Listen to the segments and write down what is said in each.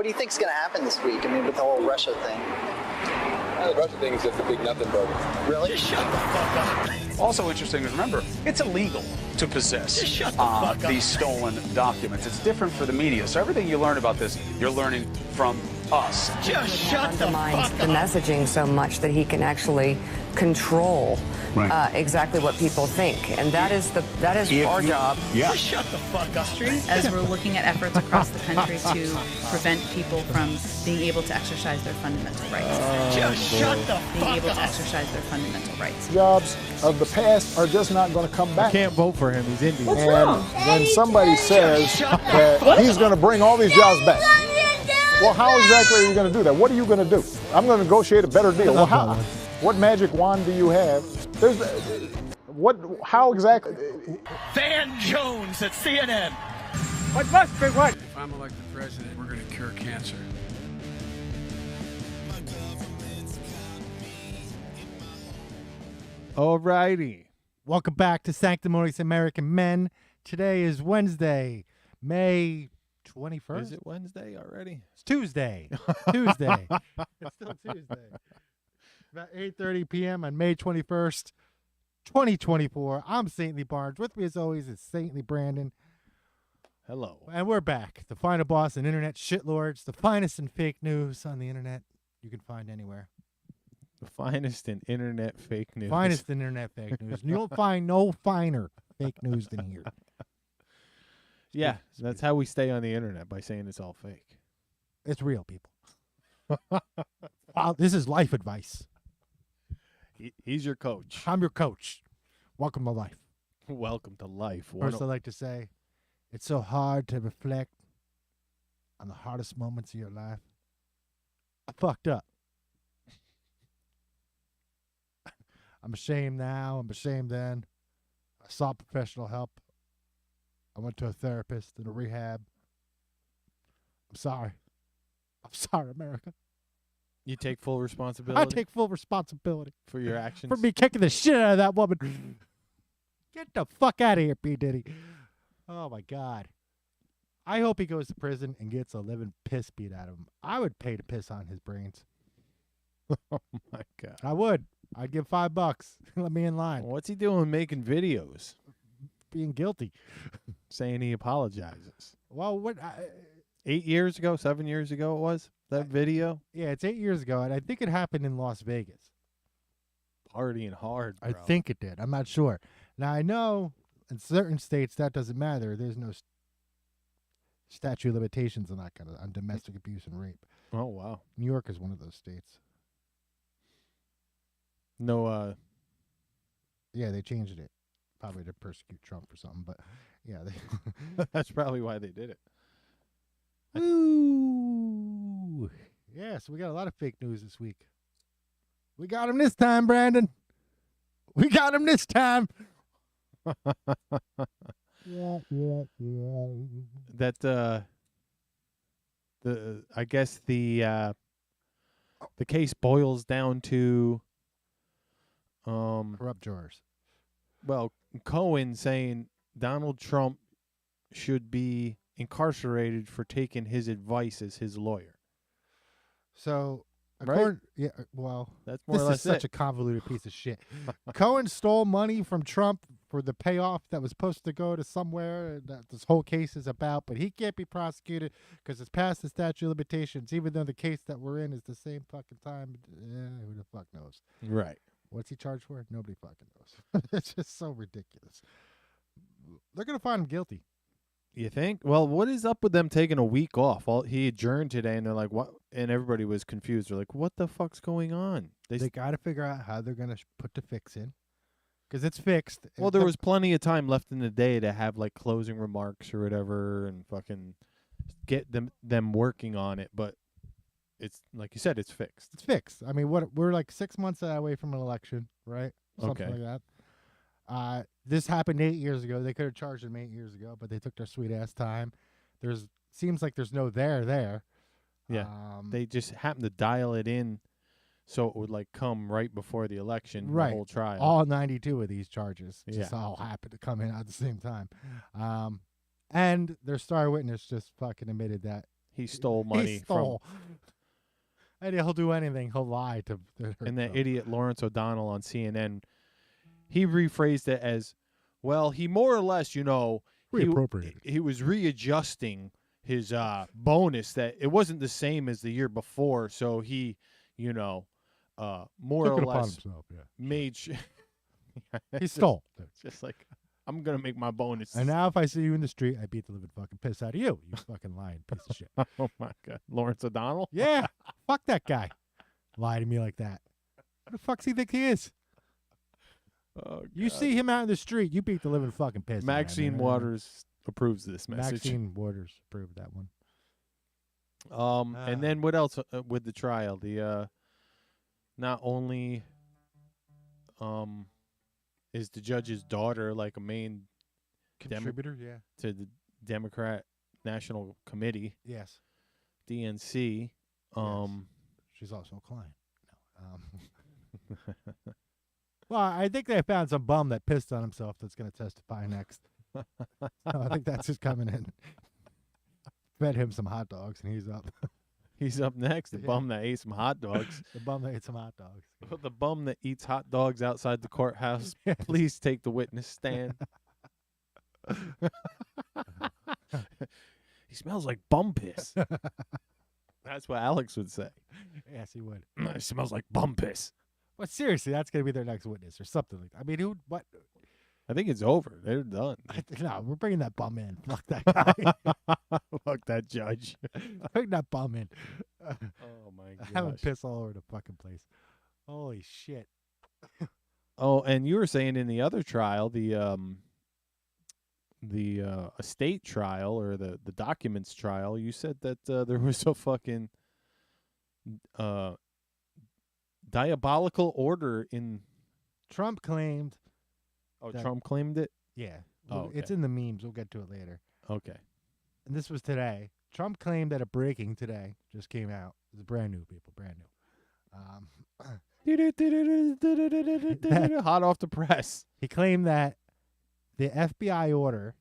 do you think's going to happen this week? I mean, with the whole Russia thing. The Russia thing is just a big nothing burger. Really? Just shut the fuck up. Also interesting to remember, it's illegal to possess these stolen documents. It's different for the media. So everything you learn about this, you're learning from us. Just shut the fuck up. The messaging so much that he can actually control exactly what people think, and that is our job. Yeah. Just shut the fuck up. As we're looking at efforts across the country to prevent people from being able to exercise their fundamental rights. Just shut the Being fuck able up. to exercise their fundamental rights. Jobs of the past are just not going to come back. I can't vote for him. He's Indian. And when somebody says that he's going to bring all these jobs back, well, how exactly are you going to do that? What are you going to do? I'm going to negotiate a better deal. Well, how? What magic wand do you have? How exactly? Van Jones at CNN. What must be what? If I'm elected president, we're going to cure cancer. Alrighty. Welcome back to Sanctimonious American Men. Today is Wednesday, May 21st. Is it Wednesday already? It's Tuesday. Tuesday. It's still Tuesday. About 8:30 p.m. on May 21st, 2024. I'm Saintly Barnes. With me as always is Saintly Brandon. Hello. And we're back. The final boss in internet shitlords, the finest in fake news on the internet you can find anywhere. The finest in internet fake news. Finest in internet fake news. And you'll find no finer fake news than here. Yeah, that's how we stay on the internet, by saying it's all fake. It's real, people. Wow, this is life advice. He's your coach. I'm your coach. Welcome to life. Welcome to life. First, I like to say, it's so hard to reflect on the hardest moments of your life. I fucked up. I'm ashamed now. I'm ashamed then. I sought professional help. I went to a therapist and a rehab. I'm sorry. I'm sorry, America. You take full responsibility? I take full responsibility for your actions? For me kicking the shit out of that woman. Get the fuck out of here, P. Diddy. Oh, my God. I hope he goes to prison and gets a living piss beat out of him. I would pay to piss on his brains. Oh, my God. I would. I'd give $5. Let me in line. What's he doing making videos? Being guilty. Saying he apologizes. Well, what... 8 years ago, 7 years ago it was, that video? Yeah, it's 8 years ago, and I think it happened in Las Vegas. Partying hard, bro. I think it did. I'm not sure. Now, I know in certain states that doesn't matter. There's no statute of limitations on that kind of on domestic abuse and rape. Oh, wow. New York is one of those states. No, yeah, they changed it. Probably to persecute Trump or something, but yeah. That's probably why they did it. Ooh. Yeah, so we got a lot of fake news this week. We got him this time, Brandon. We got him this time. That I guess the case boils down to corrupt jurors. Well, Cohen saying Donald Trump should be incarcerated for taking his advice as his lawyer. So, right? Yeah, well, that's more this or less is such a convoluted piece of shit. Cohen stole money from Trump for the payoff that was supposed to go to somewhere that this whole case is about, but he can't be prosecuted because it's past the statute of limitations, even though the case that we're in is the same fucking time. Who the fuck knows? Right. What's he charged for? Nobody fucking knows. It's just so ridiculous. They're going to find him guilty. You think? Well, what is up with them taking a week off? He adjourned today, and they're like, "What?" And everybody was confused. They're like, "What the fuck's going on?" They got to figure out how they're going to put the fix in, because it's fixed. Well, there was plenty of time left in the day to have like closing remarks or whatever, and fucking get them working on it. But it's like you said, it's fixed. It's fixed. I mean, we're like 6 months away from an election, right? Something like that. This happened 8 years ago. They could have charged him 8 years ago, but they took their sweet ass time. Seems like there's no there. Yeah, they just happened to dial it in so it would like come right before the election, right? The whole trial. All 92 of these charges just Yeah. all happened to come in at the same time. And their star witness just fucking admitted that he stole money He stole. And he'll do anything. He'll lie to her. And that idiot Lawrence O'Donnell on CNN, he rephrased it as, well, he more or less, Reappropriated. he was readjusting his bonus, that it wasn't the same as the year before, so he, more Took or it upon less himself, yeah. made He stole. Just like, I'm going to make my bonus. And now if I see you in the street, I beat the living fucking piss out of you. You fucking lying piece of shit. Oh, my God. Lawrence O'Donnell? Yeah. Fuck that guy. Lie to me like that. Who the fuck's he think he is? Oh, you see him out in the street, you beat the living fucking piss out of him. Maxine Waters approves this message. Maxine Waters approved that one. And then what else with the trial? The not only is the judge's daughter like a main Contributor, yeah. to the Democrat National Committee. Yes. DNC. Yes. She's also a client. No. Well, I think they found some bum that pissed on himself that's going to testify next. So I think that's just coming in. Fed him some hot dogs, and he's up. He's up next. The bum that ate some hot dogs. The bum that ate some hot dogs. The bum that eats hot dogs outside the courthouse. Yes. Please take the witness stand. He smells like bum piss. That's what Alex would say. Yes, he would. It smells like bum piss. But seriously, that's going to be their next witness or something like that. I mean, what? I think it's over. They're done. No, we're bringing that bum in. Fuck that guy. Fuck that judge. Bring that bum in. Oh, my gosh. Have him piss all over the fucking place. Holy shit. Oh, and you were saying in the other trial, the estate trial or the documents trial, you said that there was a fucking diabolical order in. Trump claimed. Oh, Trump claimed it? Yeah. Oh, okay. It's in the memes. We'll get to it later. Okay. And this was today. Trump claimed that a breaking today just came out. It's brand new, people. Brand new. Hot off the press. He claimed that the FBI order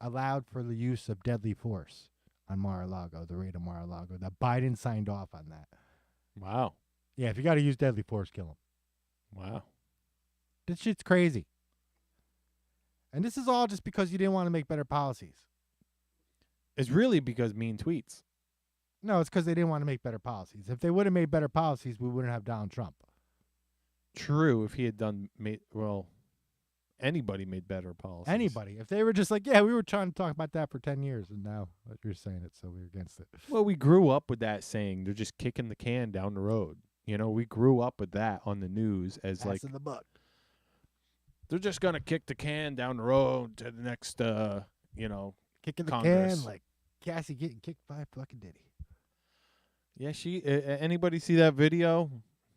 allowed for the use of deadly force on Mar-a-Lago, the raid on Mar-a-Lago. That Biden signed off on that. Wow. Yeah, if you got to use deadly force, kill him. Wow. This shit's crazy. And this is all just because you didn't want to make better policies. It's really because mean tweets. No, it's because they didn't want to make better policies. If they would have made better policies, we wouldn't have Donald Trump. True, if he had anybody made better policies. Anybody. If they were just like, yeah, we were trying to talk about that for 10 years, and now you're saying it, so we're against it. Well, we grew up with that saying, they're just kicking the can down the road. We grew up with that on the news as Pass like in the buck. They're just gonna kick the can down the road to the next, kicking the Congress. can like Cassie getting kicked by fucking Diddy. Yeah, anybody see that video?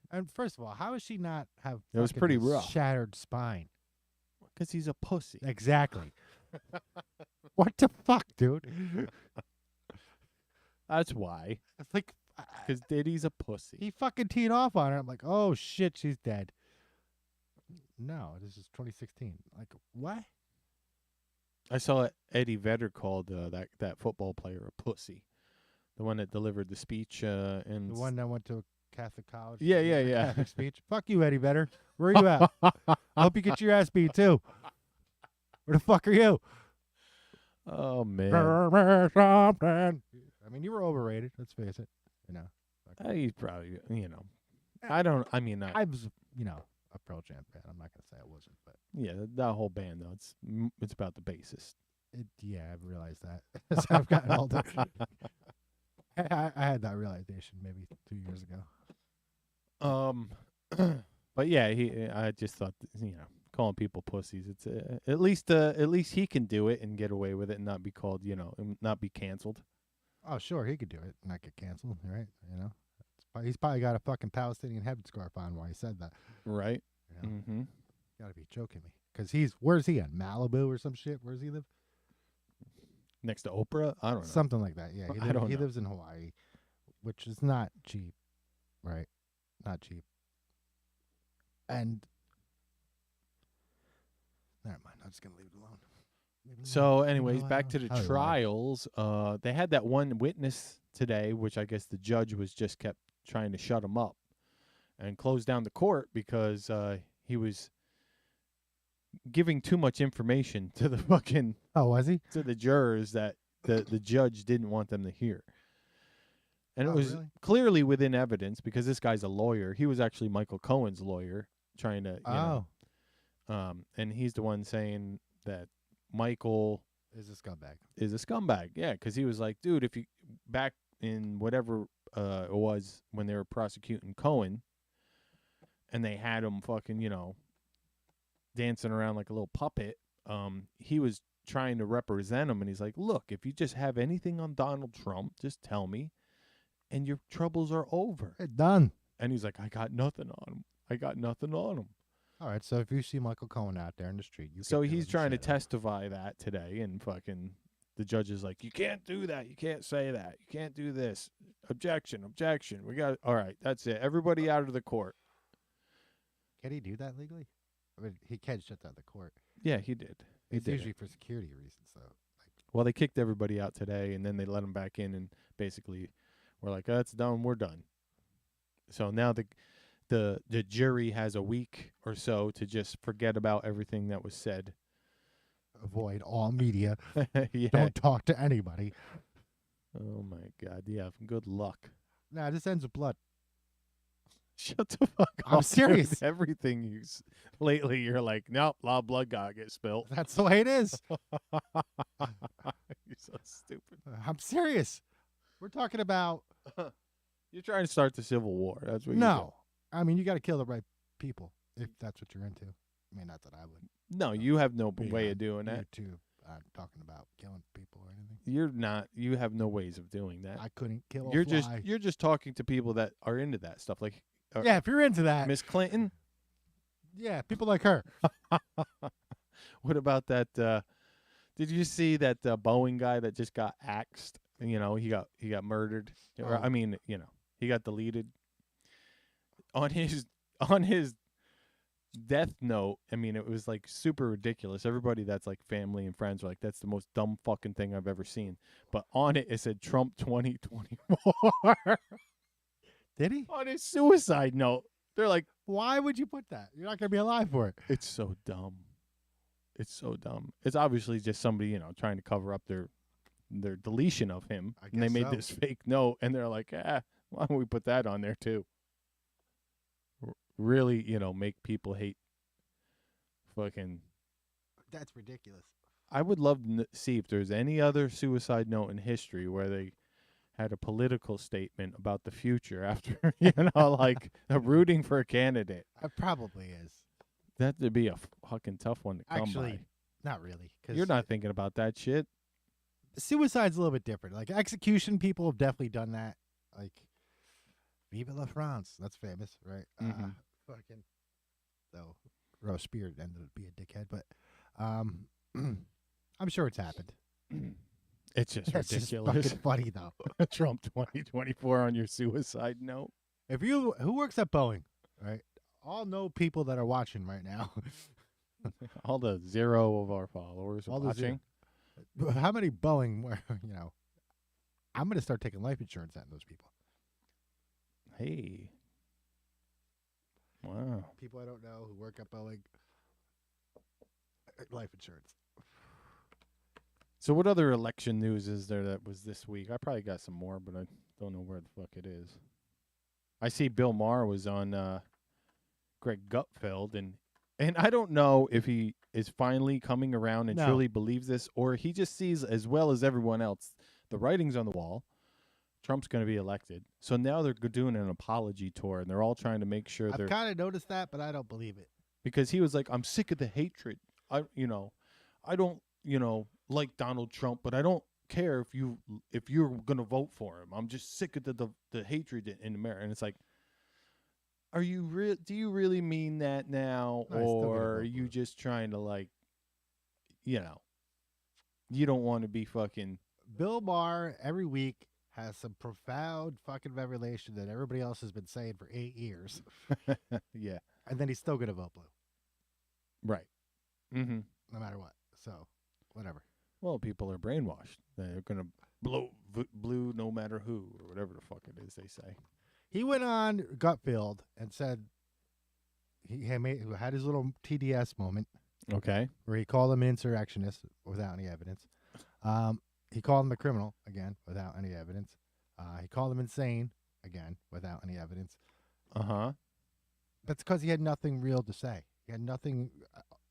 And first of all, how does she not have? It was pretty rough. Shattered spine. Because he's a pussy. Exactly. What the fuck, dude? That's why. It's like because Diddy's a pussy. He fucking teed off on her. I'm like, oh shit, she's dead. No, this is 2016. Like, what? I saw Eddie Vedder called that football player a pussy. The one that delivered the speech. And the one that went to a Catholic college. Yeah. Catholic speech. Fuck you, Eddie Vedder. Where are you at? I hope you get your ass beat too. Where the fuck are you? Oh man. I mean, you were overrated. Let's face it. He's probably. I was, a Pearl Jam fan. I'm not gonna say I wasn't, but yeah, that whole band though. It's about the bassist. Yeah, I've realized that as I've gotten older. I had that realization maybe 2 years ago. But yeah, I just thought calling people pussies. It's at least he can do it and get away with it and not be called and not be canceled. Oh sure, he could do it and not get canceled, right? He's probably got a fucking Palestinian headscarf on while he said that. Right. Mm-hmm. Gotta be joking me. Because where's he at? Malibu or some shit? Where does he live? Next to Oprah? I don't know. Something like that, yeah. He know. lives in Hawaii, which is not cheap, right? Not cheap. And never mind, I'm just going to leave it alone. So, anyways, back to the Hello. trials. They had that one witness today, which I guess the judge was just kept trying to shut him up and close down the court because he was giving too much information to the fucking Was he? to the jurors that the judge didn't want them to hear. And it was really? clearly within evidence because this guy's a lawyer. He was actually Michael Cohen's lawyer trying to, you know, and he's the one saying that Michael Is a scumbag. is a scumbag. Yeah, because he was like, dude, if you back in whatever it was when they were prosecuting Cohen and they had him fucking, you know, dancing around like a little puppet, he was trying to represent him, and he's like, look, if you just have anything on Donald Trump, just tell me, and your troubles are over. Done. And he's like, I got nothing on him. I got nothing on him. All right, so if you see Michael Cohen out there in the street, you So can he's tell him trying to shut up. testify that today, and fucking the judge is like, you can't do that. You can't say that. You can't do this. Objection, objection. We got, all right, that's it. Everybody out of the court. Can he do that legally? I mean, he can shut down the court. Yeah, he did. He It's did usually it. for security reasons, though. Well, they kicked everybody out today, and then they let them back in, and basically we're like, oh, it's done. We're done. So now the jury has a week or so to just forget about everything that was said. Avoid all media. Yeah. Don't talk to anybody. Oh, my God. Yeah, good luck. Nah, this ends with blood. Shut the fuck up. I'm serious. Dude. Everything lately, you're like, nope, a lot of blood got to get spilled. That's the way it is. You're so stupid. I'm serious. We're talking about You're trying to start the Civil War. That's what you're no. I mean, you got to kill the right people if that's what you're into. I mean, not that I would. doing. No, you have no You way know, of doing you that. too. I'm talking about killing people or anything. You're not. You have no ways of doing that. I couldn't kill a You're fly. you're just talking to people that are into that stuff, like Yeah, if you're into that. Miss Clinton. Yeah, people like her. What about that? Did you see that Boeing guy that just got axed? You know, he got murdered. Or, Oh. I mean, you know, he got deleted on his death note. I mean, it was like super ridiculous. Everybody that's like family and friends were like, "That's the most dumb fucking thing I've ever seen." But on it said Trump 2024. Did he? On his suicide note. They're like, why would you put that? You're not going to be alive for it. it's so dumb. It's so dumb. It's obviously just somebody, you know, trying to cover up their deletion of him. I And they guess made so. this fake note, and they're like, why don't we put that on there too? Really, you know, make people hate fucking. That's ridiculous. I would love to see if there's any other suicide note in history where they had a political statement about the future after, you know, like rooting for a candidate. It probably is. That would be a fucking tough one to come Actually, not really. by. You're not thinking about that shit. Suicide's a little bit different. Like execution, people have definitely done that. Like, Vive la France. That's famous, right? Mhm. Fucking. Though Robespierre ended up being a dickhead, but I'm sure it's happened. It's just That's just ridiculous. fucking funny though. Trump 2024 on your suicide note. If you who works at Boeing, right? All know people that are watching right now. All the 0 of our followers are All the watching. How many Boeing? You know, I'm gonna start taking life insurance out of those people. Hey. Wow. People I don't know who work at Boeing. Life insurance. So what other election news is there that was this week? I probably got some more, but I don't know where the fuck it is. I see Bill Maher was on Greg Gutfeld, and I don't know if he is finally coming around and No. truly believes this, or he just sees, as well as everyone else, the writing's on the wall. Trump's going to be elected. So now they're doing an apology tour, and they're all trying to make sure I've they're... kind of noticed that, but I don't believe it. Because he was like, I'm sick of the hatred. I don't, like Donald Trump, but I don't care if you're going to vote for him. I'm just sick of the hatred in America. And it's like, do you really mean that now? No, I still gotta Or vote are for you him. just trying to you don't want to be fucking... Bill Maher every week has some profound fucking revelation that everybody else has been saying for 8 years, Yeah, and then he's still gonna vote blue, right. Mm-hmm. no matter what. So, whatever. Well, people are brainwashed. They're gonna blue no matter who or whatever the fuck it is they say. He went on Gutfield and said he had his little TDS moment. Okay. Where he called him an insurrectionist without any evidence. He called him a criminal, again, without any evidence. He called him insane, again, without any evidence. Uh-huh. That's because he had nothing real to say. He had nothing,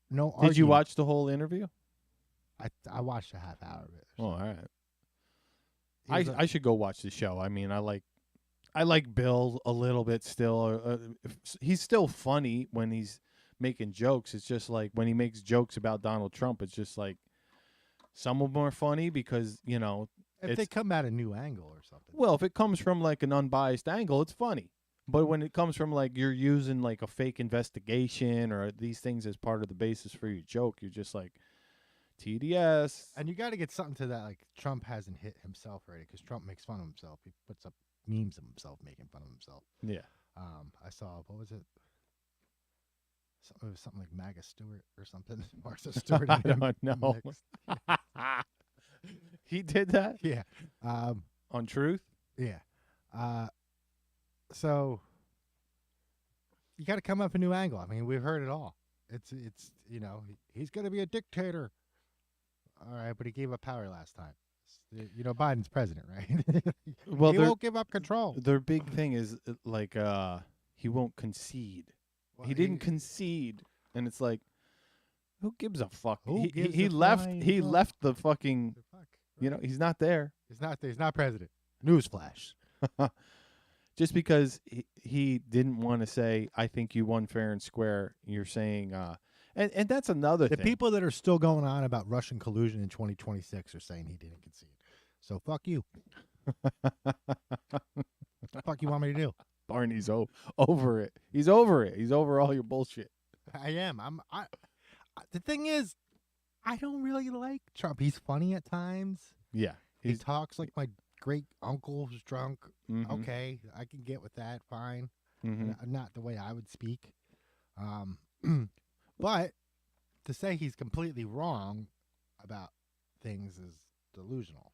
no Did you argument. watch the whole interview? I watched a half hour of it. Oh, all right. I should go watch the show. I mean, I like Bill a little bit still. He's still funny when he's making jokes. It's just like when he makes jokes about Donald Trump, it's just like some of them are funny because, you know, if they come at a new angle or something. Well, if it comes from like an unbiased angle, it's funny. But when it comes from like you're using like a fake investigation or these things as part of the basis for your joke, you're just like TDS. And you got to get something to that. Like Trump hasn't hit himself already because Trump makes fun of himself. He puts up memes of himself making fun of himself. Yeah. I saw, what was it? It was something like MAGA Stewart or something. Martha Stewart. I don't know. He did that? Yeah. On Truth? Yeah. So you got to come up with a new angle. I mean, we've heard it all. It's you know, he's going to be a dictator. All right, but he gave up power last time. You know, Biden's president, right? Well, he won't give up control. Their big thing is like he won't concede. Well, he didn't concede, and it's like, who gives a fuck? Who gives he a left. flying He fuck? left the fucking. Fuck, You know, he's not there. He's not president. Newsflash. Just because he didn't want to say, I think you won fair and square, you're saying, and that's another The thing. people that are still going on about Russian collusion in 2026 are saying he didn't concede. So fuck you. Fuck you want me to do? Barney's over it. He's over it. He's over all your bullshit. I am. The thing is, I don't really like Trump. He's funny at times. Yeah. He talks like my great uncle who's drunk. Mhm. Okay, I can get with that. Fine. Mhm. Not the way I would speak. But to say he's completely wrong about things is delusional.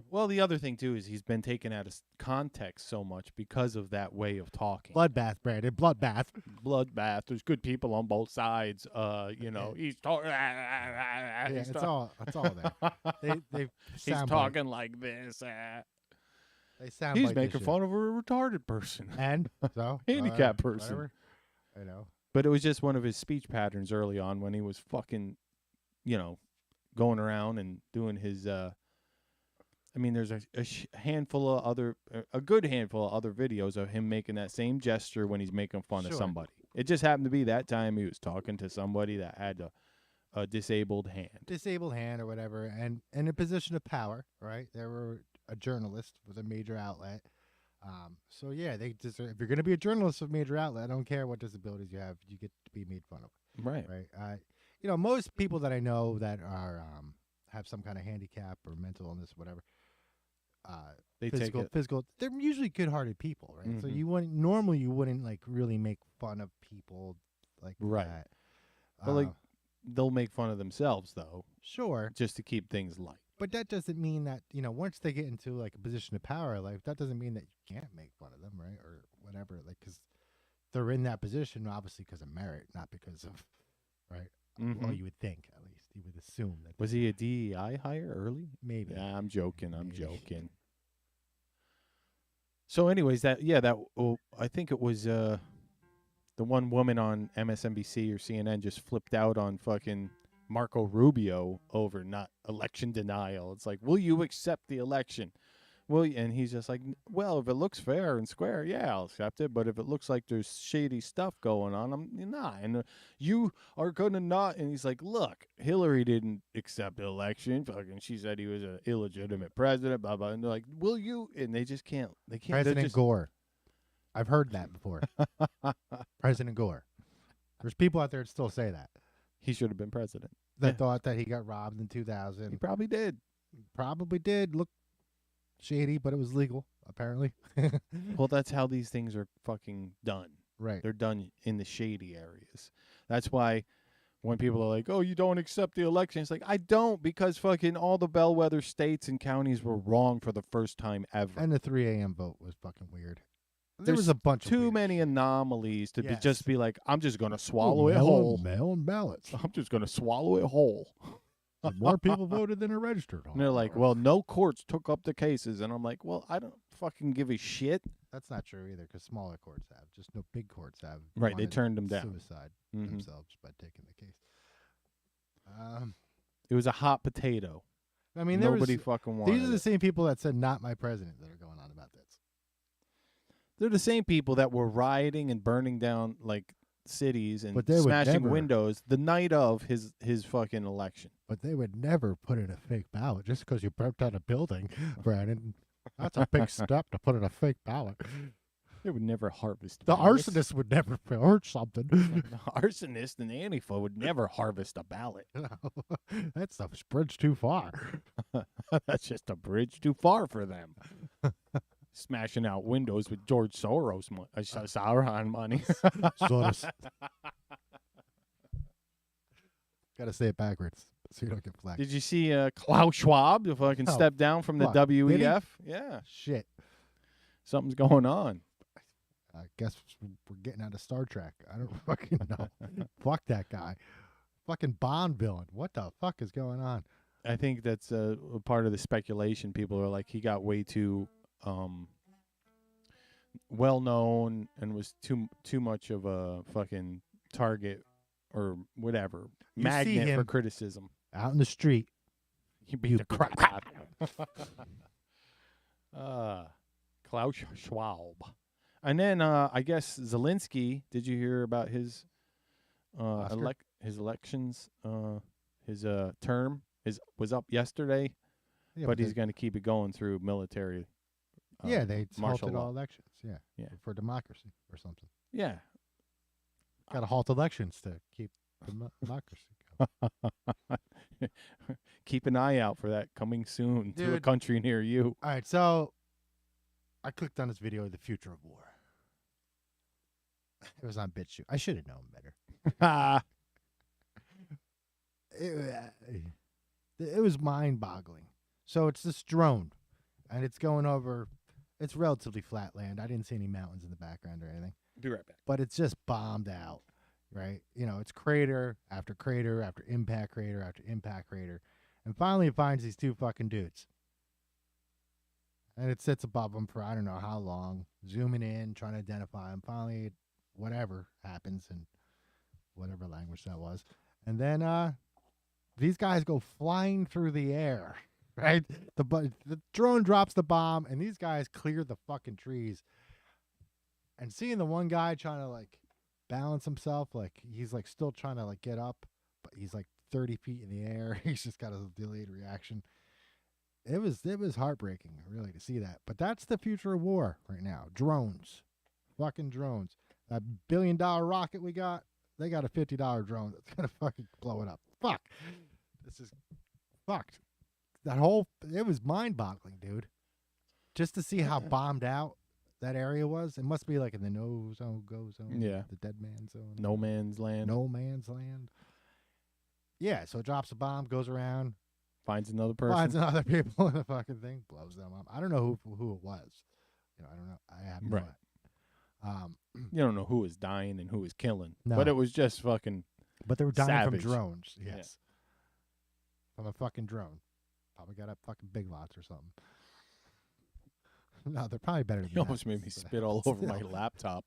Well, the other thing, too, is he's been taken out of context so much because of that way of talking. Bloodbath, Brandon. Bloodbath. Bloodbath. There's good people on both sides. You know, he's talking. Yeah, it's all there. They He's sound talking like this. They sound He's like making fun of a retarded person. And so handicapped person. whatever. I know. But it was just one of his speech patterns early on when he was fucking, you know, going around and doing his. I mean, there's a handful of other, a good handful of other videos of him making that same gesture when he's making fun of somebody. It just happened to be that time he was talking to somebody that had a disabled hand. Disabled hand or whatever, and in a position of power, right? They were a journalist with a major outlet. So yeah, they deserve, if you're going to be a journalist with a major outlet, I don't care what disabilities you have, you get to be made fun of. Right. Right. You know, most people that I know that are have some kind of handicap or mental illness, whatever. They take it. Physical. They're usually good-hearted people, right? So Mhm. you wouldn't like really make fun of people like Right. that. But like, they'll make fun of themselves though, Sure, just to keep things light. but that doesn't mean that, you know, once they get into like a position of power, like that doesn't mean that you can't make fun of them, right? Or whatever, like because they're in that position obviously because of merit, not because of right. Well, Mhm. you would think at least you would assume that. Was he a DEI hire early? Maybe. Yeah, I'm joking. I'm Maybe. joking. So, anyways, I think it was the one woman on MSNBC or CNN just flipped out on fucking Marco Rubio over not election denial. It's like, will you accept the election? And he's just like, well, if it looks fair and square, yeah, I'll accept it. But if it looks like there's shady stuff going on, I'm not. And you are gonna not. And he's like, look, Hillary didn't accept the election. Fucking, she said he was an illegitimate president. Blah blah. And they're like, will you? And they just can't. They can't. President Gore. I've heard that before. President Gore. There's people out there that still say that. He should have been president. That thought that he got robbed in 2000. He probably did. Probably did. Look shady, but it was legal, apparently. Well, that's how these things are fucking done. Right. They're done in the shady areas. That's why when people are like, "Oh, you don't accept the election," it's like I don't, because fucking all the bellwether states and counties were wrong for the first time ever. And the 3 a.m. vote was fucking weird. There There's was a bunch of too weird many shit. anomalies to Yes. just be like, I'm just gonna swallow it whole. Mail-in ballots. I'm just gonna swallow it whole. More people voted than are registered. And they're like, well, no courts took up the cases, and I'm like, well, I don't fucking give a shit. That's not true either, because smaller courts have. Just no big courts have. Right, they wanted turned them down. Suicide themselves by taking the case. It was a hot potato. I mean, nobody fucking wanted. These are the it. same people that said "not my president" that are going on about this. They're the same people that were rioting and burning down like cities and But they would smashing never- windows the night of his fucking election. But they would never put in a fake ballot just because you burnt down a building, Brandon. That's a big step to put in a fake ballot. They would never harvest The ballots. arsonist would never hurt something. The arsonist and Antifa would never harvest a ballot. That's a bridge too far. That's just a bridge too far for them. Smashing out windows with George Soros Sauron money. Soros. Got to say it backwards so you don't get flagged. Did you see Klaus Schwab fucking Oh, step down from the fuck. Did he? WEF? Yeah. Shit. Something's going on. I guess we're getting out of Star Trek. I don't fucking know. Fuck that guy. Fucking Bond villain. What the fuck is going on? I think that's a part of the speculation. People are like, he got way too well known and was too much of a fucking target or whatever, You see magnet for him criticism. Out in the street. He beat the crap out of him. Klaus Schwab. And then I guess Zelensky, did you hear about his his elections? His term was up yesterday, Yeah, but he's they- going to keep it going through military. Yeah, they martial halted all law. elections. Yeah. Yeah. For democracy or something. Yeah. Got to halt elections to keep democracy going. Keep an eye out for that coming soon to a Dude. country near you. All right, so I clicked on this video of the future of war. It was on BitChute. I should have known better. It was mind-boggling. So it's this drone, and it's going over. It's relatively flat land. I didn't see any mountains in the background or anything. Be right back. But it's just bombed out, right? You know, it's crater after crater after impact crater after impact crater. And finally it finds these two fucking dudes. And it sits above them for I don't know how long, zooming in, trying to identify them. Finally, whatever happens in whatever language that was. And then these guys go flying through the air, right? The drone drops the bomb, and these guys clear the fucking trees. And seeing the one guy trying to like balance himself, like he's like still trying to like get up, but he's like 30 feet in the air. He's just got a delayed reaction. It was heartbreaking, really, to see that. But that's the future of war right now. Drones. Fucking drones. That $1 billion rocket we got, they got a $50 drone that's gonna fucking blow it up. Fuck. This is fucked. It was mind-boggling, dude. Just to see how bombed out that area was. It must be like in the no zone, go zone. Yeah. The dead man zone. No man's land. No man's land. Yeah, so it drops a bomb, goes around, Finds another person. finds other people in the fucking thing, blows them up. I don't know who it was. You know, I don't know. I have no Right. idea. You don't know who was dying and who was killing. No. But it was just fucking But they were dying savage. from drones. Yeah. Yes. From a fucking drone. Probably got up fucking Big Lots or something. No, they're probably better than You that. almost made me spit all over my Still. laptop.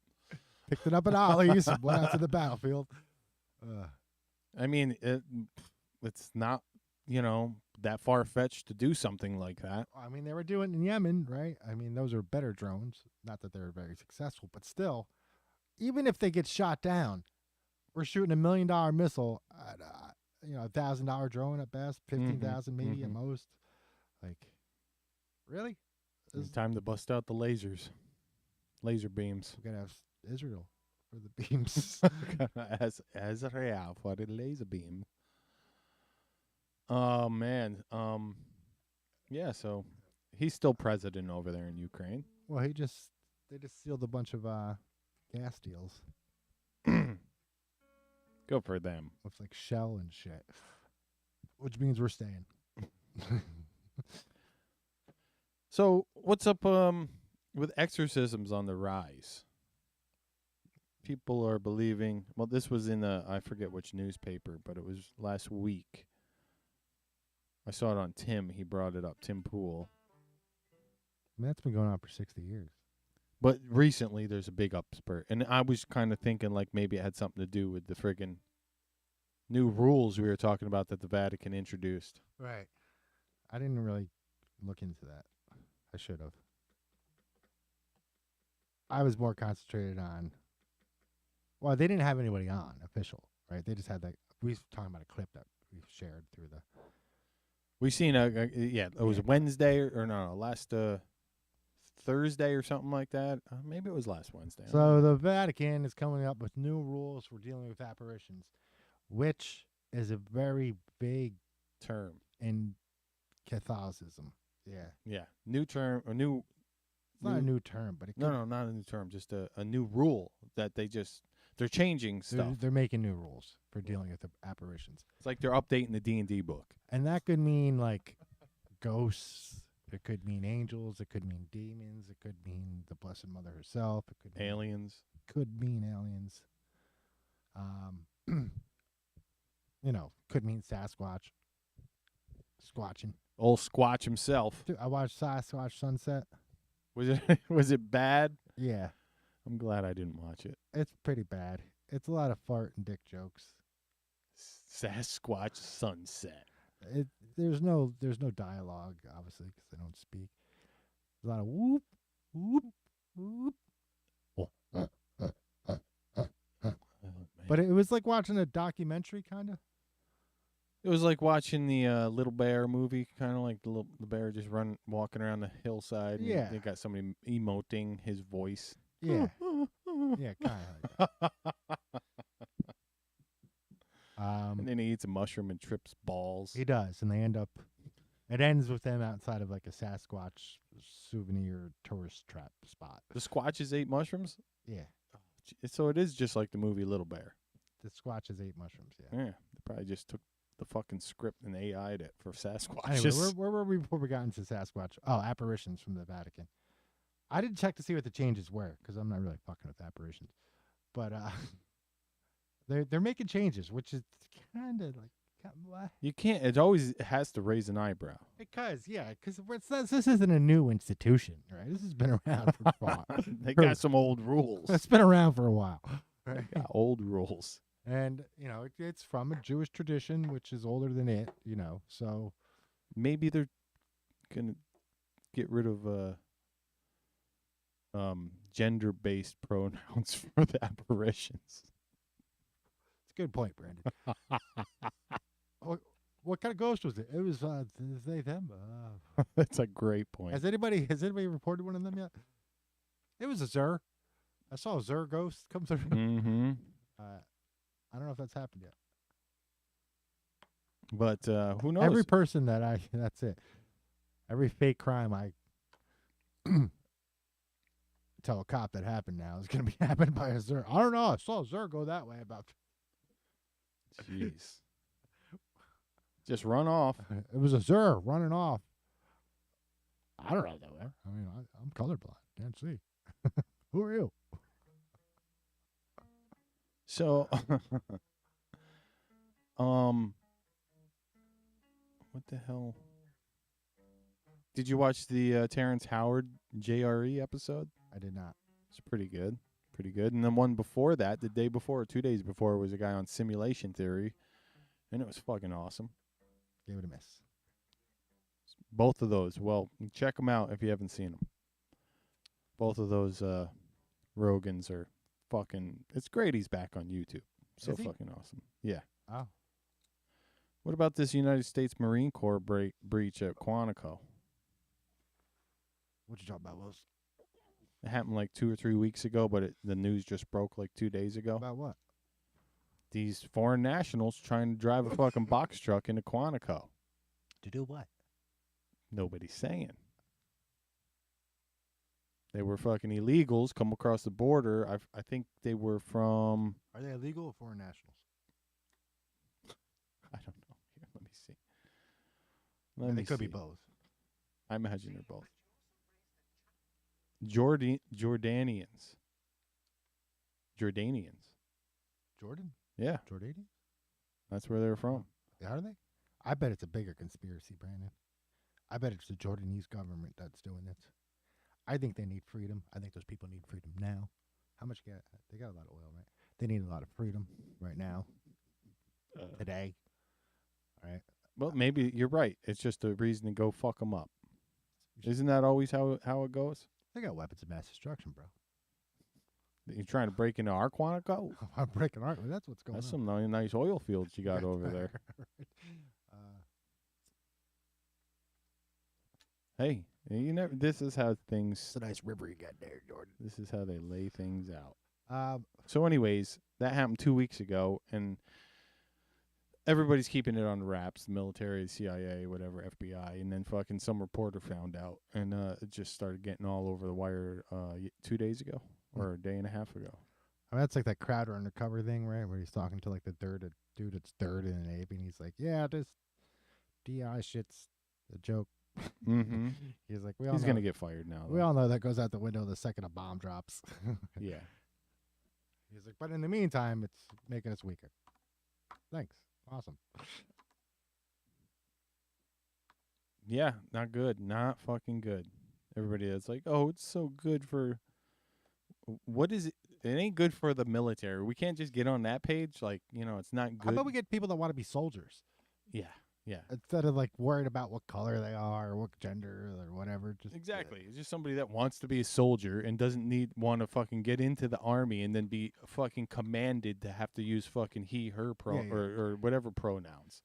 Picked it up at Ollie's and went out to the battlefield. I mean, it's not, that far-fetched to do something like that. I mean, they were doing it in Yemen, right? I mean, those are better drones. Not that they're very successful, but still, even if they get shot down, we're shooting $1 million missile at, $1,000 drone at best, 15,000 maybe at most. Like, really? It's time to bust out the lasers. Laser beams. We're gonna have Israel for the beams. as real for the laser beam. Oh man. Yeah, so he's still president over there in Ukraine. Well, they just sealed a bunch of gas deals. Good for them. With like shell and shit. Which means we're staying. So what's up with exorcisms on the rise? People are believing. Well, this was in I forget which newspaper, but it was last week. I saw it on Tim. He brought it up. Tim Pool. I mean, that's been going on for 60 years. But recently, there's a big upspurt, and I was kind of thinking like maybe it had something to do with the friggin' new rules we were talking about that the Vatican introduced. Right. I didn't really look into that. I should have. I was more concentrated on. Well, they didn't have anybody on official, right? They just had that. We was talking about a clip that we shared through the. We seen it was Wednesday or no, last Thursday or something like that. Maybe it was last Wednesday. So the Vatican is coming up with new rules for dealing with apparitions, which is a very vague term in Catholicism. Yeah. Yeah. New term or new. It's not a new term, but it could, no, not a new term. Just a new rule that they're changing stuff. They're making new rules for dealing with the apparitions. It's like they're updating the D&D book. And that could mean like ghosts. It could mean angels. It could mean demons. It could mean the Blessed Mother herself. It could mean, aliens. Could mean aliens. Could mean Sasquatch. Squatching. Old Squatch himself. Dude, I watched Sasquatch Sunset. Was it bad? Yeah. I'm glad I didn't watch it. It's pretty bad. It's a lot of fart and dick jokes. Sasquatch Sunset. There's no dialogue, obviously, because they don't speak. There's a lot of whoop, whoop, whoop. But it was like watching a documentary, kind of. It was like watching the Little Bear movie, kind of like the bear just walking around the hillside. And Yeah. they got somebody emoting his voice. Yeah. Yeah, kind of like that. And then he eats a mushroom and trips balls. He does, and they end up. It ends with them outside of like a Sasquatch souvenir tourist trap spot. The Squatches ate mushrooms? Yeah. So it is just like the movie Little Bear. The Squatches ate mushrooms, yeah. Yeah. They probably just took the fucking script and AI'd it for Sasquatch. Anyway, where were we before we got into Sasquatch? Oh, apparitions from the Vatican. I didn't check to see what the changes were because I'm not really fucking with apparitions. But they're making changes, which is kind of like what? You can't. It always has to raise an eyebrow. Because this isn't a new institution, right? This has been around for a while. They got some old rules. It's been around for a while. Right? They got old rules. And, it's from a Jewish tradition, which is older than it, so. Maybe they're going to get rid of gender-based pronouns for the apparitions. It's a good point, Brandon. What kind of ghost was it? It was they, them. That's a great point. Has anybody reported one of them yet? It was a Zur. I saw a Zur ghost come through. Mm-hmm. I don't know if that's happened yet. But who knows? Every person that's it. Every fake crime I tell a cop that happened now is going to be happened by a Zur. I don't know. I saw a Zur go that way about. Jeez. Just run off. It was a Zur running off. I don't know that way. I mean, I'm colorblind. Can't see. Who are you? So, what the hell? Did you watch the Terrence Howard JRE episode? I did not. It's pretty good. Pretty good. And the one before that, the day before or 2 days before, was a guy on simulation theory. And it was fucking awesome. Gave it a miss. Both of those. Well, check them out if you haven't seen them. Both of those Rogans are fucking... It's great he's back on YouTube. So fucking awesome. Yeah. Oh. What about this United States Marine Corps breach at Quantico? What you talking about, Wills? It happened like 2 or 3 weeks ago, but the news just broke like 2 days ago. About what? These foreign nationals trying to drive a fucking box truck into Quantico. To do what? Nobody's saying. They were fucking illegals, come across the border. I think they were from... Are they illegal or foreign nationals? I don't know. Here, let me see. Let me They could be see. both. I imagine they're both. Jordanians. Jordan? Yeah, Jordanian? that's where they're from. Are they? I bet it's a bigger conspiracy, Brandon. I bet it's the Jordanese government that's doing this. I think they need freedom. I think those people need freedom now. How much they got a lot of oil, right? They need a lot of freedom right now. Today. All right. Well, maybe you're right. It's just a reason to go fuck them up. Isn't that always how it goes? They got weapons of mass destruction, bro. You're trying to break into our Quantico? I'm breaking art. That's what's going That's on. some nice oil fields you got over there. Hey, you never. This is how things. It's a nice river you got there, Jordan. This is how they lay things out. So, anyways, that happened 2 weeks ago, and everybody's keeping it on wraps. The military, the CIA, whatever, FBI, and then fucking some reporter found out, and it just started getting all over the wire 2 days ago or a day and a half ago. I mean, that's like that Crowder undercover thing, right? Where he's talking to like the dude that's third in the Navy, and he's like, "Yeah, this DI shit's a joke." Mm-hmm. He's like, He's gonna get fired now. We all know that goes out the window the second a bomb drops. Yeah. He's like, but in the meantime, it's making us weaker. Thanks. Awesome. Yeah, not good. Not fucking good. Everybody that's like, oh, it's so good for. What is it? It ain't good for the military. We can't just get on that page. Like, it's not good. How about we get people that want to be soldiers? Yeah. Yeah. Instead of like worried about what color they are or what gender or whatever. Just Exactly. It's just somebody that wants to be a soldier and doesn't want to fucking get into the army and then be fucking commanded to have to use fucking he, her or whatever pronouns.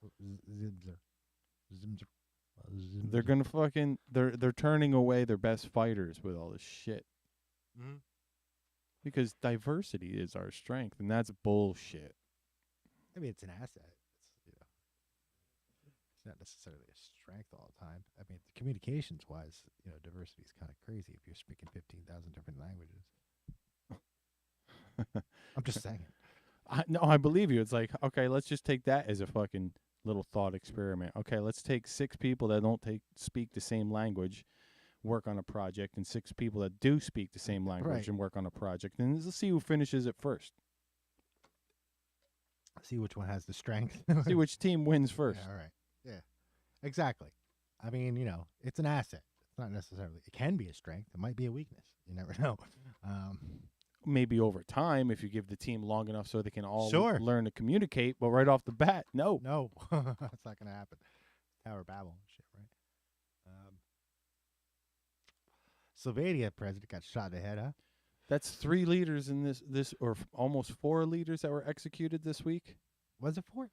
They're gonna fucking they're turning away their best fighters with all this shit. Mm-hmm. Because diversity is our strength, and that's bullshit. I mean, it's an asset. It's not necessarily a strength all the time. I mean, communications wise, diversity is kind of crazy if you're speaking 15,000 different languages. I'm just saying. I believe you. It's like, okay, let's just take that as a fucking little thought experiment. Okay, let's take 6 people that don't speak the same language, work on a project, and 6 people that do speak the same language and work on a project, and let's see who finishes it first. See which one has the strength. See which team wins first. Yeah, all right. Yeah, exactly. I mean, it's an asset. It's not necessarily. It can be a strength. It might be a weakness. You never know. Maybe over time, if you give the team long enough so they can all learn to communicate, but right off the bat, no. That's not going to happen. Tower Babel and shit, right? Slovenia president got shot in the head, huh? That's 3 leaders in this or almost 4 leaders that were executed this week. Was it 4?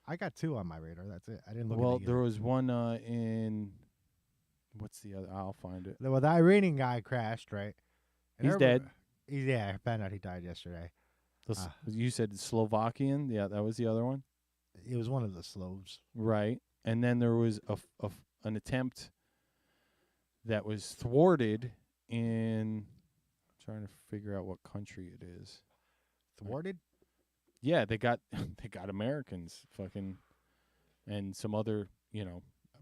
I got 2 on my radar. That's it. I didn't look. Well, there was one in. What's the other? I'll find it. Well, the Iranian guy crashed, right? And He's dead. I found out he died yesterday. You said Slovakian. Yeah, that was the other one. It was one of the Slovs. Right, and then there was an attempt that was thwarted in. I'm trying to figure out what country it is. Thwarted? Yeah, they got Americans fucking and some other,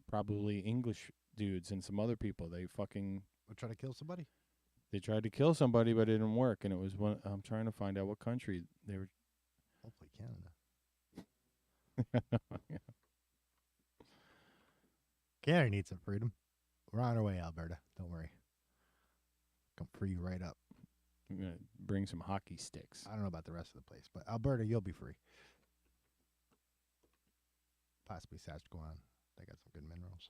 probably English dudes and some other people. They fucking try to kill somebody? They tried to kill somebody, but it didn't work, and it was one. I'm trying to find out what country they were. Hopefully Canada. Canada needs some freedom. We're on our way, Alberta. Don't worry. Come free you right up. I'm going to bring some hockey sticks. I don't know about the rest of the place, but Alberta, you'll be free. Possibly Saskatchewan. They got some good minerals.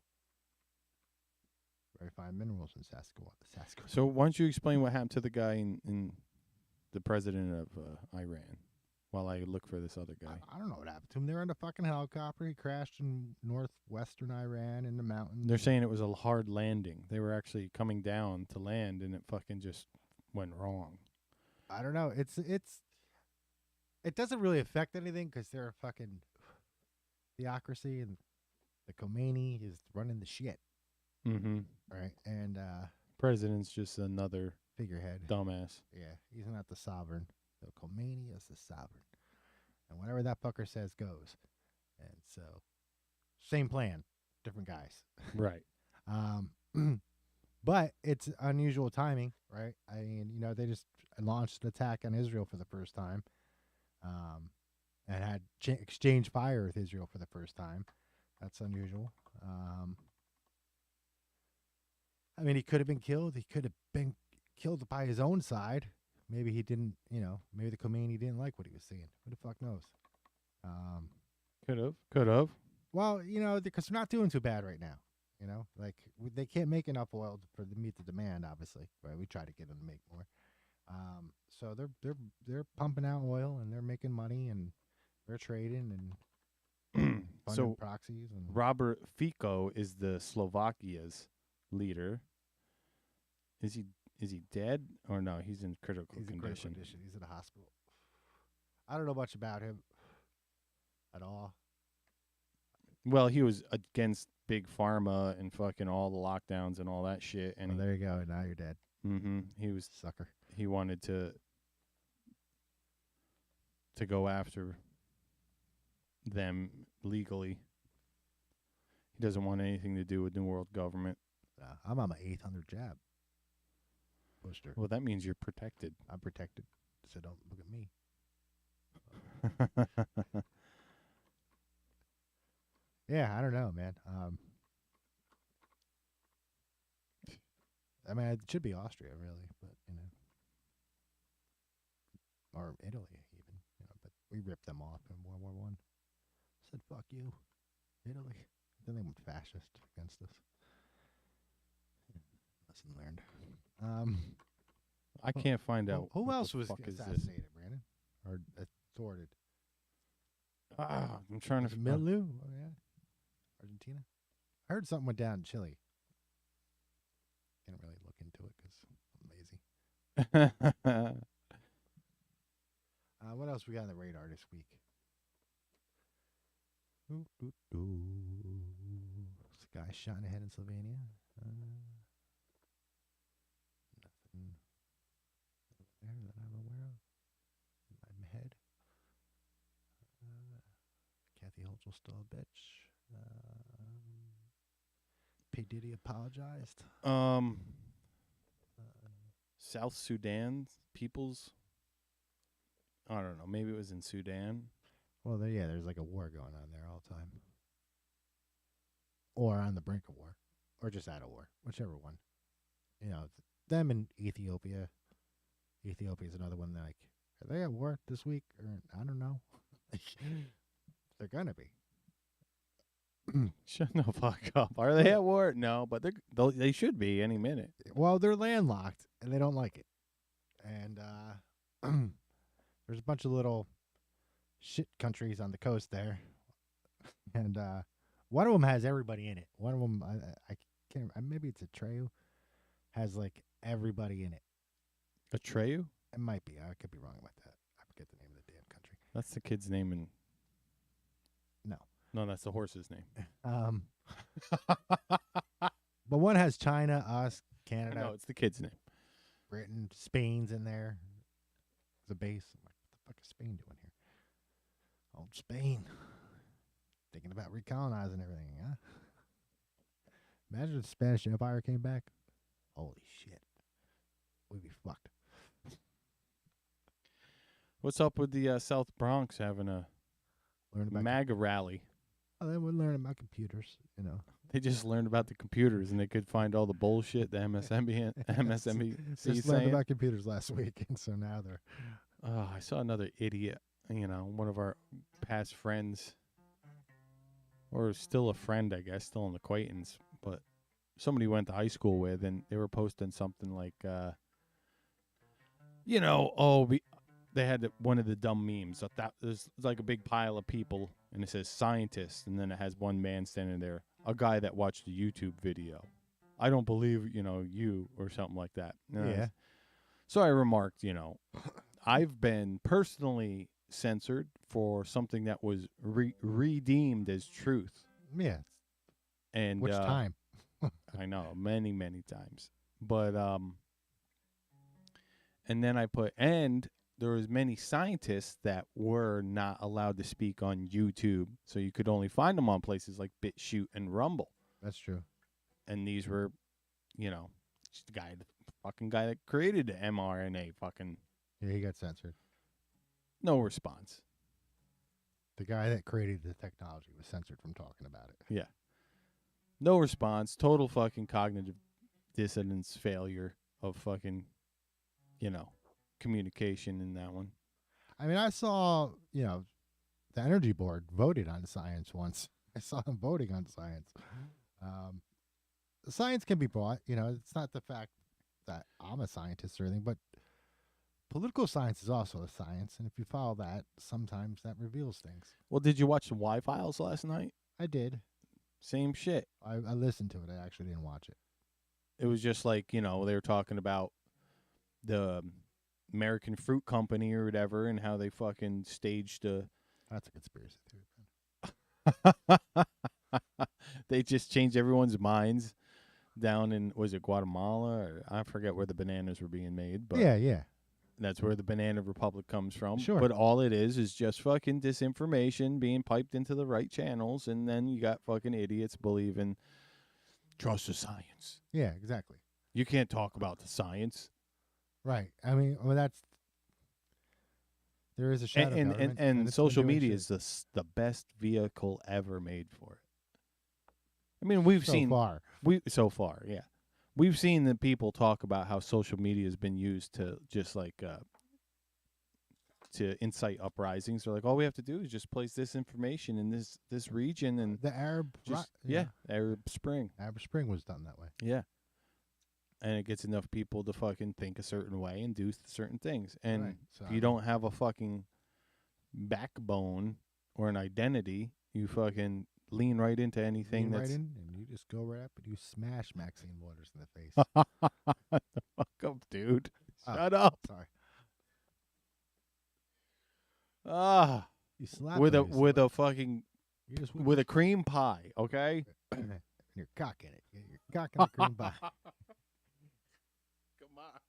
Very fine minerals in Saskatchewan. So why don't you explain what happened to the guy in the president of Iran while I look for this other guy? I don't know what happened to him. They were in a fucking helicopter. He crashed in northwestern Iran in the mountains. They're saying it was a hard landing. They were actually coming down to land, and it fucking just went wrong. I don't know. It doesn't really affect anything because they're a fucking theocracy, and the Khomeini is running the shit. Mm-hmm. Right, and president's just another figurehead, dumbass. Yeah, he's not the sovereign. The Khomeini is the sovereign, and whatever that fucker says goes. And so, same plan, different guys. Right. But it's unusual timing, right? I mean, they just launched an attack on Israel for the first time, and had exchanged fire with Israel for the first time. That's unusual. I mean, he could have been killed. He could have been killed by his own side. Maybe he didn't, maybe the Khomeini didn't like what he was seeing. Who the fuck knows? Could have. Well, because we're not doing too bad right now. Like they can't make enough oil to meet the demand. Obviously, right? We try to get them to make more. So they're pumping out oil and they're making money and they're trading and funding proxies. And Robert Fico is the Slovakia's leader. Is he dead or no? He's in critical condition. In critical condition. He's in the hospital. I don't know much about him at all. Well, he was against big pharma and fucking all the lockdowns and all that shit. And there you go. Now you're dead. Mm-hmm. He was sucker. He wanted to go after them legally. He doesn't want anything to do with New World Government. I'm on my 800 jab. Booster. Well, that means you're protected. I'm protected, so don't look at me. Yeah, I don't know, man. I mean, it should be Austria, really, but or Italy, even, but we ripped them off in World War I. Said, "Fuck you, Italy." Then they went fascist against us. Lesson learned. I can't find out. Who else was assassinated, Brandon, or thwarted? I'm trying to. Milieu? Oh yeah, Argentina. I heard something went down in Chile. Didn't really look into it because I'm lazy. What else we got on the radar this week? This guy shot in the head in Slovenia. Nothing there that I'm aware of. In my head. Kathy Hochul's still a bitch. P. Diddy apologized. South Sudan peoples. I don't know. Maybe it was in Sudan. Well, there's like a war going on there all the time. Or on the brink of war. Or just out of war. Whichever one. Them in Ethiopia. Ethiopia is another one like, are they at war this week? Or I don't know. They're going to be. Shut the fuck up. Are they at war? No, but they should be any minute. Well, they're landlocked, and they don't like it. And there's a bunch of little shit countries on the coast there. And one of them has everybody in it. One of them, I can't, maybe it's Atreyu, has like everybody in it. Atreyu? It might be. I could be wrong about that. I forget the name of the damn country. That's the kid's name in... No, that's the horse's name. But one has China, us, Canada. No, it's the kid's name. Britain, Spain's in there. The base. I'm like, what the fuck is Spain doing here? Old Spain. Thinking about recolonizing everything, huh? Imagine if the Spanish Empire came back. Holy shit. We'd be fucked. What's up with the South Bronx having a MAGA rally? Oh, they would learn about computers, They just learned about the computers and they could find all the bullshit the MSNBC just learned about computers last week, and so now they're... Oh, I saw another idiot, one of our past friends, or still a friend, I guess, still an acquaintance, but somebody went to high school with, and they were posting something like, they had one of the dumb memes. That there's like a big pile of people, and it says scientists, and then it has one man standing there, a guy that watched a YouTube video. I don't believe, you, or something like that. Yeah. So I remarked, I've been personally censored for something that was redeemed as truth. Yeah. And which time? I know, many, many times. But and then I put, and there was many scientists that were not allowed to speak on YouTube, so you could only find them on places like BitChute and Rumble. That's true. And these were, just the fucking guy that created the mRNA. Fucking Yeah, he got censored. no response. The guy that created the technology was censored from talking about it. Yeah, no response. Total fucking cognitive dissonance failure of fucking, communication in that one. I mean, I saw, the Energy Board voted on science once. I saw them voting on science. Science can be bought. It's not the fact that I'm a scientist or anything, but political science is also a science. And if you follow that, sometimes that reveals things. Well, did you watch the Y-Files last night? I did. Same shit. I listened to it. I actually didn't watch it. It was just like, they were talking about the American Fruit Company or whatever and how they fucking staged a... That's a conspiracy theory. They just changed everyone's minds down in, was it Guatemala? Or I forget where the bananas were being made. But Yeah. that's where the Banana Republic comes from. Sure. But all it is just fucking disinformation being piped into the right channels, and then you got fucking idiots believing, trust the science. Yeah, exactly. You can't talk about the science. Right. I mean, there is a shadow government, and it's been social doing media shit. is the best vehicle ever made for it. I mean, we've seen so far, yeah. We've seen the people talk about how social media has been used to just like to incite uprisings. They're like, all we have to do is just place this information in this region, and The Arab Arab Spring. Arab Spring was done that way. Yeah. And it gets enough people to fucking think a certain way and do certain things. And Right, so, if you don't have a fucking backbone or an identity, you fucking lean right into anything Lean that's... right in, and you just go right up and you smash Maxine Waters in the face. Fuck up, dude. Oh, Shut up. Sorry. Ah. You slap With her, a with a fucking you just with a cream pie, okay? and you're cocking it. You're cocking the cream pie. Come on.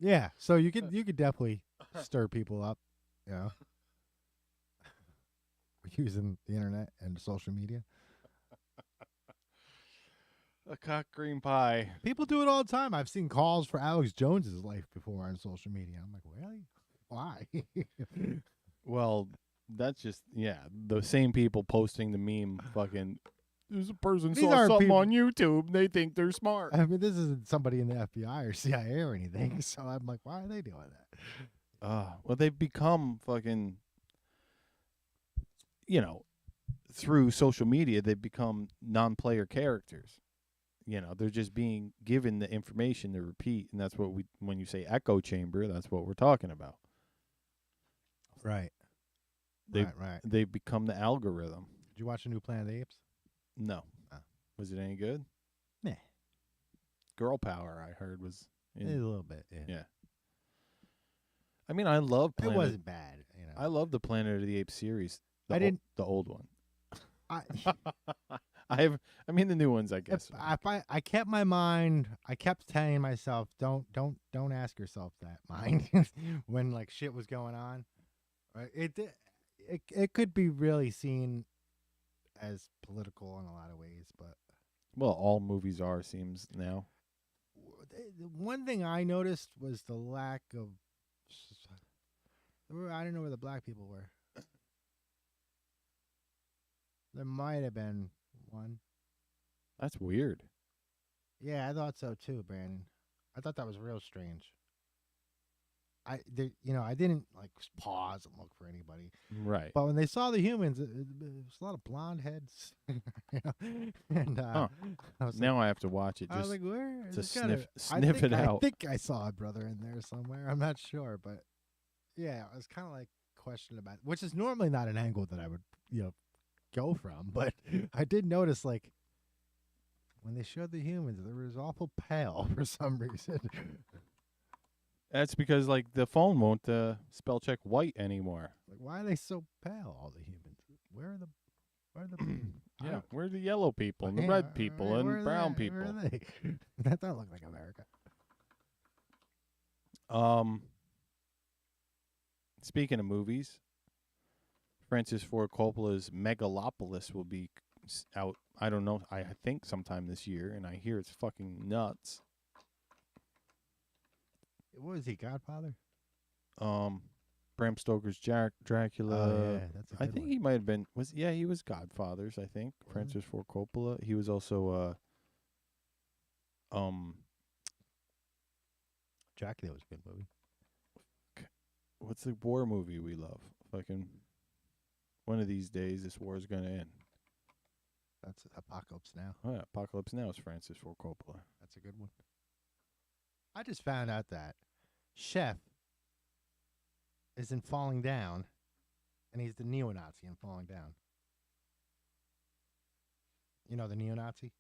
Yeah, so you could definitely stir people up, using the internet and social media. A cock cream pie. People do it all the time. I've seen calls for Alex Jones's life before on social media. I'm like, really? Why? Well, that's just the same people posting the meme fucking there's a person These saw aren't something people- on YouTube, they think they're smart. I mean, this isn't somebody in the FBI or CIA or anything. So I'm like, why are they doing that? Well, they've become fucking, through social media, they've become non-player characters. They're just being given the information to repeat, and that's what when you say echo chamber, that's what we're talking about. Right. Right. They've become the algorithm. Did you watch the new Planet of the Apes? No. Was it any good? Nah. Girl power, I heard, was... A little bit, yeah. Yeah. I mean, I love It wasn't bad, I love the Planet of the Apes series. The old one. I mean the new ones, I guess. I kept my mind. I kept telling myself, don't ask yourself that, mind, when like shit was going on. Right? It could be really seen as political in a lot of ways, but Well, all movies are, seems now. one thing I noticed was the lack of. I don't know where the black people were. There might have been one. That's weird. Yeah, I thought so too, Brandon. I thought that was real strange. I didn't like pause and look for anybody. Right. But when they saw the humans, it was a lot of blonde heads. And Huh. I was Now I have to watch it I was just like, where? to There's gotta- sniff it out. I think I saw a brother in there somewhere. I'm not sure, but yeah, I was kind of like questioning about it, which is normally not an angle that I would, go from. But I did notice, like, when they showed the humans, they was awful pale for some reason. That's because, like, the phone won't spell check white anymore. Like, why are they so pale? All the humans. Where are the? Yeah, where are the yellow people and the Yeah, red people where and are brown they? people? Where are they? That don't look like America. Speaking of movies, Francis Ford Coppola's Megalopolis will be out. I don't know. I think sometime this year, and I hear it's fucking nuts. What was he, Godfather? Bram Stoker's Dracula. Oh, yeah, that's a good I think one. he might have been. He was Godfathers. I think Francis Ford Coppola. He was also Dracula was a good movie. what's the war movie we love? Fucking one of these days, this war is gonna end. That's Apocalypse Now. Oh yeah, Apocalypse Now is Francis Ford Coppola. That's a good one. I just found out that Chef is in Falling Down, and he's the neo-Nazi in Falling Down. You know the neo-Nazi?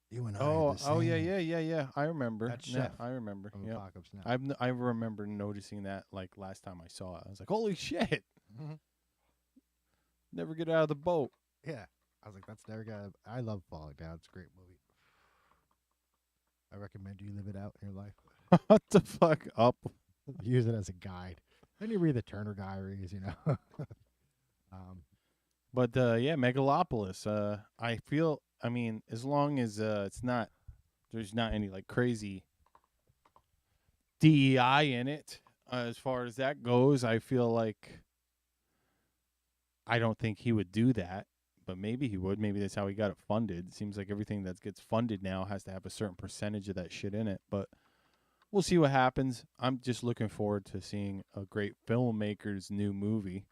You and I. Oh yeah. I remember. That's Yeah, Chef I remember. from Yeah, Apocalypse Now. I remember noticing that like last time I saw it. I was like, holy shit! Mhm. Never get out of the boat. Yeah. I was like, that's never gonna. I love Falling Down. It's a great movie. I recommend you live it out in your life. What the fuck up? Use it as a guide. Then you read the Turner Diaries, you know. But yeah, Megalopolis. I feel. I mean, as long as it's not, there's not any like crazy DEI in it. As far as that goes, I feel like I don't think he would do that, but maybe he would. Maybe that's how he got it funded. It seems like everything that gets funded now has to have a certain percentage of that shit in it, but we'll see what happens. I'm just looking forward to seeing a great filmmaker's new movie.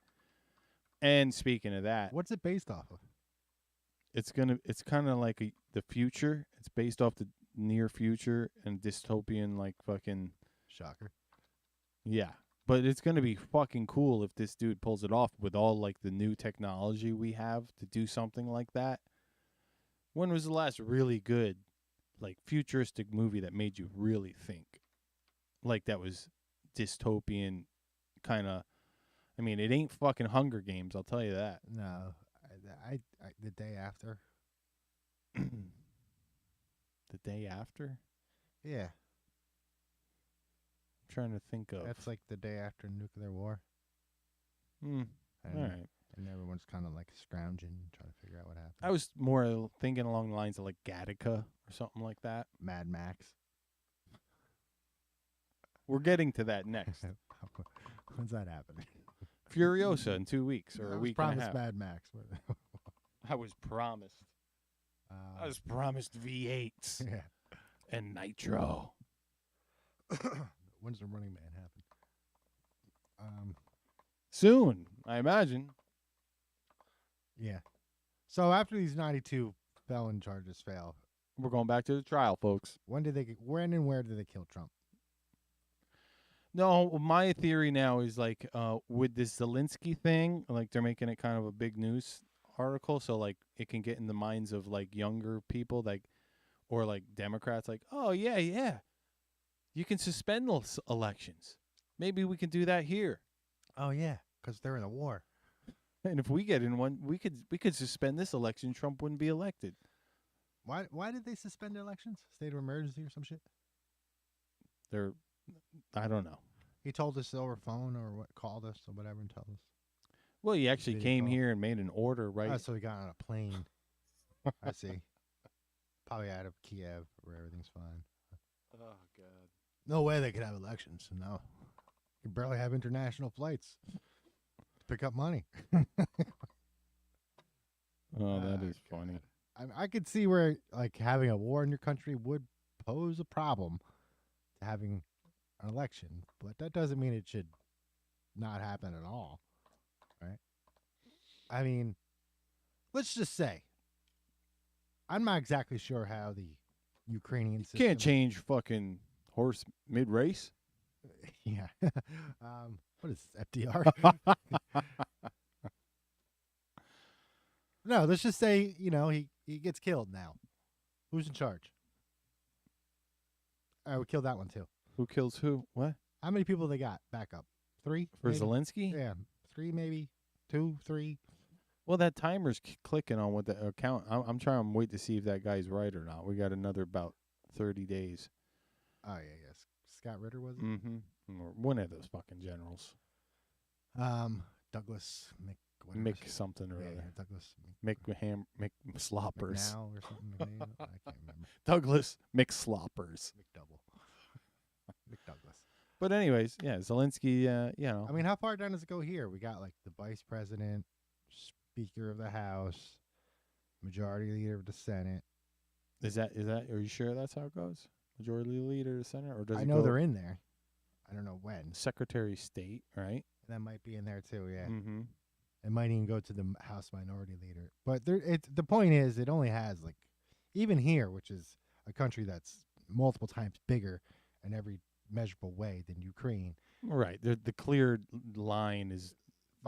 And speaking of that, What's it based off of? it's kind of like the future. It's based off the near future and dystopian, like fucking Shocker. yeah. But it's gonna be fucking cool if this dude pulls it off with all like the new technology we have to do something like that. When was the last really good, like futuristic movie that made you really think? Like that was dystopian, kind of. I mean, it ain't fucking Hunger Games. I'll tell you that. No, I the day after. The day after. Yeah, I'm trying to think of. that's like the day after nuclear war. All And, right. and everyone's kind of like scrounging, trying to figure out what happened. I was more thinking along the lines of like Gattaca or something like that. Mad Max. We're getting to that next. When's that happening? Furiosa in 2 weeks or I a was week and a promised half. Mad Max. I was promised. I was promised V8s Yeah. and Nitro. When's the Running Man happen? Soon, I imagine. Yeah. So after these 92 felon charges fail, We're going back to the trial, folks. when and where did they kill Trump? No, my theory now is like with this Zelensky thing, like they're making it kind of a big news article, so like it can get in the minds of like younger people, like or like Democrats, like, oh yeah, you can suspend those elections. Maybe we can do that here. Oh yeah, because they're in a war. And if we get in one, we could suspend this election. Trump wouldn't be elected. Why did they suspend elections? State of emergency or some shit? I don't know. He told us over phone or what? Called us or whatever and told us. Well, he actually Video came call. here and made an order, right? Oh, so he got on a plane. I see. Probably out of Kiev where everything's fine. Oh God. No way they could have elections. No. You barely have international flights to pick up money. Oh, that is funny. I could see where like having a war in your country would pose a problem to having an election, but that doesn't mean it should not happen at all, right? I mean, let's just say I'm not exactly sure how the Ukrainian system Can't change fucking horse mid race. Yeah. What is this, FDR? No, let's just say, he gets killed now. Who's in charge? All right, we killed that one too. Who kills who? What? How many people they got? Back up. 3? For maybe? Zelensky? Yeah, 3 maybe. 2, 3. Well, that timer's clicking on what the account. I'm trying to wait to see if that guy's right or not. We got another about 30 days. Oh, yeah, yes. Scott Ritter, was it? Mm-hmm. Or one of those fucking generals. Douglas Mick something or other. Douglas Mick Sloppers. McNow or something. McNeil? I can't remember. Douglas Mick Sloppers. McDouble. McDouglas. But anyways, yeah, Zelensky, you know. I mean, how far down does it go here? We got like the vice president, Speaker of the House, Majority Leader of the Senate. Is that? Are you sure that's how it goes? Majority Leader of the Senate, or does I it know go they're in there. I don't know when. Secretary of State, right? That might be in there too. Yeah. Mm-hmm. It might even go to the House Minority Leader. But the point is, it only has like, even here, which is a country that's multiple times bigger in every measurable way than Ukraine. Right. The clear line is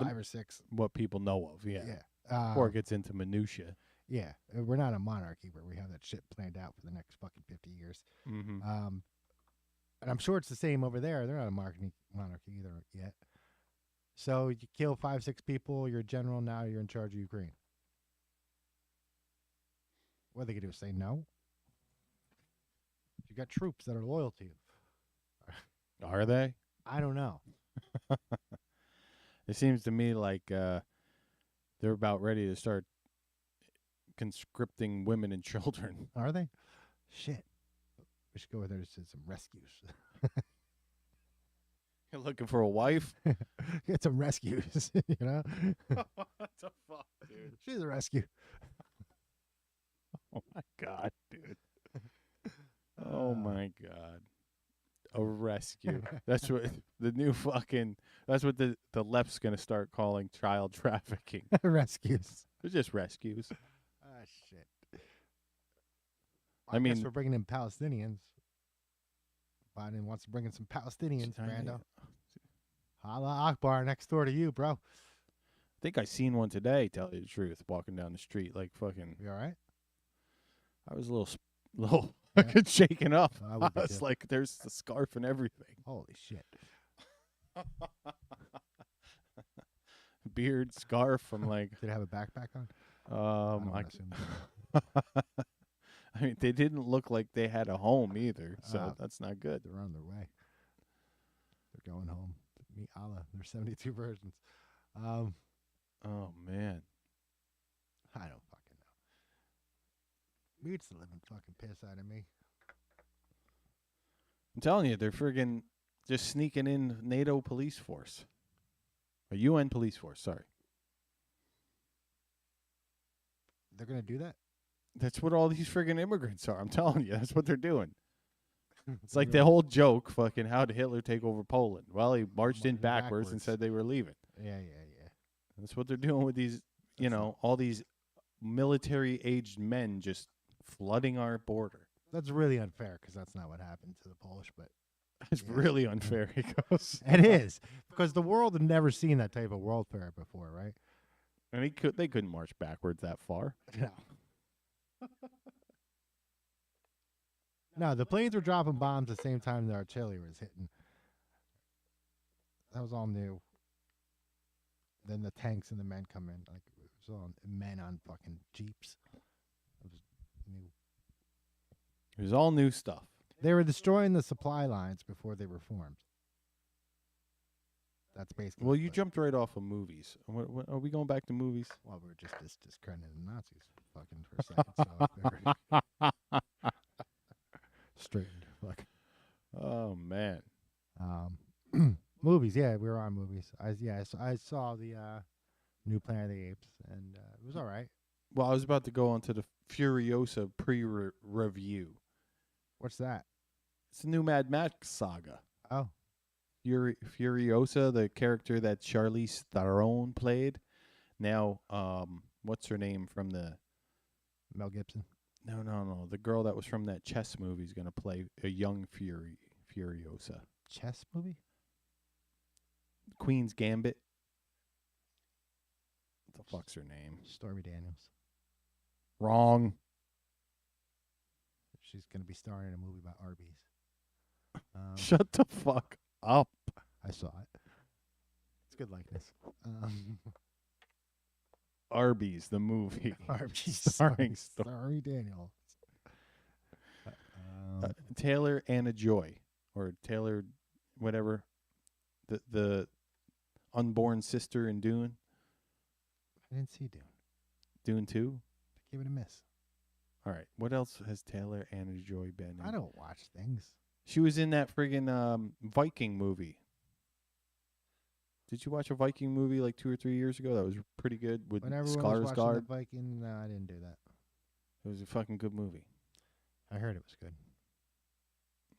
5 or 6. What people know of. Yeah. Yeah. Before it gets into minutia. Yeah. We're not a monarchy where we have that shit planned out for the next fucking 50 years. Mm-hmm. And I'm sure it's the same over there. They're not a monarchy either yet. So you kill 5, 6 people, you're a general, now you're in charge of Ukraine. What are they going to do, say no? You got troops that are loyal to you. Are they? I don't know. It seems to me like they're about ready to start conscripting women and children. Are they? Shit. We should go over there to some rescues. You're looking for a wife? Get some rescues, you know? What the fuck, dude? She's a rescue. Oh, my God, dude. Oh, my God. A rescue. That's what the new fucking, that's what the left's going to start calling child trafficking. Rescues. They're just rescues. Ah, shit. I guess mean, we're bringing in Palestinians. Biden wants to bring in some Palestinians, Brando. Allah Akbar next door to you, bro. I think I seen one today, tell you the truth, walking down the street. Like fucking. You all right? I was a little shaken up. I was too. Like, there's the scarf and everything. Holy shit. Beard, scarf. I'm like. Did it have a backpack on? I mean, they didn't look like they had a home either, so that's not good. They're on their way. They're going home. Meet Allah. There's 72 versions. Oh, man. I don't fucking know. Beats the living fucking piss out of me. I'm telling you, they're friggin' just sneaking in NATO police force. Or UN police force, sorry. They're going to do that? That's what all these friggin' immigrants are. I'm telling you, that's what they're doing. It's like the whole joke, fucking, how did Hitler take over Poland? Well, he marched in backwards and said they were leaving. Yeah. That's what they're doing with these, all these military-aged men just flooding our border. That's really unfair because that's not what happened to the Polish, but... It's really unfair, he goes. It is, because the world had never seen that type of warfare before, right? And they couldn't march backwards that far. No. No, the planes were dropping bombs at the same time the artillery was hitting. That was all new. Then the tanks and the men come in. Like, it was all men on fucking Jeeps. It was new. It was all new stuff. They were destroying the supply lines before they were formed. That's basically. Well, you jumped right off of movies. Are we going back to movies? Well, we were just discrediting the Nazis fucking for a second. So straightened. Fuck. Oh, man. Movies, yeah, we were on movies. I saw the new Planet of the Apes, and it was all right. Well, I was about to go on to the Furiosa pre-review. What's that? It's the new Mad Max saga. Oh. Furiosa, the character that Charlize Theron played. Now, what's her name from the... Mel Gibson? No. The girl that was from that chess movie is going to play a young Furiosa. Chess movie? Queen's Gambit. What the fuck's her name? Stormy Daniels. Wrong. She's going to be starring in a movie about Arby's. Shut the fuck up. I saw it. It's good likeness. Arby's, the movie. Arby's. Starring Stormy Daniels. Taylor Anna Joy. or Taylor, whatever, the unborn sister in Dune. I didn't see Dune. Dune 2? Give it a miss. All right. What else has Taylor Anna Joy been in? I don't watch things. She was in that friggin' Viking movie. Did you watch a Viking movie like 2 or 3 years ago? That was pretty good with When everyone was watching the Skarsgård. Viking, no, I didn't do that. It was a fucking good movie. I heard it was good.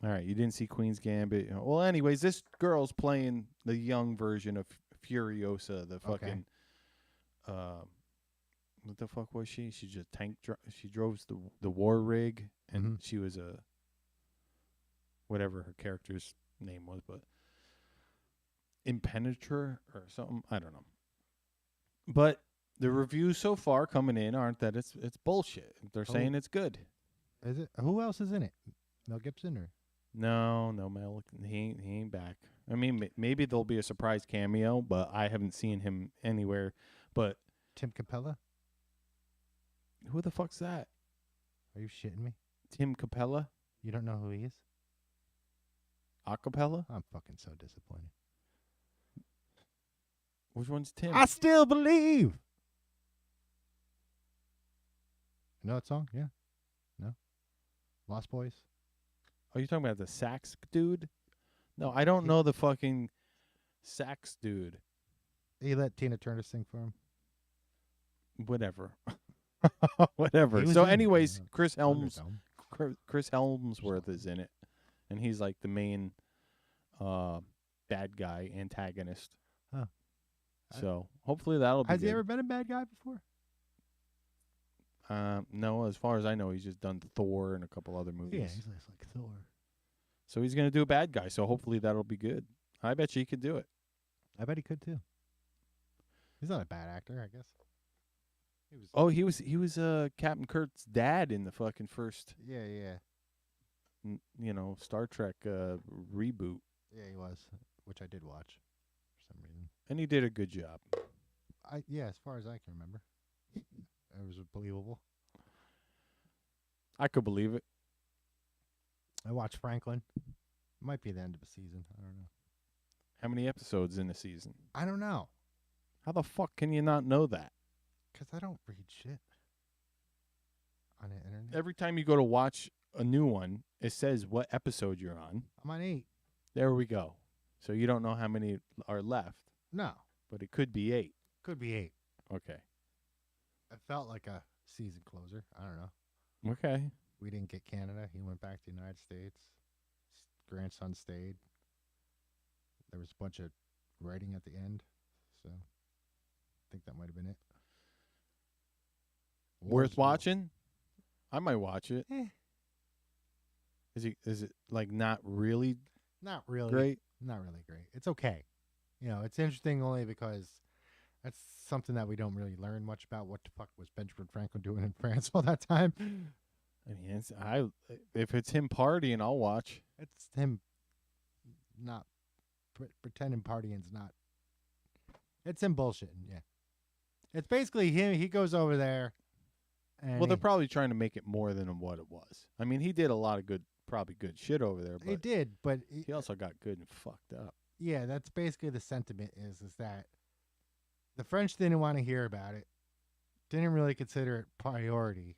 All right, you didn't see Queen's Gambit. Well, anyways, this girl's playing the young version of Furiosa, the fucking. What the fuck was she? She just she drove the war rig, and she was a. Whatever her character's name was, but. Impenetrator or something. I don't know. But the reviews so far coming in aren't that it's bullshit. They're saying it's good. Is it? Who else is in it? Mel Gibson or? No, Mel. He ain't back. I mean, maybe there'll be a surprise cameo, but I haven't seen him anywhere. But Tim Capella? Who the fuck's that? Are you shitting me? Tim Capella? You don't know who he is? Acapella? I'm fucking so disappointed. Which one's Tim? I still believe. You know that song? Yeah. No? Lost Boys? Are you talking about the sax dude? No, I don't know the fucking sax dude. He let Tina Turner sing for him. Whatever. Whatever. So anyways, Chris Helmsworth is in it. And he's like the main bad guy, antagonist. Huh. So hopefully that'll be Has he good. ever been a bad guy before? No, as far as I know, he's just done Thor and a couple other movies. Yeah, he's like Thor. So he's going to do a bad guy. So hopefully that'll be good. I bet you he could do it. I bet he could too. He's not a bad actor, I guess. He was Captain Kirk's dad in the fucking first. Yeah. Star Trek reboot. Yeah, he was, which I did watch for some reason. And he did a good job. As far as I can remember, it was believable. I could believe it. I watched Franklin. Might be the end of the season. I don't know. How many episodes in the season? I don't know. How the fuck can you not know that? Because I don't read shit on the internet. Every time you go to watch a new one, it says what episode you're on. I'm on 8. There we go. So you don't know how many are left. No. But it could be 8. Could be 8. Okay. It felt like a season closer. I don't know. Okay. We didn't get Canada. He went back to the United States. Grandson stayed. There was a bunch of writing at the end. So I think that might have been it. Worth watching? I might watch it. Eh. Is it like not really Not really great? Not really great. It's okay. It's interesting only because that's something that we don't really learn much about. What the fuck was Benjamin Franklin doing in France all that time? I mean, if it's him partying, I'll watch. It's him not pretending partying's not. It's him bullshitting, yeah. It's basically him. He goes over there. And Well, they're probably trying to make it more than what it was. I mean, he did a lot of probably good shit over there. But he did, but he also got good and fucked up. Yeah, that's basically the sentiment is that the French didn't want to hear about it, didn't really consider it priority,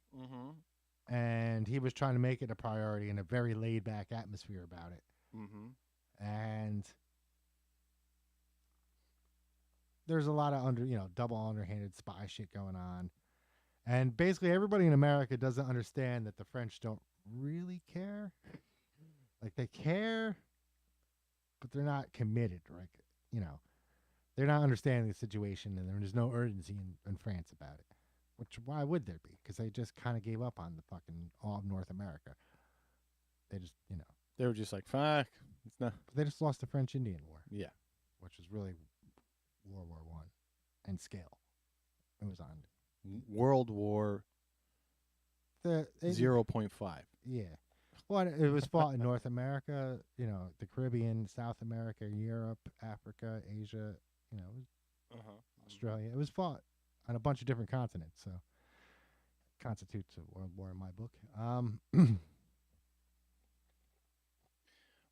and he was trying to make it a priority in a very laid-back atmosphere about it. And there's a lot of double underhanded spy shit going on. And basically everybody in America doesn't understand that the French don't really care. Like they care, but they're not committed, right? They're not understanding the situation, and there's no urgency in France about it. Which, why would there be? Because they just kind of gave up on the fucking all of North America. They just, They were just like, fuck. It's not. But they just lost the French-Indian War. Yeah. Which was really World War I and scale. It was on World War 0.5. Yeah. Well, it was fought in North America, the Caribbean, South America, Europe, Africa, Asia, Australia. It was fought on a bunch of different continents, so it constitutes a world war in my book.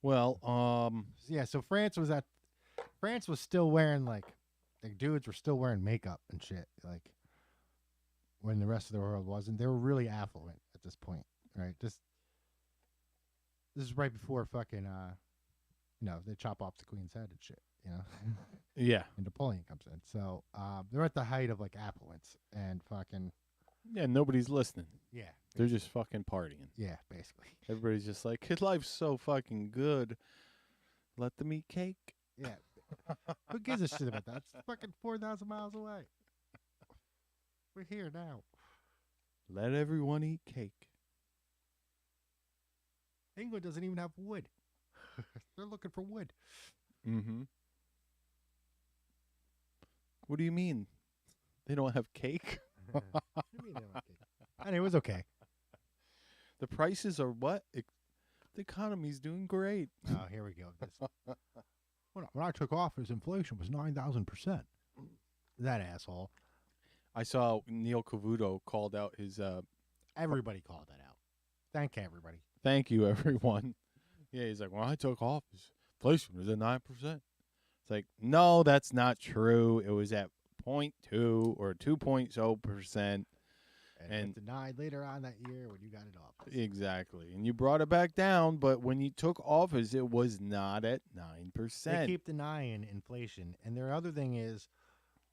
Well, Yeah, so France was still wearing like dudes were still wearing makeup and shit, like when the rest of the world wasn't. They were really affluent at this point, right? This is right before fucking they chop off the queen's head and shit, yeah. and Napoleon comes in. So they're at the height of like affluence and fucking Yeah, nobody's listening. yeah, They're just fucking partying. yeah, basically. Everybody's just like, his life's so fucking good. Let them eat cake. Yeah. Who gives a shit about that? It's fucking 4,000 miles away. We're here now. Let everyone eat cake. England doesn't even have wood. They're looking for wood. Mm-hmm. What do you mean? They don't have cake? What do you mean they don't have cake? And it was okay. The prices are what? The economy's doing great. Oh, here we go. When I took office, inflation was 9,000%. That asshole. I saw Neil Cavuto called out his... Everybody called that out. Thank everybody. Thank you, everyone. Yeah, he's like, when I took office, inflation was at 9%. It's like, no, that's not true. It was at 0.2 or 2.0%. And denied later on that year when you got it off. Exactly. And you brought it back down, but when you took office, it was not at 9%. They keep denying inflation. And their other thing is,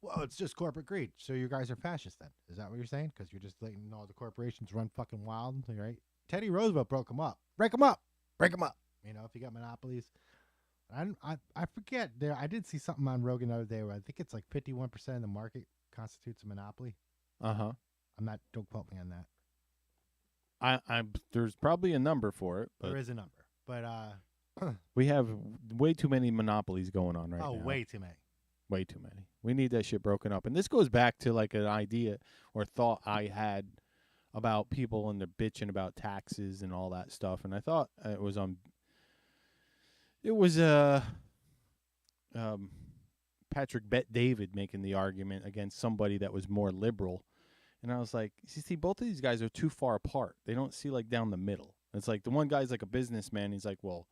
well, it's just corporate greed. So you guys are fascist then. Is that what you're saying? Because you're just letting all the corporations run fucking wild, right? Teddy Roosevelt broke them up. Break them up. Break them up. If you got monopolies. I forget. I did see something on Rogan the other day where I think it's like 51% of the market constitutes a monopoly. Uh-huh. Don't quote me on that. There's probably a number for it, but There is a number. But we have way too many monopolies going on right now. oh, way too many. Way too many. We need that shit broken up. And this goes back to like an idea or thought I had about people and they're bitching about taxes and all that stuff. And I thought it was Patrick Bet-David making the argument against somebody that was more liberal. And I was like, you see, both of these guys are too far apart. They don't see like down the middle. It's like the one guy's like a businessman. He's like, well,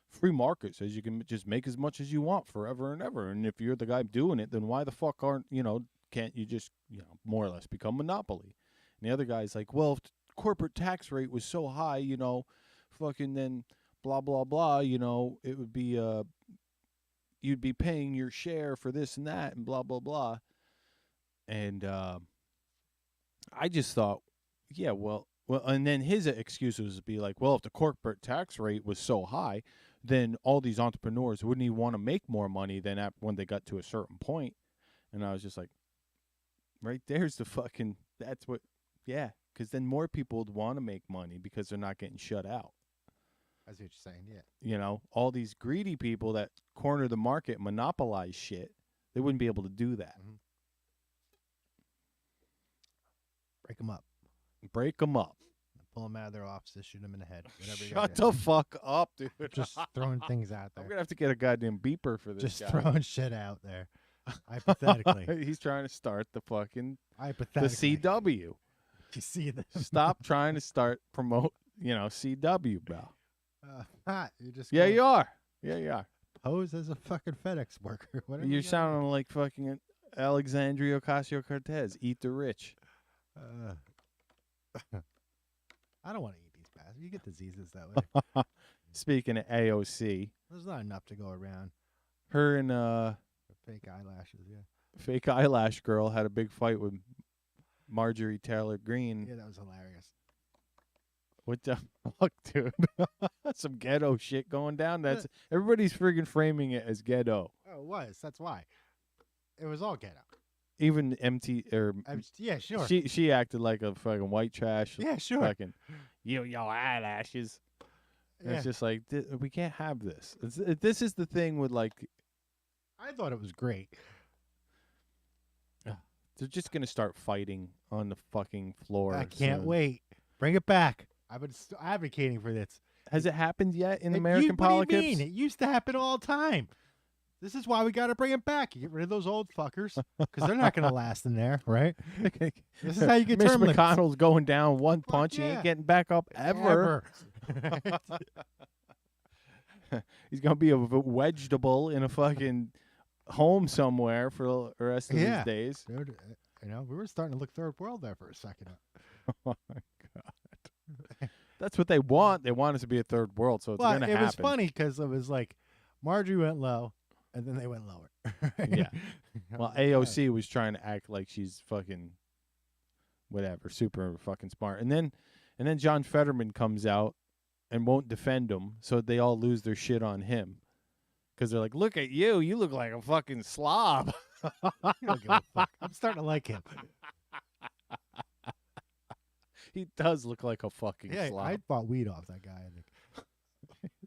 free market says you can just make as much as you want forever and ever. And if you're the guy doing it, then why the fuck can't you just, more or less become monopoly? And the other guy's like, well, if the corporate tax rate was so high, fucking then blah, blah, blah, it would be, you'd be paying your share for this and that and blah, blah, blah. And, I just thought, yeah, well, and then his excuses would be like, well, if the corporate tax rate was so high, then all these entrepreneurs wouldn't even want to make more money than when they got to a certain point. And I was just like, right there's the fucking, that's what, yeah, because then more people would want to make money because they're not getting shut out. I see what you're saying, yeah. All these greedy people that corner the market, monopolize shit, they wouldn't be able to do that. Mm-hmm. Break them up. Break them up. Pull them out of their offices, shoot them in the head. Whatever Shut the fuck up, dude. Just throwing things out there. I'm going to have to get a goddamn beeper for this Just guy. throwing shit out there. Hypothetically. He's trying to start the fucking the Hypothetically. CW. You see this? Stop trying to promote, CW, bro. You're just Yeah, gonna you are. Yeah, you are. pose as a fucking FedEx worker. Whatever You're you gotta sounding like fucking Alexandria Ocasio-Cortez. Eat the rich. I don't want to eat these bastards. You get diseases that way. Speaking of AOC, There's not enough to go around. her and Fake eyelashes, yeah. fake eyelash girl had a big fight with Marjorie Taylor Greene. Yeah, that was hilarious. What the fuck, dude? Some ghetto shit going down. That's everybody's friggin' framing it as ghetto. Oh, it was. That's why. It was all ghetto. Even yeah, sure. She acted like a fucking white trash. Yeah, sure. Fucking your eyelashes. Yeah. It's just like we can't have this. This is the thing with like. I thought it was great. They're just gonna start fighting on the fucking floor. I can't soon. wait. Bring it back. I've been advocating for this. Has it happened yet in American politics? What do you mean? It used to happen all the time. This is why we got to bring it back. You get rid of those old fuckers because they're not going to last in there, right? This is how you get Mitch term limits. McConnell's going down one punch. He yeah. ain't getting back up ever. he's gonna be a vegetable in a fucking home somewhere for the rest of his days. Dude, we were starting to look third world there for a second. Oh my god, that's what they want. They want us to be a third world, so it's gonna happen. It was funny because it was like Marjorie went low, and then they went lower. Yeah. Well, AOC was trying to act like she's fucking whatever, super fucking smart, and then John Fetterman comes out and won't defend him, so they all lose their shit on him because they're like, "Look at you! You look like a fucking slob." I don't give a fuck. I'm starting to like him. He does look like a fucking slob. I bought weed off that guy. I think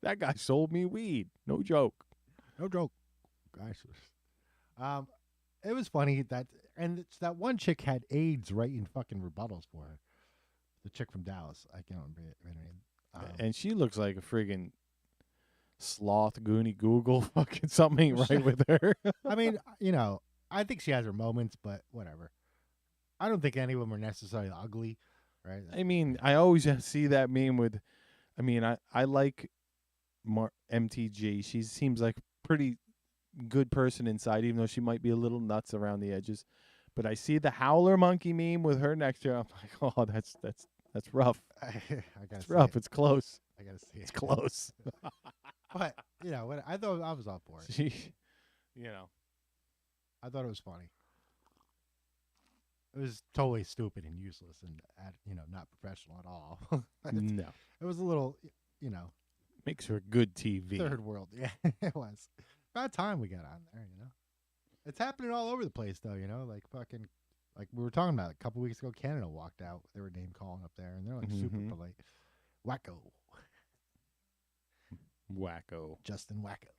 that guy sold me weed. No joke. No joke. Gosh. It was funny that that one chick had AIDS writing fucking rebuttals for her. The chick from Dallas. I can't remember her name. And she looks like a friggin' sloth Goonie Google. Fucking something ain't right with her. I mean, I think she has her moments, but whatever. I don't think any of them are necessarily ugly, right? I mean, I always see that meme with. I mean, I like MTG. She seems like pretty good person inside, even though she might be a little nuts around the edges. But I see the howler monkey meme with her next to her. I'm like, oh, that's rough. It's rough. It's close. I gotta see it. It's close. But I thought I was all for it. I thought it was funny. It was totally stupid and useless and not professional at all. No, it was a little, makes for good TV. Third world, yeah, it was. About time we got on there, It's happening all over the place, though, like fucking, like we were talking about a couple weeks ago. Canada walked out. They were name calling up there, and they're like super polite. Wacko. Justin Wacko.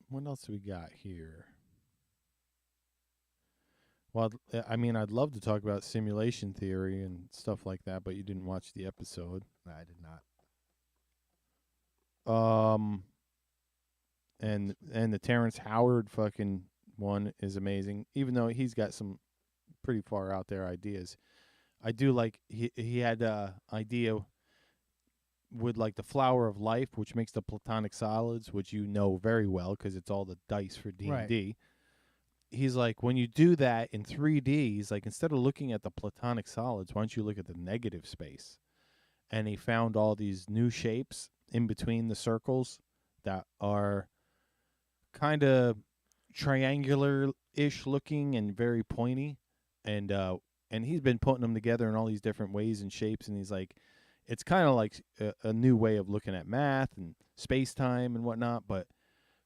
What else do we got here? Well, I mean, I'd love to talk about simulation theory and stuff like that, but you didn't watch the episode. No, I did not. And the Terrence Howard fucking one is amazing, even though he's got some pretty far out there ideas. I do like he had a idea with like the flower of life, which makes the platonic solids, which you know very well because it's all the dice for D&D. Right. He's like, when you do that in 3D, he's like, instead of looking at the platonic solids, why don't you look at the negative space? And he found all these new shapes in between the circles that are kind of triangular-ish looking and very pointy. And he's been putting them together in all these different ways and shapes. And he's like, it's kind of like a new way of looking at math and space-time and whatnot. But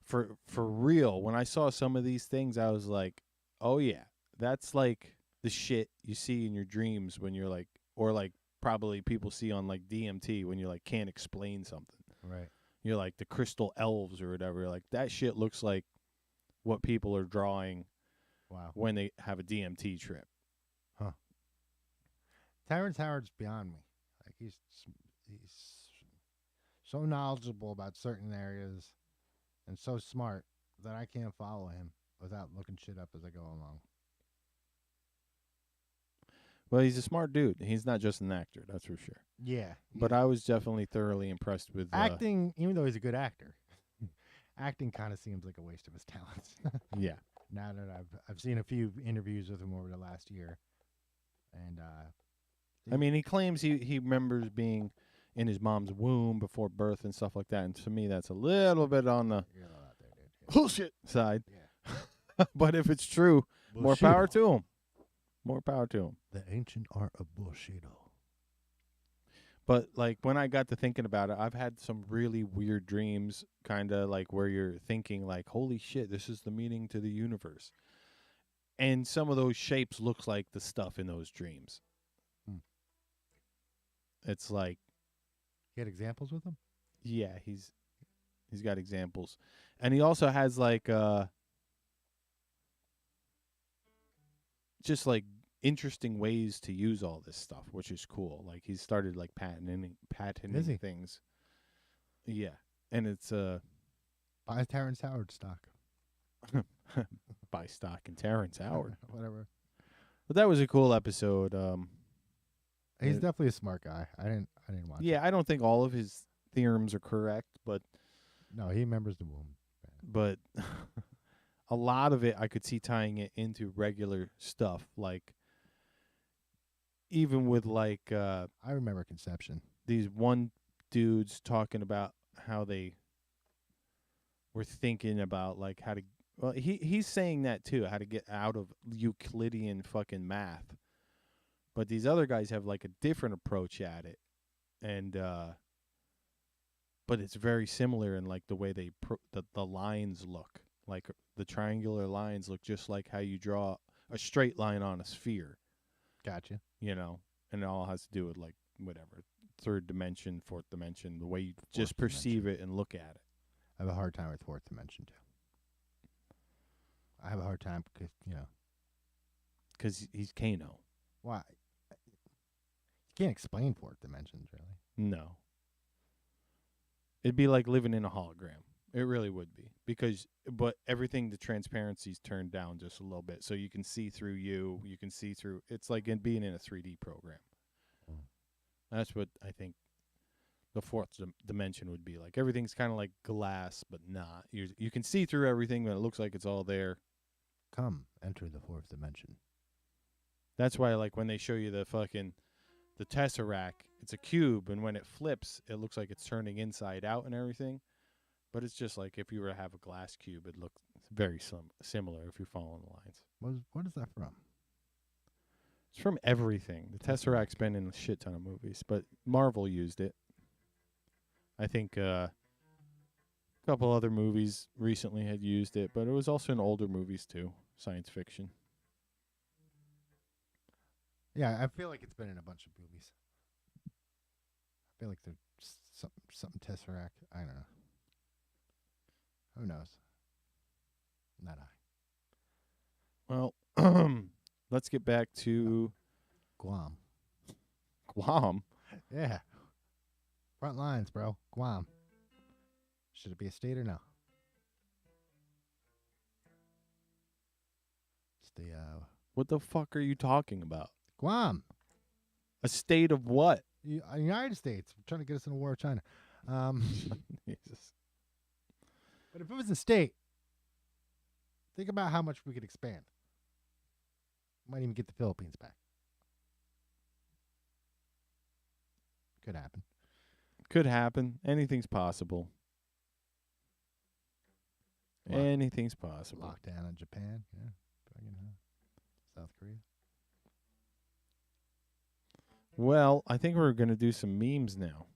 for real, when I saw some of these things, I was like, oh, yeah, that's like the shit you see in your dreams when you're like, or like probably people see on like DMT when you're like can't explain something. Right. You're like the crystal elves or whatever. Like that shit looks like what people are drawing when they have a DMT trip. Huh. Terrence Howard's beyond me. Like he's so knowledgeable about certain areas and so smart that I can't follow him without looking shit up as I go along. Well, he's a smart dude. He's not just an actor, that's for sure. Yeah. But I was definitely thoroughly impressed with acting, even though he's a good actor. Acting kind of seems like a waste of his talents. Yeah. Now that I've seen a few interviews with him over the last year, and I mean, he claims he remembers being in his mom's womb before birth and stuff like that. And to me, that's a little bit on the bullshit side. Yeah. But if it's true, more power to him. More power to him. The ancient art of bullshito. But like when I got to thinking about it, I've had some really weird dreams, kind of like where you're thinking like, holy shit, this is the meaning to the universe. And some of those shapes looks like the stuff in those dreams. It's like, he had examples with him? Yeah, he's got examples. And he also has like just like interesting ways to use all this stuff, which is cool. Like he's started like patenting things. Yeah. And it's buy Terrence Howard stock. Buy stock in Terrence Howard. Whatever. But that was a cool episode. He's definitely a smart guy. I I didn't watch. Yeah, I don't think all of his theorems are correct, but No, he remembers the womb. but a lot of it I could see tying it into regular stuff, like even with like I remember conception. these one dudes talking about how they were thinking about like how to. Well, he's saying that too, how to get out of Euclidean fucking math. But these other guys have like a different approach at it, and but it's very similar in like the way they the lines look. Like the triangular lines look just like how you draw a straight line on a sphere. Gotcha. You know, and it all has to do with like whatever third dimension, fourth dimension, the way you just perceive it and look at it. I have a hard time with fourth dimension too. I have a hard time because he's Kano. Why? You can't explain fourth dimensions, really. No. It'd be like living in a hologram. It really would be. But everything, the transparency's turned down just a little bit. So you can see through you. You can see through. It's like being in a 3D program. That's what I think the fourth dimension would be like. Everything's kind of like glass, but not. You can see through everything, but it looks like it's all there. Come, enter the fourth dimension. That's why, like, when they show you the Tesseract, it's a cube, and when it flips, it looks like it's turning inside out and everything. But it's just like if you were to have a glass cube, it looks very similar if you're following the lines. What is that from? It's from everything. The Tesseract's been in a shit ton of movies, but Marvel used it. I think a couple other movies recently had used it, but it was also in older movies too, science fiction. Yeah, I feel like it's been in a bunch of movies. I feel like there's something Tesseract. I don't know. Who knows? Not I. Well, let's get back to Guam. Guam? Yeah. Front lines, bro. Guam. Should it be a state or no? It's the What the fuck are you talking about? Guam. A state of what? United States. We're trying to get us in a war with China. Jesus. But if it was a state, think about how much we could expand. Might even get the Philippines back. Could happen. Could happen. Anything's possible. Anything's possible. Lockdown in Japan. Yeah. South Korea. Well, I think we're going to do some memes now.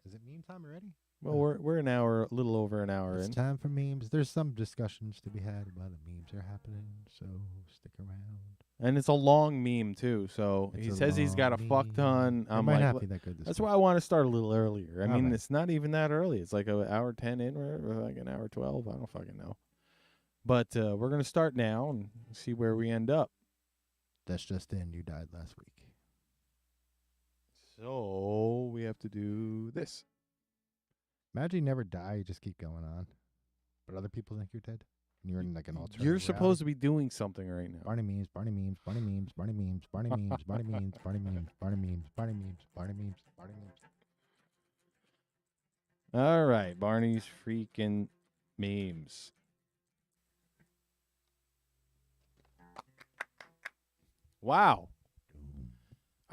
Is it meme time already? Well, we're an hour, a little over an hour in. It's time for memes. There's some discussions to be had while the memes are happening, so stick around. And it's a long meme too. So he says he's got a fuck ton. It might not be that good. That's why I want to start a little earlier. I mean, it's not even that early. It's like an hour 10 in, or like an hour 12. I don't fucking know. But we're gonna start now and see where we end up. That's just in. You died last week. So we have to do this. Imagine you never die, you just keep going on. But other people think you're dead. And you're in like an alternative. You're supposed to be doing something right now. Barney memes, Barney memes, Barney memes, Barney memes, Barney memes, Barney memes, Barney memes, Barney memes, Barney memes, Barney memes, Barney memes. All right, Barney's freaking memes. Wow.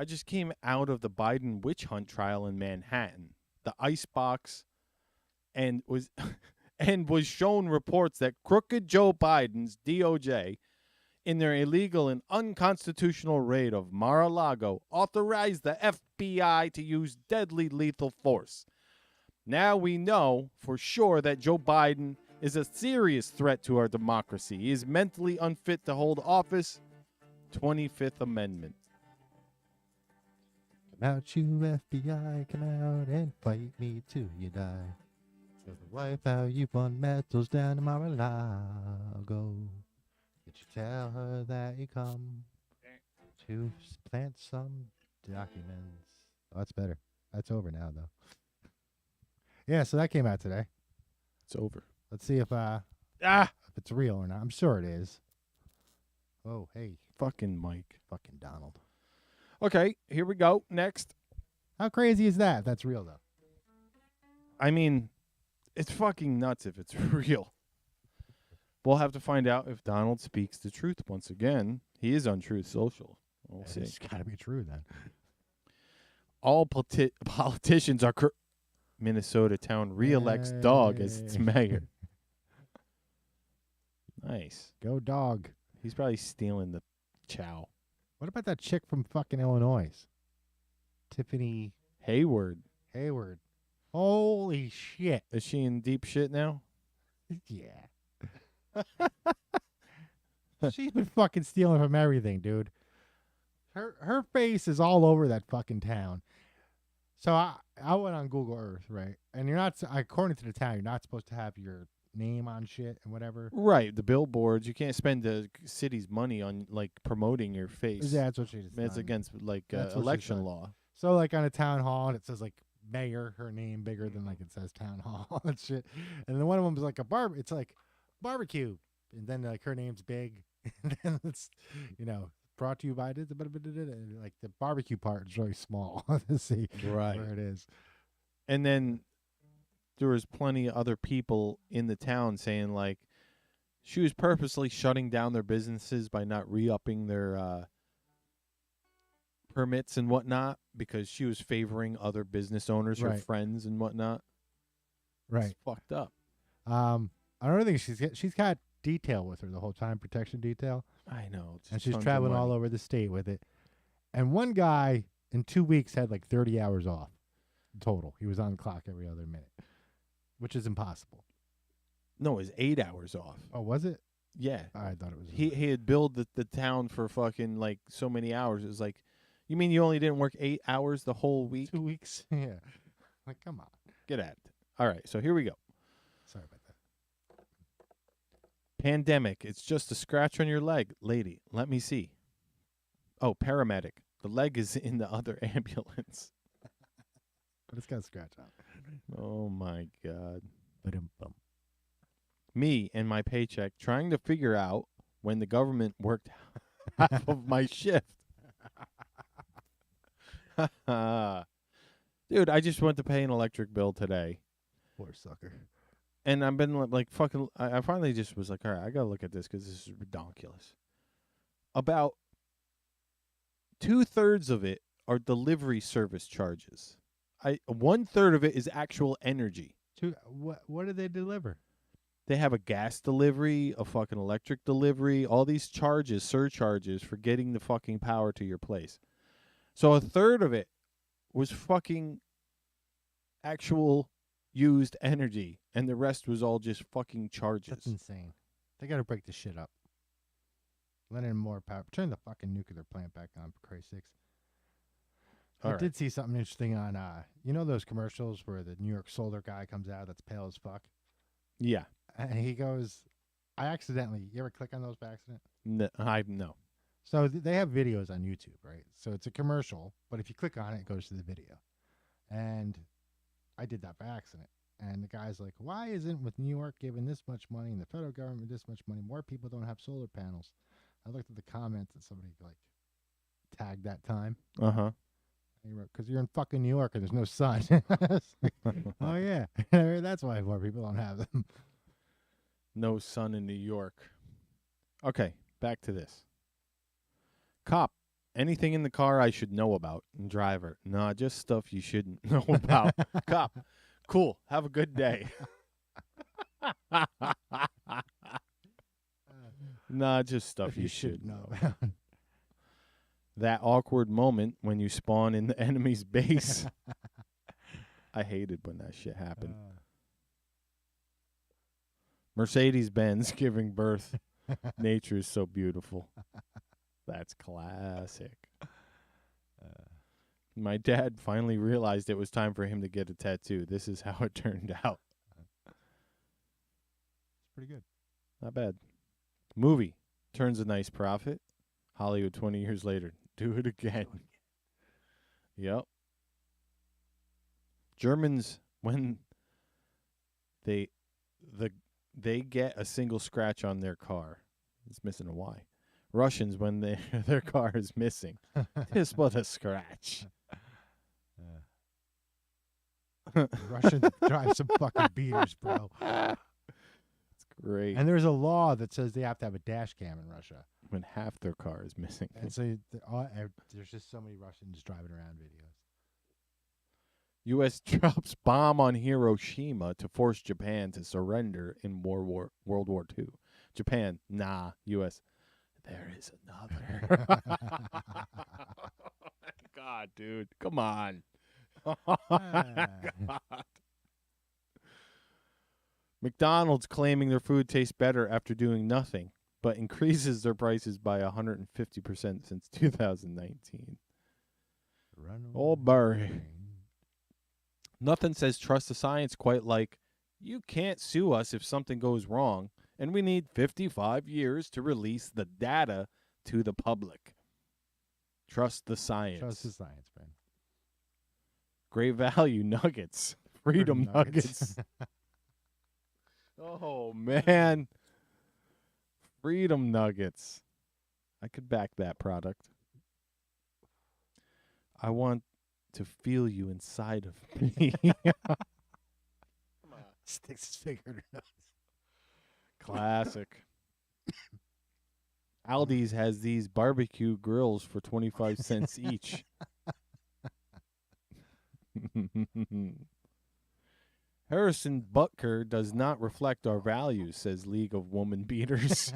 I just came out of the Biden witch hunt trial in Manhattan. The icebox and was shown reports that crooked Joe Biden's DOJ, in their illegal and unconstitutional raid of Mar-a-Lago, authorized the FBI to use deadly lethal force. Now we know for sure that Joe Biden is a serious threat to our democracy. He is mentally unfit to hold office. 25th Amendment. Come out, you FBI, come out and fight me till you die. Show the wife how you won medals down in Mar-a-Lago. Did you tell her that you come to plant some documents? Oh, that's better. That's over now, though. Yeah, so that came out today. It's over. Let's see if it's real or not. I'm sure it is. Oh, hey. Fucking Mike. Fucking Donald. Okay, here we go. Next. How crazy is that? That's real though. I mean, it's fucking nuts if it's real. We'll have to find out if Donald speaks the truth once again. He is on Truth Social. We'll see. It's got to be true then. All politicians are Minnesota town re-elects dog as its mayor. Nice. Go dog. He's probably stealing the chow. What about that chick from fucking Illinois? Tiffany Hayward. Holy shit. Is she in deep shit now? Yeah. She's been fucking stealing from everything, dude. Her face is all over that fucking town. So I went on Google Earth, right? And you're not, according to the town, you're not supposed to have your name on shit and whatever. Right, the billboards. You can't spend the city's money on like promoting your face. Yeah, that's what she's It's done. against like That's what she's election done. law. So like on a town hall, and it says like mayor, her name bigger than like it says town hall and shit. And then one of them is like it's like barbecue, and then like her name's big, and then it's brought to you by this, and like the barbecue part is really small to see Right. where it is. And then there was plenty of other people in the town saying like she was purposely shutting down their businesses by not re-upping their permits and whatnot because she was favoring other business owners, her Right. friends and whatnot. Right. It's fucked up. I don't think she's got detail with her the whole time, protection detail. I know. And she's tons of traveling all money. over the state with it. And one guy in 2 weeks had like 30 hours off total. He was on the clock every other minute, which is impossible. No, it was 8 hours off. Oh, was it? Yeah. I thought it was. He had billed the town for fucking like so many hours. It was like, you mean you only didn't work 8 hours the whole week? 2 weeks? Yeah. Like, come on. Get at it. All right, so here we go. Sorry about that. Pandemic. It's just a scratch on your leg, lady. Let me see. Oh, paramedic. The leg is in the other ambulance. But it's got a scratch on it. Oh my God. Ba-dum-bum. Me and my paycheck trying to figure out when the government worked half of my shift. Dude, I just went to pay an electric bill today. Poor sucker. And I've been like fucking. I finally just was like, all right, I gotta look at this because this is ridiculous. About 2/3 of it are delivery service charges. 1/3 of it is actual energy. What do they deliver? They have a gas delivery, a fucking electric delivery, all these charges, surcharges for getting the fucking power to your place. So 1/3 of it was fucking actual used energy, and the rest was all just fucking charges. That's insane. They got to break this shit up. Let in more power. Turn the fucking nuclear plant back on, for Christ's sakes. All I right. did see something interesting on, those commercials where the New York solar guy comes out that's pale as fuck? Yeah. And he goes, you ever click on those by accident? No. So they have videos on YouTube, right? So it's a commercial, but if you click on it, it goes to the video. And I did that by accident. And the guy's like, why isn't with New York giving this much money and the federal government this much money, more people don't have solar panels? I looked at the comments and somebody like tagged that time. Uh-huh. He wrote, because you're in fucking New York and there's no sun. Oh, yeah. That's why more people don't have them. No sun in New York. Okay, back to this. Cop, anything in the car I should know about? And driver, nah, just stuff you shouldn't know about. Cop, cool, have a good day. Nah, just stuff you should know. That awkward moment when you spawn in the enemy's base. I hated when that shit happened. Mercedes-Benz giving birth. Nature is so beautiful. That's classic. My dad finally realized it was time for him to get a tattoo. This is how it turned out. It's pretty good. Not bad. Movie. Turns a nice profit. Hollywood 20 years later. Do it again. Yep. Germans, when they get a single scratch on their car. It's missing a Y. Russians, when their car is missing, just put a scratch. Russians drive some fucking beaters, bro. It's great. And there's a law that says they have to have a dash cam in Russia. When half their car is missing. And so there's just so many Russians driving around videos. U.S. troops bomb on Hiroshima to force Japan to surrender in World War II. Japan, nah. U.S., there is another. God, dude. Come on. God. McDonald's claiming their food tastes better after doing nothing, but increases their prices by 150% since 2019. Oh, Barry. Nothing says trust the science quite like, you can't sue us if something goes wrong, and we need 55 years to release the data to the public. Trust the science. Trust the science, man. Great value nuggets. Freedom nuggets. Oh, man. Freedom nuggets. I could back that product. I want to feel you inside of me. Come on. Sticks his finger in her nose. Classic. Aldi's has these barbecue grills for 25 cents each. Harrison Butker does not reflect our values, says League of Woman Beaters.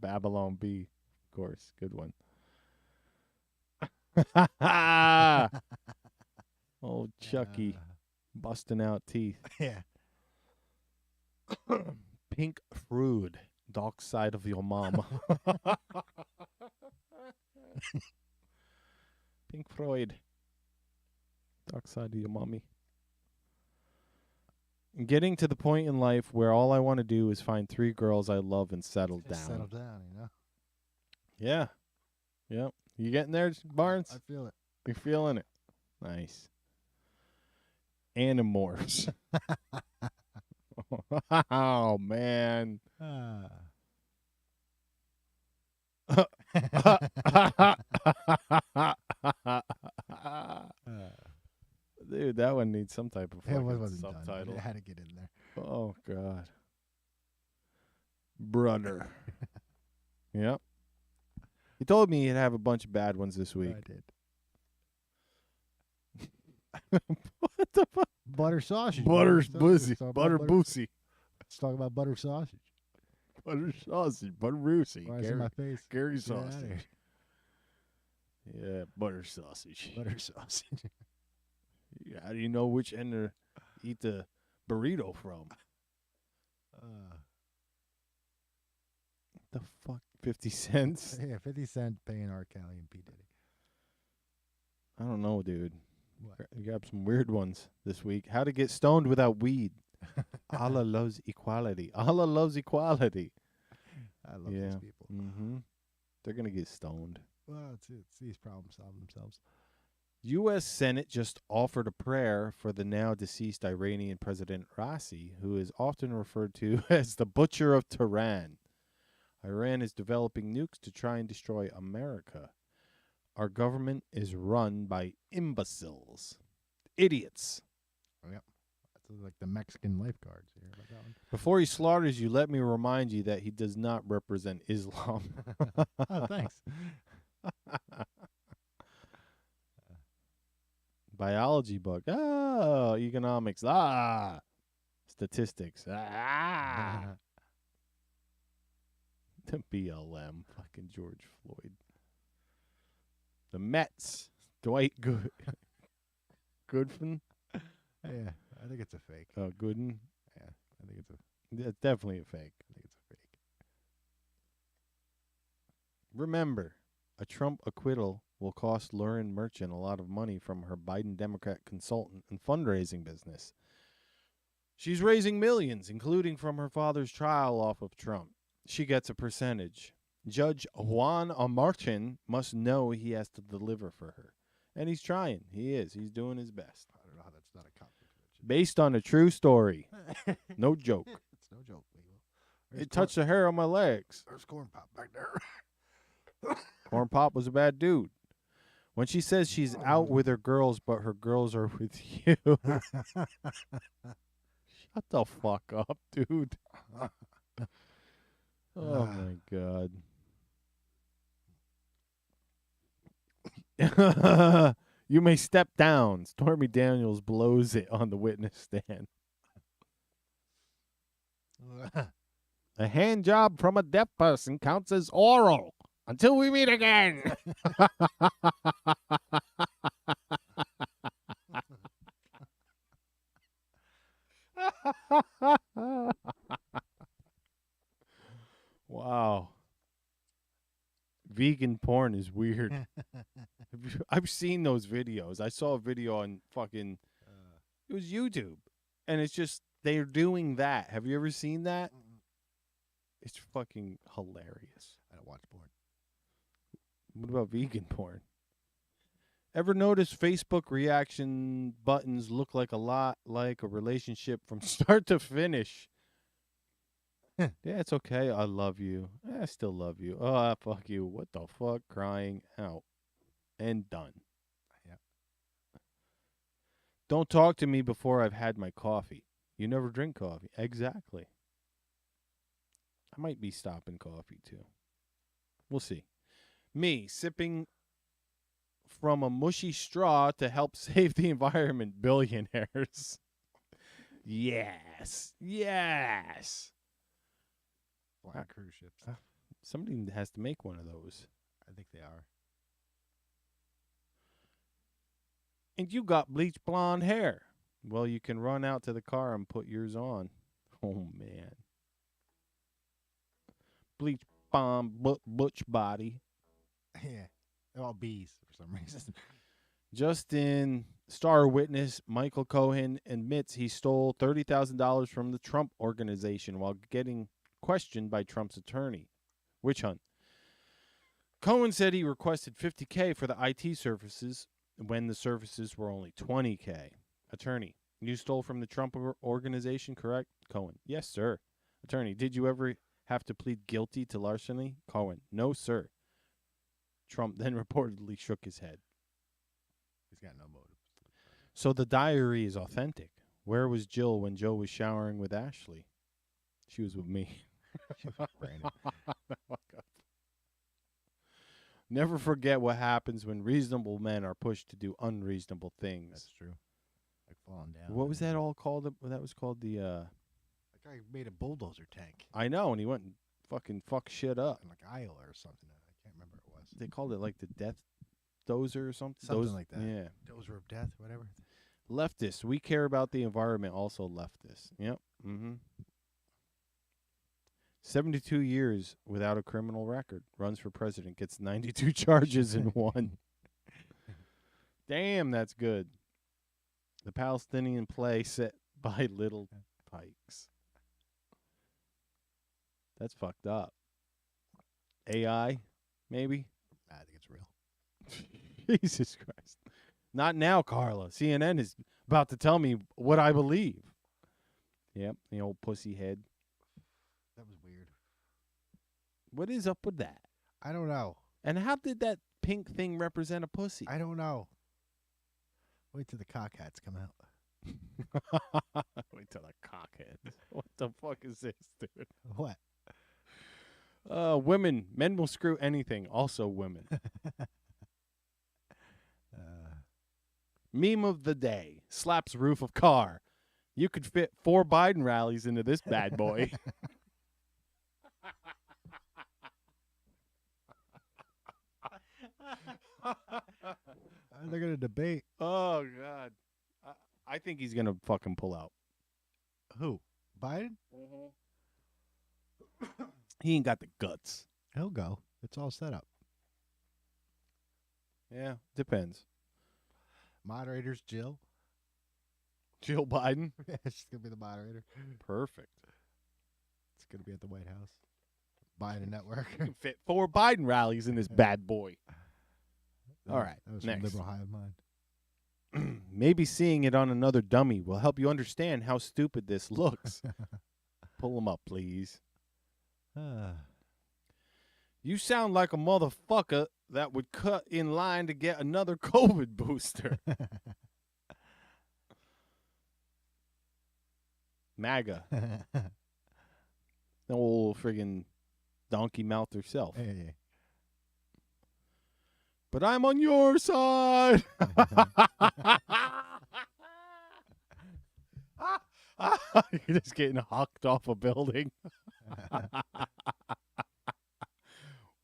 Babylon B, of course. Good one. Oh, Chucky. Busting out teeth. Yeah. Pink Freud. Dark side of your mom. Pink Freud. Dark side of your mommy. Getting to the point in life where all I want to do is find 3 girls I love and settle down. Settle down, you know? Yeah. Yep. You getting there, Barnes? I feel it. You're feeling it. Nice. Animorphs. Oh, man. Dude, that one needs some type of fucking subtitle. Done. It had to get in there. Oh, God. Brother. Yep. He told me he'd have a bunch of bad ones this week. I did. What the fuck? Butter sausage. Butter boozy. Butter Butter boozy. Let's talk about butter sausage. Butter sausage. Butter roosy. Why is it in my face? Gary Get outta sausage. Yeah, butter sausage. Butter sausage. How do you know which end to eat the burrito from? The fuck? 50 cents? Yeah, 50 cents paying R. Kelly and P. Diddy. I don't know, dude. What? You got some weird ones this week. How to get stoned without weed. Allah loves equality. Allah loves equality. I love these people. Mm-hmm. They're going to get stoned. Well, it's these problems solve themselves. U.S. Senate just offered a prayer for the now deceased Iranian President Raisi, who is often referred to as the Butcher of Tehran. Iran is developing nukes to try and destroy America. Our government is run by imbeciles. Idiots. Oh, yep. That's like the Mexican lifeguards. You hear about that one? Before he slaughters you, let me remind you that he does not represent Islam. Oh, thanks. Biology book. Oh, economics. Ah. Statistics. Ah. The BLM. Fucking George Floyd. The Mets. Dwight Goodfin. Yeah, I think it's a fake. Oh, Gooden. Yeah, I think it's a. It's definitely a fake. I think it's a fake. Remember, a Trump acquittal will cost Lauren Merchant a lot of money from her Biden Democrat consultant and fundraising business. She's raising millions, including from her father's trial off of Trump. She gets a percentage. Judge Juan Amarchin must know he has to deliver for her. And he's trying. He is. He's doing his best. I don't know how that's not a conflict. Based on a true story. No joke. It's no joke, Leo. It touched the hair on my legs. There's Corn Pop back there. Corn Pop was a bad dude. When she says she's out with her girls, but her girls are with you. Shut the fuck up, dude. Oh, my God. You may step down. Stormy Daniels blows it on the witness stand. A hand job from a deaf person counts as oral. Until we meet again. Wow. Vegan porn is weird. I've seen those videos. I saw a video on fucking, it was YouTube. And it's just, they're doing that. Have you ever seen that? It's fucking hilarious. I don't watch porn. What about vegan porn? Ever notice Facebook reaction buttons look like a lot like a relationship from start to finish? Yeah, it's okay. I love you. I still love you. Oh, fuck you. What the fuck? Crying out. And done. Yeah. Don't talk to me before I've had my coffee. You never drink coffee. Exactly. I might be stopping coffee, too. We'll see. Me, sipping from a mushy straw to help save the environment, billionaires. Yes. Yes. Flying cruise ships. Somebody has to make one of those. I think they are. And you got bleach blonde hair. Well, you can run out to the car and put yours on. Oh, man. Bleach blonde butch body. Yeah. They're all bees for some reason. Justin, star witness Michael Cohen admits he stole $30,000 from the Trump organization while getting questioned by Trump's attorney. Witch hunt. Cohen said he requested $50K for the IT services when the services were only $20K. Attorney, you stole from the Trump organization, correct? Cohen, yes, sir. Attorney, did you ever have to plead guilty to larceny? Cohen, no, sir. Trump then reportedly shook his head. He's got no motive. So the diary is authentic. Where was Jill when Joe was showering with Ashley? She was with me. Brandon. Never forget what happens when reasonable men are pushed to do unreasonable things. That's true. Like falling down. What was that all called? That was called the... That guy made a bulldozer tank. I know, and he went and fucking fucked shit up. In like Iowa or something. I can't remember what it was. They called it like the death dozer or something. Something like that. Yeah. Dozer of death, whatever. Leftists. We care about the environment. Also leftists. Yep. Mm-hmm. 72 years without a criminal record. Runs for president. Gets 92 charges and won. Damn, that's good. The Palestinian play set by Little Pikes. That's fucked up. AI, maybe? I think it's real. Jesus Christ. Not now, Carla. CNN is about to tell me what I believe. Yep, the old pussy head. That was weird. What is up with that? I don't know. And how did that pink thing represent a pussy? I don't know. Wait till the cockheads come out. Wait till the cockheads. What the fuck is this, dude? What? Women. Men will screw anything. Also women. Meme of the day. Slaps roof of car. You could fit 4 Biden rallies into this bad boy. They're going to debate. Oh, God. I think he's going to fucking pull out. Who? Biden? He ain't got the guts. He'll go. It's all set up. Yeah, depends. Moderators, Jill. Jill Biden? Yeah, she's going to be the moderator. Perfect. It's going to be at the White House. Biden Network. You can fit 4 Biden rallies in this bad boy. All right, That was next. from Liberal Hive Mind. Maybe seeing it on another dummy will help you understand how stupid this looks. Pull him up, please. You sound like a motherfucker that would cut in line to get another COVID booster. MAGA. The old friggin' donkey mouth herself. Yeah. But I'm on your side. You're just getting hucked off a building.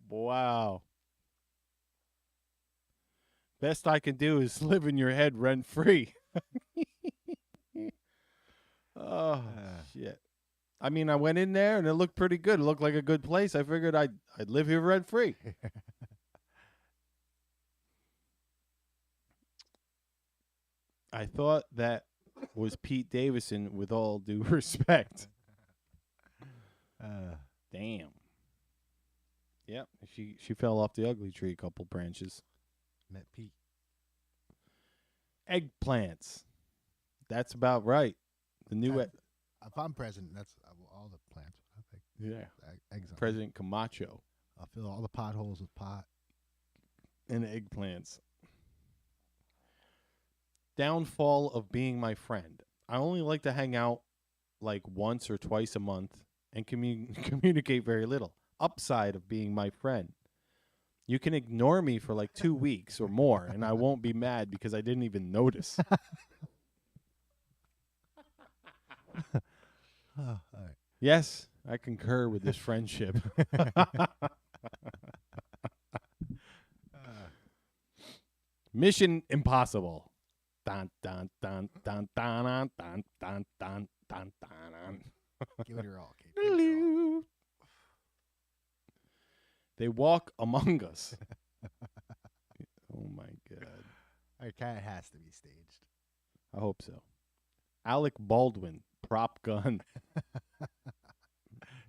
Wow. Best I can do is live in your head rent free. Oh, shit. I mean, I went in there and it looked pretty good. It looked like a good place. I figured I'd live here rent free. I thought that was Pete Davidson, with all due respect. Damn. Yep, she fell off the ugly tree a couple branches. Met Pete. Eggplants. That's about right. The new If I'm president, that's all the plants. I think. yeah. Eggs. President Camacho. I'll fill all the potholes with pot. And eggplants. Downfall of being my friend. I only like to hang out like once or twice a month and communicate very little. Upside of being my friend. You can ignore me for like 2 weeks or more, and I won't be mad because I didn't even notice. All right. Yes, I concur with this friendship. Mission Impossible. Dun, dun, dun, dun, dun, dun, dun, dun, dun, dun, dun. Give it your all, Kate. Give it your all. They walk among us. Oh, my God. It kind of has to be staged. I hope so. Alec Baldwin, prop gun.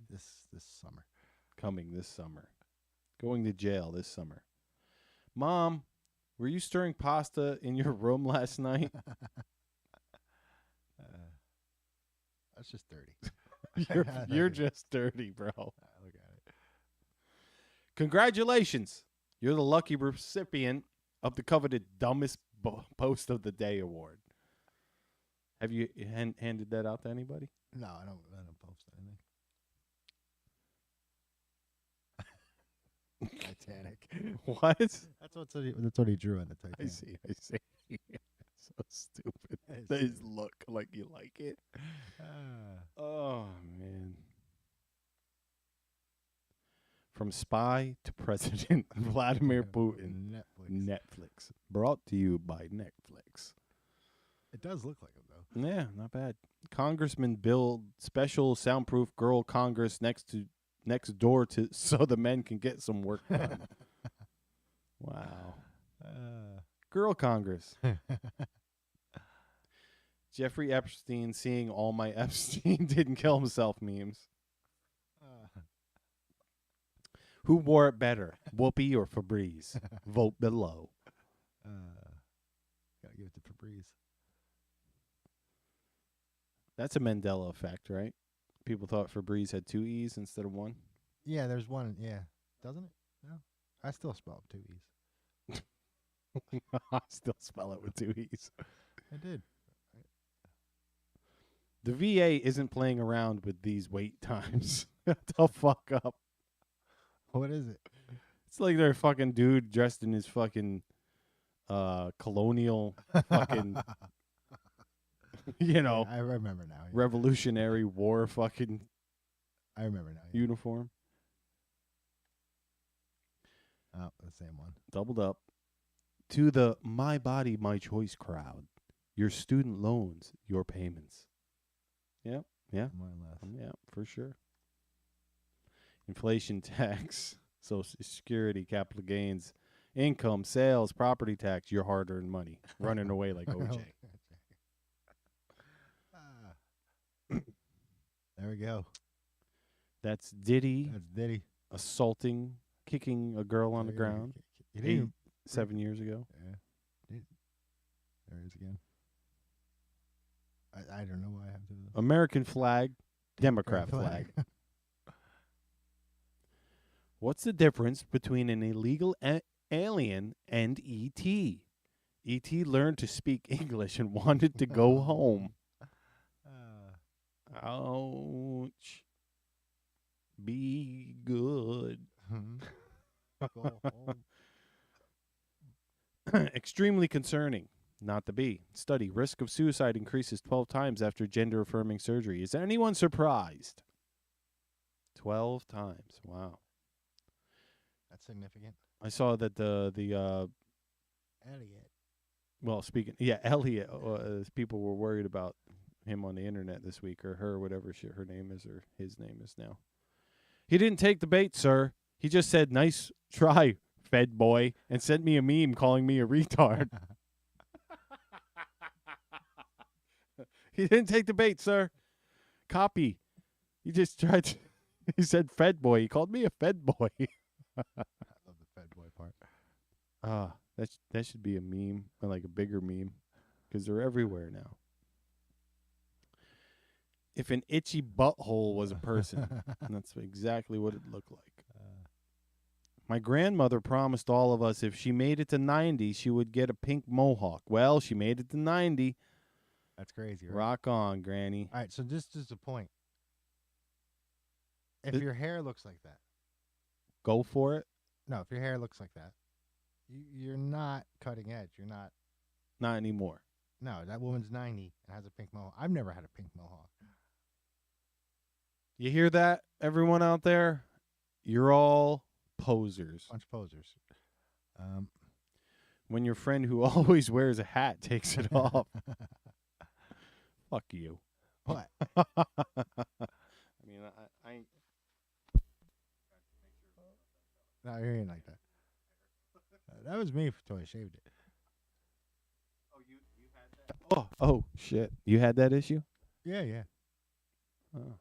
This summer. Coming this summer. Going to jail this summer. Mom, were you stirring pasta in your room last night? That's just dirty. You're just dirty, bro. Look at it. Congratulations. You're the lucky recipient of the coveted Dumbest Post of the Day award. Have you handed that out to anybody? No, I don't post anything. Titanic. What? That's what he drew on the Titanic. I see. So stupid. His look like you like it. Oh, man. From spy to president, Vladimir Putin. Netflix. Brought to you by Netflix. It does look like him, though. Yeah, not bad. Congressman build special soundproof girl Congress next door to so the men can get some work done. Wow. Girl Congress. Jeffrey Epstein seeing all my Epstein didn't kill himself memes. Who wore it better, Whoopi or Febreze? Vote below. Gotta give it to Febreze. That's a Mandela effect, right? People thought Febreze had 2 E's instead of 1. Yeah, there's one. Yeah. Doesn't it? No. I still spell it 2 E's. I still spell it with 2 E's. I did. The VA isn't playing around with these wait times. The fuck up. What is it? It's like they're fucking dude dressed in his fucking colonial fucking you know. I remember now. Yeah. Revolutionary War fucking I remember now. Yeah. uniform. Oh, the same one. Doubled up. To the My Body, My Choice crowd. Your student loans, your payments. Yeah. More or less. Yeah, for sure. Inflation tax, Social Security, capital gains, income, sales, property tax, your hard-earned money. Running away like OJ. There we go. That's Diddy. That's Diddy. Assaulting, kicking a girl on the ground. 7 years ago. Yeah. There he is again. I don't know why I have to. American flag, Democrat flag. What's the difference between an illegal Alien and E.T. E.T. learned to speak English and wanted to go home. Ouch. Be good. Go home. Extremely concerning. Not to be. Study. Risk of suicide increases 12 times after gender-affirming surgery. Is anyone surprised? 12 times. Wow. That's significant. I saw that the Elliot. well, speaking, Elliot, people were worried about him on the internet this week, or her, whatever her name is, or his name is now. He didn't take the bait, sir. He just said, nice try, Fed boy, and sent me a meme calling me a retard. He didn't take the bait, sir. Copy. He just tried to, he said Fed boy. He called me a Fed boy. I love the Fed boy part. That should be a meme, or like a bigger meme, because they're everywhere now. If an itchy butthole was a person, that's exactly what it looked like. My grandmother promised all of us if she made it to 90, she would get a pink mohawk. Well, she made it to 90. That's crazy, right? Rock on, Granny. All right, so this is the point. If your hair looks like that. Go for it? No, if your hair looks like that, you're not cutting edge. You're not. Not anymore. No, that woman's 90 and has a pink mohawk. I've never had a pink mohawk. You hear that, everyone out there? You're all posers. Bunch of posers. When your friend who always wears a hat takes it off. Fuck you. What? I mean, I ain't. No, you ain't like that. That was me until I shaved it. Oh, you had that? Oh, shit. You had that issue? Yeah, yeah. Oh.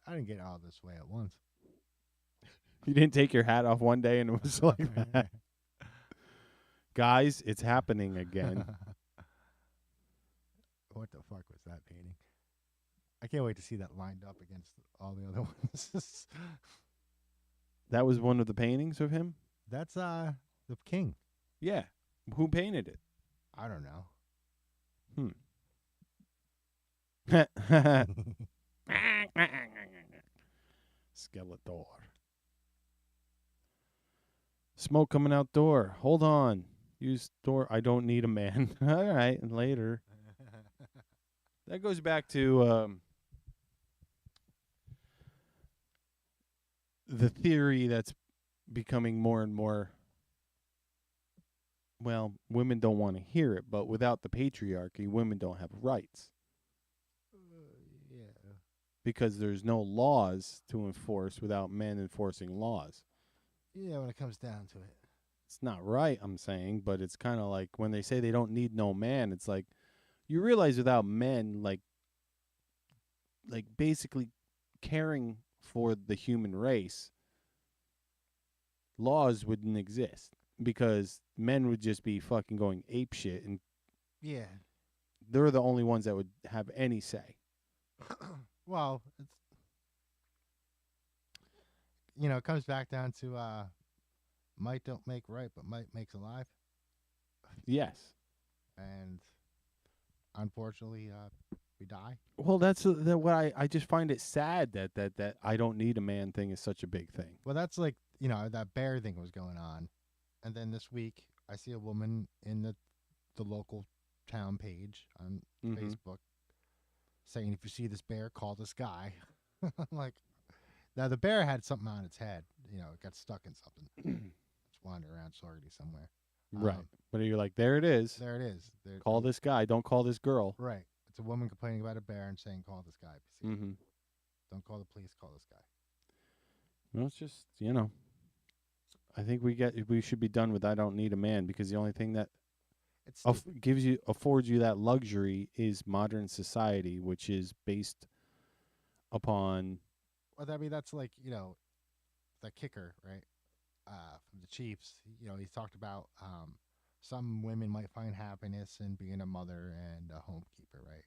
I didn't get all this way at once. You didn't take your hat off one day and it was like that. Guys, it's happening again. What the fuck was that painting? I can't wait to see that lined up against all the other ones. That was one of the paintings of him? That's the king. Yeah. Who painted it? I don't know. Skeletor. Smoke coming out door. Hold on. Use door. I don't need a man. All right. And later. That goes back to the theory that's becoming more and more. Well, women don't want to hear it, but without the patriarchy, women don't have rights. Yeah. Because there's no laws to enforce without men enforcing laws. Yeah, when it comes down to it. It's not right, I'm saying, but it's kind of like when they say they don't need no man, it's like you realize without men, like basically caring for the human race, laws wouldn't exist because men would just be fucking going ape shit, and Yeah. they're the only ones that would have any say. Well, it's it comes back down to might don't make right, but might makes alive. Yes. And unfortunately, we die. Well, that's what I just find it sad that I don't need a man thing is such a big thing. Well, that's like, that bear thing was going on. And then this week, I see a woman in the local town page on Facebook saying, if you see this bear, call this guy. I'm like, now the bear had something on its head. It got stuck in something. It's wandering around Sorgity somewhere. Right. But you're like, there it is. There it is. Call this guy. Don't call this girl. Right. It's a woman complaining about a bear and saying, call this guy. Mm-hmm. Don't call the police, call this guy. Well, it's just, I think we should be done with I don't need a man, because the only thing that affords you that luxury is modern society, which is based upon. Well, I mean, that's like, the kicker, right? From the Chiefs, he talked about some women might find happiness in being a mother and a homekeeper, right?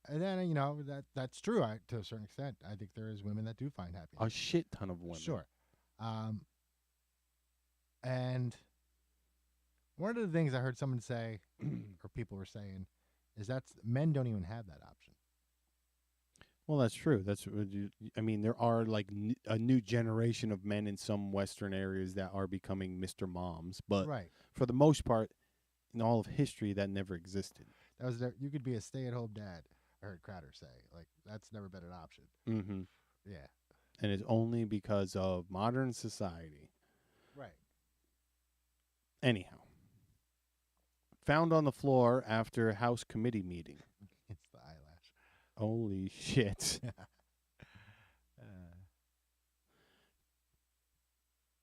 And then, that's true to a certain extent. I think there is women that do find happiness. A shit ton of women. Sure. And one of the things I heard someone say, or people were saying, is that men don't even have that option. Well, that's true. That's what I mean. There are like a new generation of men in some Western areas that are becoming Mr. Moms, but Right. for the most part, in all of history, that never existed. That was you could be a stay-at-home dad. I heard Crowder say, like, that's never been an option. Mm-hmm. Yeah. And it's only because of modern society. Right. Anyhow, found on the floor after House committee meeting. It's the eyelash. Holy shit.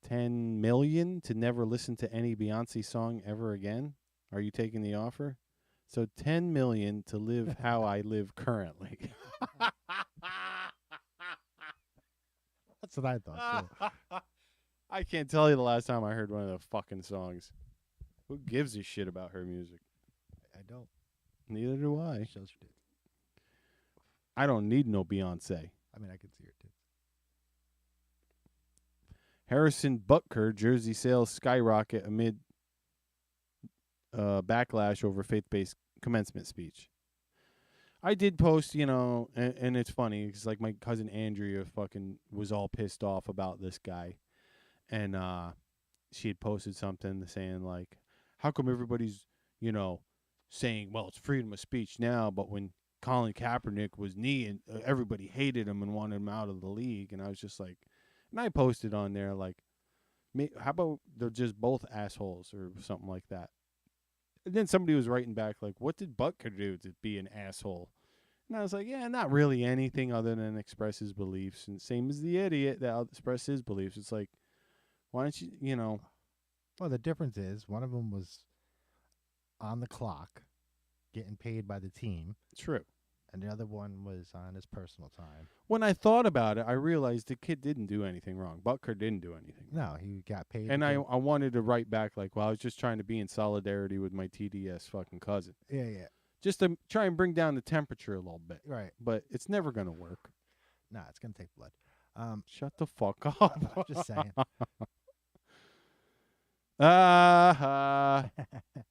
10 million to never listen to any Beyonce song ever again. Are you taking the offer? So 10 million to live how I live currently. That's what I thought, too. I can't tell you the last time I heard one of the fucking songs. Who gives a shit about her music? I don't. Neither do I. Shows your tits. I don't need no Beyonce. I mean, I can see your tits. Harrison Butker jersey sales skyrocket amid backlash over faith-based commencement speech. I did post, and it's funny because like my cousin Andrea fucking was all pissed off about this guy, and she had posted something saying like, how come everybody's saying, well, it's freedom of speech now, but when Colin Kaepernick was kneeing, everybody hated him and wanted him out of the league. And I was just like, and I posted on there like, how about they're just both assholes or something like that. And then somebody was writing back like, what did Butker do to be an asshole? And I was like, yeah, not really anything other than express his beliefs. And same as the idiot that expressed his beliefs. It's like, why don't you, Well, the difference is one of them was on the clock, getting paid by the team. True. And the other one was on his personal time. When I thought about it, I realized the kid didn't do anything wrong. Butker didn't do anything wrong. No, he got paid. And I wanted to write back like, well, I was just trying to be in solidarity with my TDS fucking cousin. Yeah, yeah. Just to try and bring down the temperature a little bit. Right. But it's never going to work. Nah, it's going to take blood. Shut the fuck up. I'm just saying.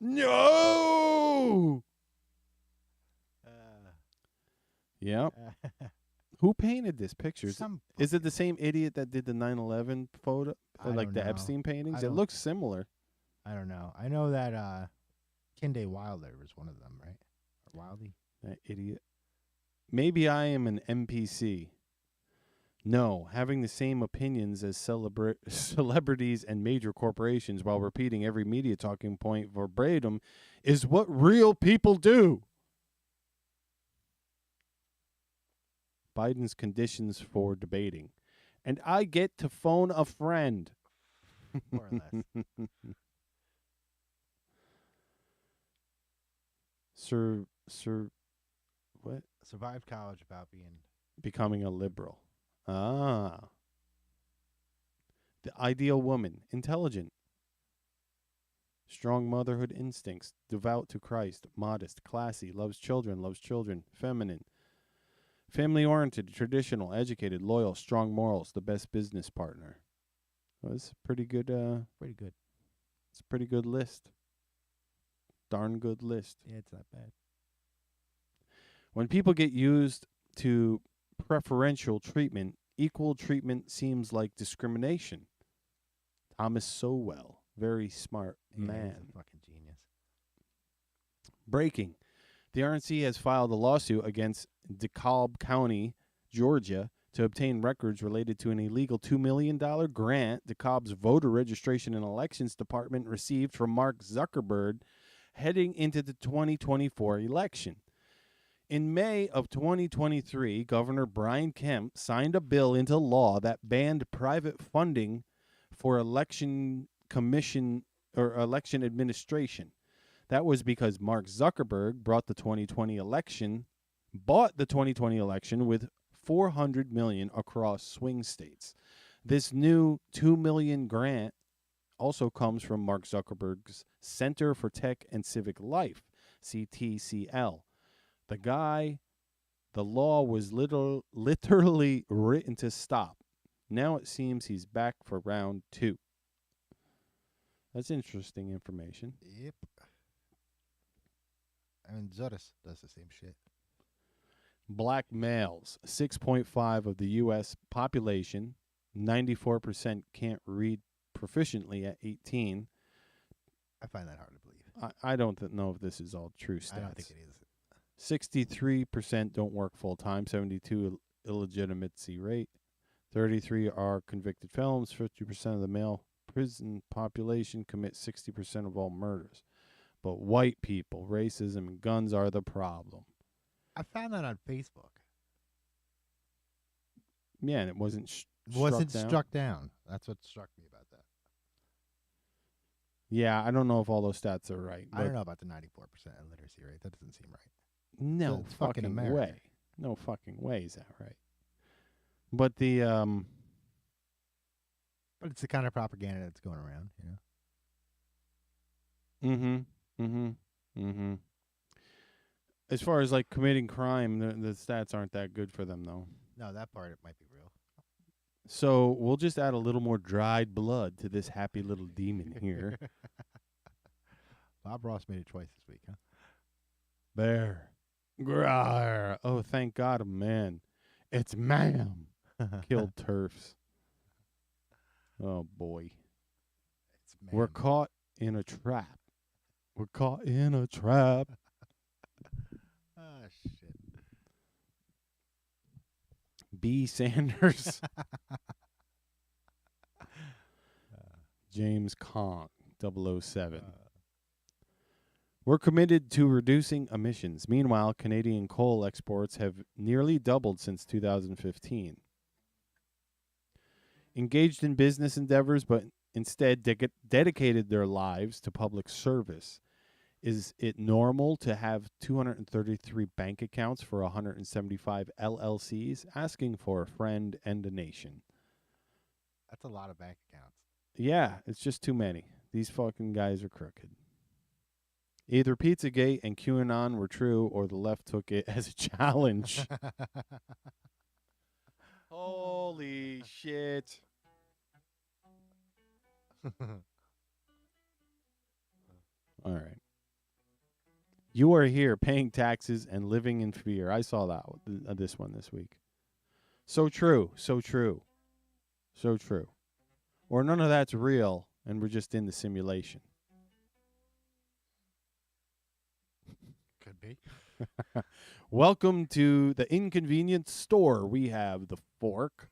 No! Yep. Who painted this picture? Is it the same idiot that did the 9/11 photo? Like the Epstein paintings? It looks similar. I don't know. I know that Kinde Wilder was one of them, right? Or Wildy? That idiot. Maybe I am an NPC. No, having the same opinions as celebrities and major corporations while repeating every media talking point verbatim is what real people do. Biden's conditions for debating. And I get to phone a friend. More or less. What? Survived college without becoming a liberal. Ah. The ideal woman. Intelligent. Strong motherhood instincts. Devout to Christ. Modest. Classy. Loves children. Feminine. Family-oriented. Traditional. Educated. Loyal. Strong morals. The best business partner. Well, it's pretty good. Pretty good. It's a pretty good list. Darn good list. Yeah, it's not bad. When people get used to preferential treatment, equal treatment seems like discrimination. Thomas Sowell, very smart man. He's a fucking genius. Breaking. The RNC has filed a lawsuit against DeKalb County, Georgia, to obtain records related to an illegal $2 million grant DeKalb's voter registration and elections department received from Mark Zuckerberg heading into the 2024 election. In May of 2023, Governor Brian Kemp signed a bill into law that banned private funding for election commission or election administration. That was because Mark Zuckerberg bought the 2020 election with $400 million across swing states. This new $2 million grant also comes from Mark Zuckerberg's Center for Tech and Civic Life, CTCL. The law was literally written to stop. Now it seems he's back for round 2. That's interesting information. Yep. I mean, Zodis does the same shit. Black males, 6.5 of the U.S. population, 94% can't read proficiently at 18. I find that hard to believe. I don't know if this is all true stats. I don't think it is. 63% don't work full time, 72 illegitimacy rate, 33 are convicted felons, 50% of the male prison population commit 60% of all murders. But white people, racism, and guns are the problem. I found that on Facebook. Yeah, and it wasn't struck down. That's what struck me about that. Yeah, I don't know if all those stats are right. I don't know about the 94% illiteracy rate. That doesn't seem right. No It's fucking America. way. No fucking way is that right. But the But it's the kind of propaganda that's going around, you know. As far as like committing crime, the stats aren't that good for them though. No, that part it might be real. So we'll just add a little more dried blood to this happy little demon here. Bob Ross made it twice this week, huh? Bear. Grawr. Oh, thank God, man. It's ma'am. Killed turfs. Oh, boy. We're caught in a trap. We're caught in a trap. Oh, shit. B. Sanders. James Kong, 007. We're committed to reducing emissions. Meanwhile, Canadian coal exports have nearly doubled since 2015. Engaged in business endeavors, but instead dedicated their lives to public service. Is it normal to have 233 bank accounts for 175 LLCs asking for a friend and a nation? That's a lot of bank accounts. Yeah, it's just too many. These fucking guys are crooked. Either Pizzagate and QAnon were true, or the left took it as a challenge. Holy shit. All right. You are here paying taxes and living in fear. I saw that this one this week. So true. So true. So true. Or none of that's real, and we're just in the simulation. Could be. Welcome to the Inconvenience Store. We have the fork,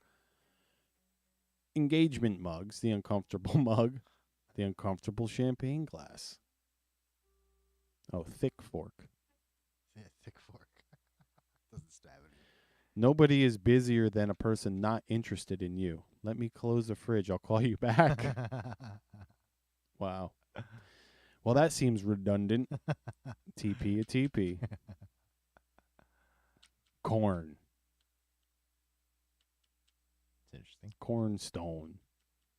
engagement mugs, the uncomfortable mug, the uncomfortable champagne glass. Oh, thick fork. Yeah, thick fork. Doesn't stab it. Nobody is busier than a person not interested in you. Let me close the fridge. I'll call you back. Wow. Well, that seems redundant. TP a TP. Corn. It's interesting. Cornstone.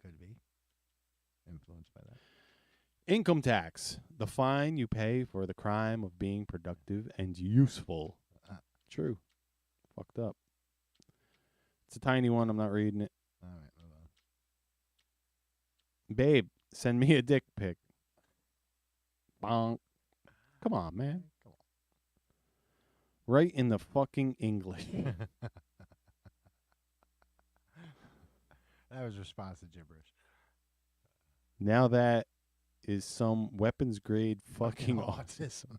Could be. Influenced by that. Income tax. The fine you pay for the crime of being productive and useful. True. Fucked up. It's a tiny one. I'm not reading it. All right, move on. Babe, send me a dick pic. Bonk. Come on, man. Come on. Right in the fucking English. That was response to gibberish. Now that is some weapons grade fucking autism.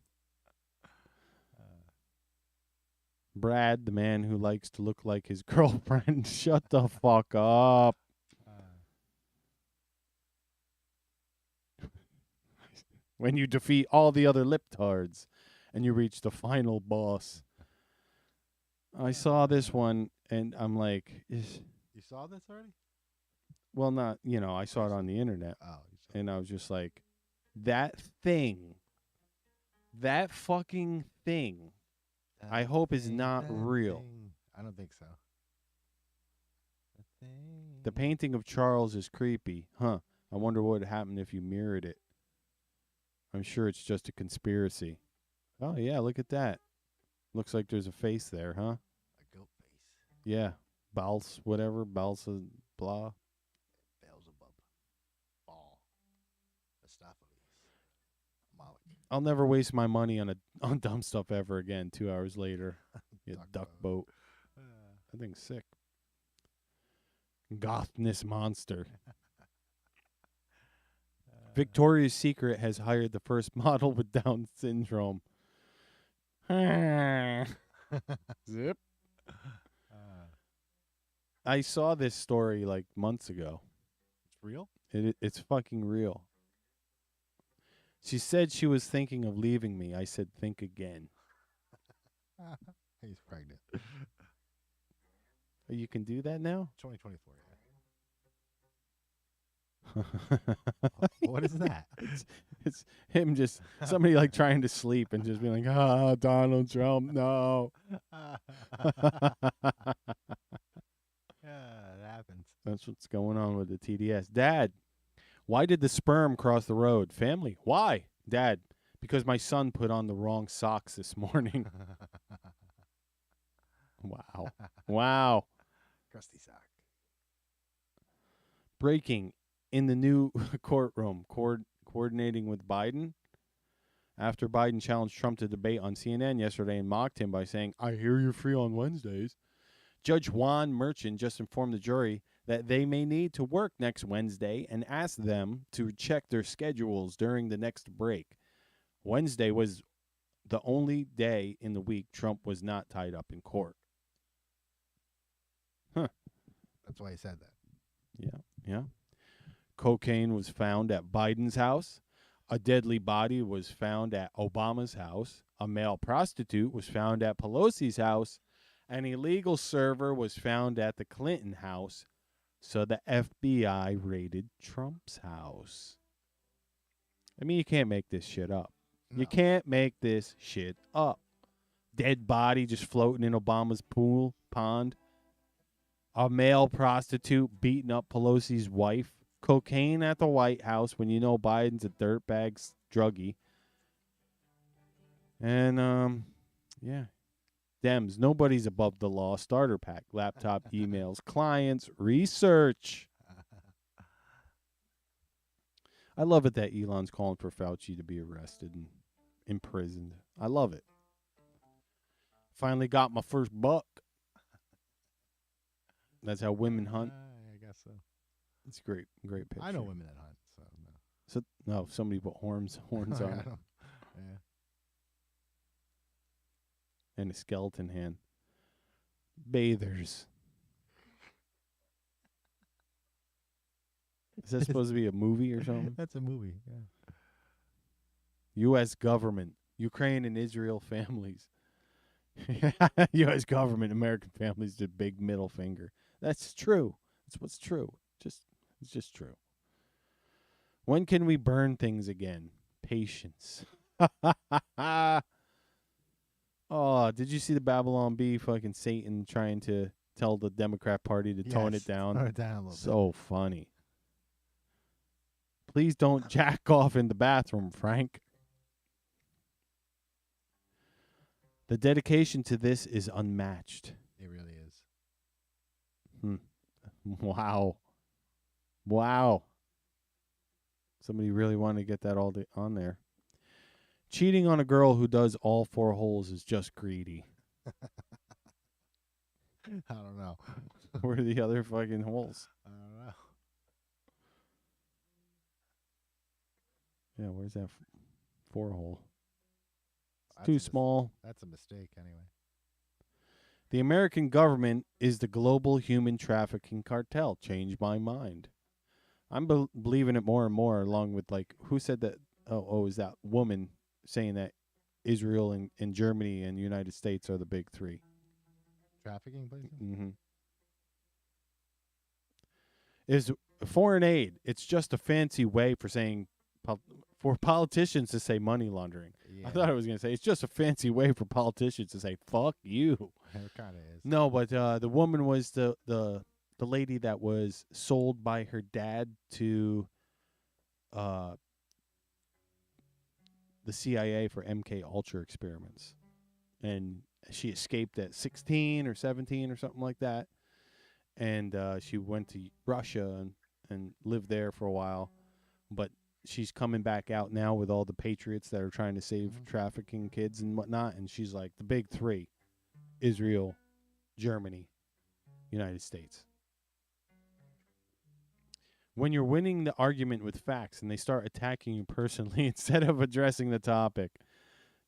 Brad, the man who likes to look like his girlfriend. Shut the fuck up. When you defeat all the other liptards and you reach the final boss. I saw this one and I'm like, You saw this already? well, not, I saw it on the internet. Oh, And I was just like, that fucking thing, I hope is not real. I don't think so. The painting of Charles is creepy. Huh. I wonder what would happen if you mirrored it. I'm sure it's just a conspiracy. Oh, yeah, look at that. Looks like there's a face there, huh? A goat face. Yeah. Bals, whatever. Balsa, blah. Beelzebub. Ball. I'll never waste my money on dumb stuff ever again. 2 hours later, duck boat. That thing's sick. Gothness monster. Victoria's Secret has hired the first model with Down syndrome. Zip. I saw this story like months ago. It's real? It's fucking real. She said she was thinking of leaving me. I said, think again. He's pregnant. You can do that now? 2024, What is that? It's him just, somebody like trying to sleep and just being like, Donald Trump, no. It happens. That's what's going on with the TDS. Dad, why did the sperm cross the road? Family, why? Dad, because my son put on the wrong socks this morning. Wow. Wow. Crusty sock. Breaking in the new courtroom, coordinating with Biden. After Biden challenged Trump to debate on CNN yesterday and mocked him by saying, I hear you're free on Wednesdays. Judge Juan Merchant just informed the jury that they may need to work next Wednesday and asked them to check their schedules during the next break. Wednesday was the only day in the week Trump was not tied up in court. Huh. That's why he said that. Yeah. Cocaine was found at Biden's house. A deadly body was found at Obama's house. A male prostitute was found at Pelosi's house. An illegal server was found at the Clinton house. So the FBI raided Trump's house. I mean, you can't make this shit up. No. You can't make this shit up. Dead body just floating in Obama's pond. A male prostitute beating up Pelosi's wife. Cocaine at the White House when you know Biden's a dirtbag druggie. And, yeah. Dems, nobody's above the law. Starter pack, laptop, emails, clients, research. I love it that Elon's calling for Fauci to be arrested and imprisoned. I love it. Finally got my first buck. That's how women hunt. I guess so. It's great picture. I know women that hunt, so no. So no, somebody put horns on it. Yeah. And a skeleton hand. Bathers. Is that supposed to be a movie or something? That's a movie, yeah. U.S. government. Ukraine and Israel families. U.S. government, American families, the big middle finger. That's true. That's what's true. It's just true. When can we burn things again? Patience. Oh, did you see the Babylon Bee fucking Satan trying to tell the Democrat Party to tone it down? Tone it down a little so funny. Please don't jack off in the bathroom, Frank. The dedication to this is unmatched. It really is. Wow. Somebody really wanted to get that all on there. Cheating on a girl who does all 4 holes is just greedy. I don't know. Where are the other fucking holes? I don't know. Yeah, where's that 4 hole? It's too small. That's a mistake anyway. The American government is the global human trafficking cartel. Change my mind. I'm believing it more and more, along with, like, who said that? Oh, is that woman saying that Israel and Germany and the United States are the big 3? Trafficking places? Mm-hmm. Is foreign aid. It's just a fancy way for saying, for politicians to say money laundering. Yeah. I thought I was going to say, it's just a fancy way for politicians to say, fuck you. It kind of is. No, but the woman was the lady that was sold by her dad to the CIA for MK Ultra experiments. And she escaped at 16 or 17 or something like that. And she went to Russia and lived there for a while. But she's coming back out now with all the patriots that are trying to save trafficking kids and whatnot. And she's like, the big three: Israel, Germany, United States. When you're winning the argument with facts and they start attacking you personally instead of addressing the topic.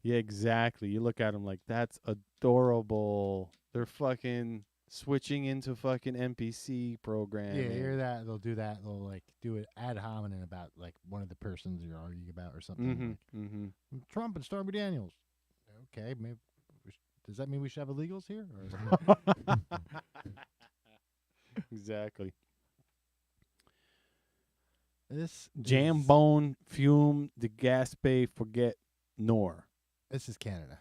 Yeah, exactly. You look at them like, that's adorable. They're fucking switching into fucking NPC programming. Yeah, you hear that? They'll do that. They'll like do it ad hominem about like one of the persons you're arguing about or something. Like, Trump and Stormy Daniels. Okay, maybe does that mean we should have illegals here? Or Exactly. This Jambone, fume, de gaspe, forget, nor. This is Canada.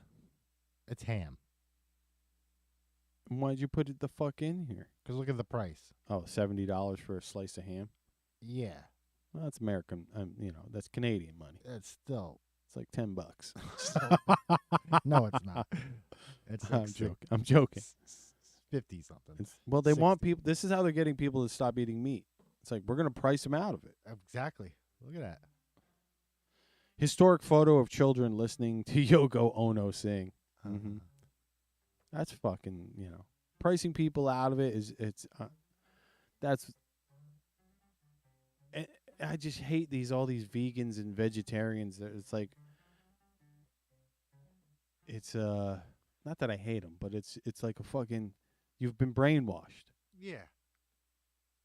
It's ham. Why'd you put it the fuck in here? Because look at the price. Oh, $70 for a slice of ham? Yeah. Well, that's American. That's Canadian money. It's still. It's like $10. No, it's not. It's like I'm joking. 50 something. Well, they want people. This is how they're getting people to stop eating meat. It's like, we're going to price them out of it. Exactly. Look at that. Historic photo of children listening to Yoko Ono sing. That's fucking, pricing people out of it I just hate all these vegans and vegetarians. It's like, it's, not that I hate them, but it's like a fucking, you've been brainwashed. Yeah.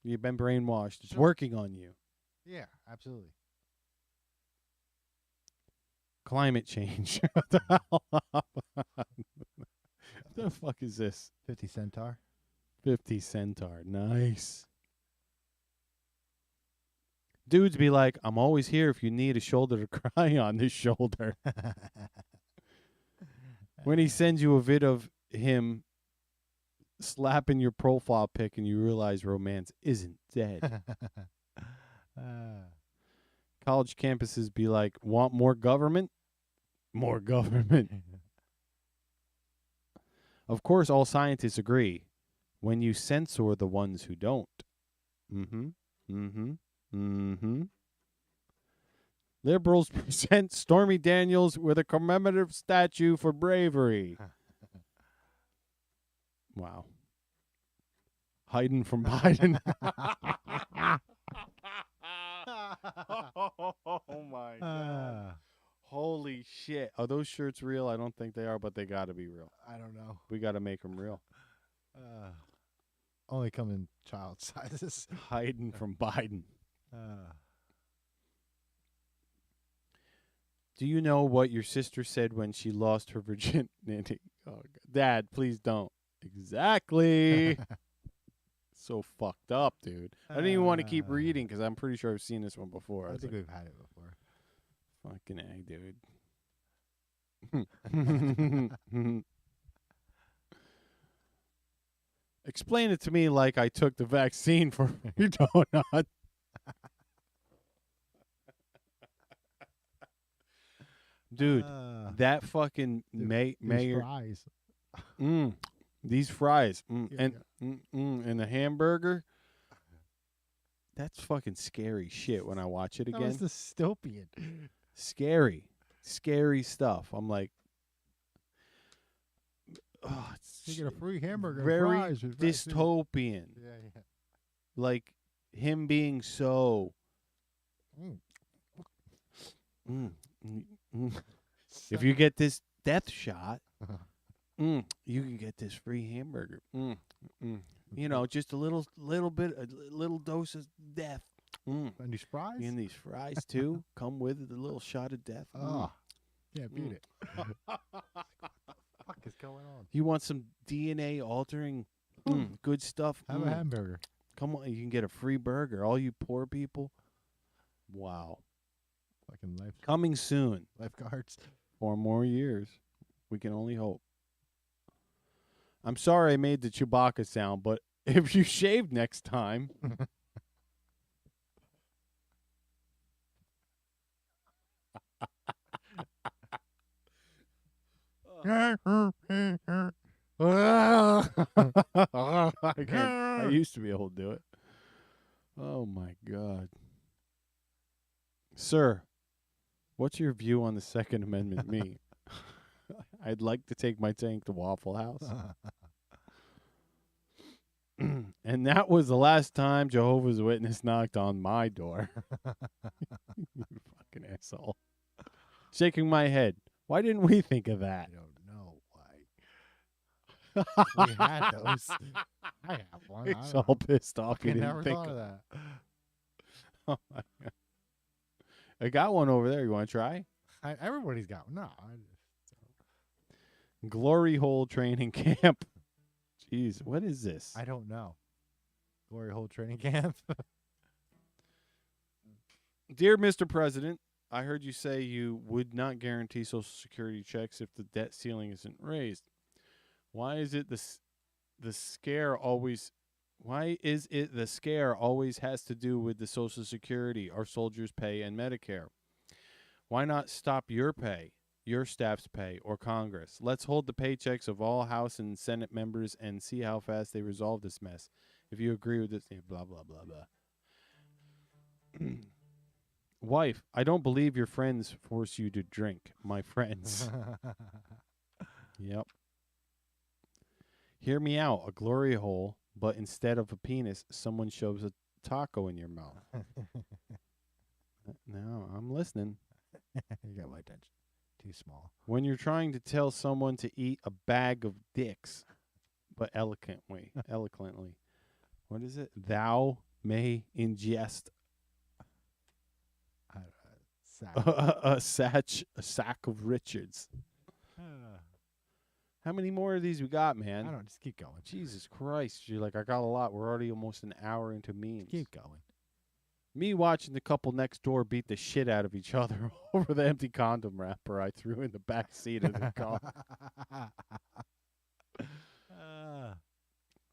You've been brainwashed. It's working on you. Yeah, absolutely. Climate change. What the hell? What the fuck is this? 50 Centaur. 50 Centaur. Nice. Dudes be like, I'm always here if you need a shoulder to cry on. This shoulder. When he sends you a vid of him slapping your profile pic and you realize romance isn't dead. College campuses be like, want more government? More government. Of course, all scientists agree. When you censor the ones who don't. Liberals present Stormy Daniels with a commemorative statue for bravery. Wow. Hiding from Biden. Oh my God. Holy shit. Are those shirts real? I don't think they are, but they got to be real. I don't know. We got to make them real. Only come in child sizes. Hiding from Biden. Do you know what your sister said when she lost her virginity? Oh, Dad, please don't. Exactly. So fucked up, dude. I don't even want to keep reading because I'm pretty sure I've seen this one before. I think we've had it before. Fucking A, dude. Explain it to me like I took the vaccine for your donut. Dude, that fucking mayor. Fries. These fries. And the hamburger. That's fucking scary shit when I watch it again. That was dystopian. Scary. Scary stuff. I'm like, you get a free hamburger very and fries. dystopian. Yeah. Like him being so. If you get this death shot, you can get this free hamburger. Just a little bit, a little dose of death. And these fries? And these fries too come with a little shot of death. Yeah, beat it. What the fuck is going on? You want some DNA altering good stuff? Have a hamburger. Come on, you can get a free burger. All you poor people. Wow. Fucking life. Coming soon. Lifeguards. 4 more years. We can only hope. I'm sorry I made the Chewbacca sound, but if you shave next time. I used to be able to do it. Oh my God. Sir, what's your view on the Second Amendment? Me. I'd like to take my tank to Waffle House. And that was the last time Jehovah's Witness knocked on my door. You fucking asshole. Shaking my head. Why didn't we think of that? I don't know why. We had those. I have one. He's all pissed off. He I didn't never think thought of of that. Oh my God. I got one over there. You want to try? Everybody's got one. No. Glory Hole Training Camp. Jeez, what is this? I don't know. Glory Hole Training Camp. Dear Mr. President, I heard you say you would not guarantee Social Security checks if the debt ceiling isn't raised. Why is it the scare always has to do with the Social Security, our soldiers' pay, and Medicare? Why not stop your pay, your staff's pay, or Congress? Let's hold the paychecks of all House and Senate members and see how fast they resolve this mess. If you agree with this, blah, blah, blah, blah. Wife, I don't believe your friends force you to drink. My friends. Yep. Hear me out. A glory hole, but instead of a penis, someone shoves a taco in your mouth. No, I'm listening. You got my attention. Too small. When you're trying to tell someone to eat a bag of dicks, but eloquently. What is it? Thou may ingest a sack of Richards. How many more of these we got, man? I don't. Just keep going. Jesus Christ. You're like, I got a lot. We're already almost an hour into memes. Just keep going. Me watching the couple next door beat the shit out of each other over the empty condom wrapper I threw in the back seat of the car.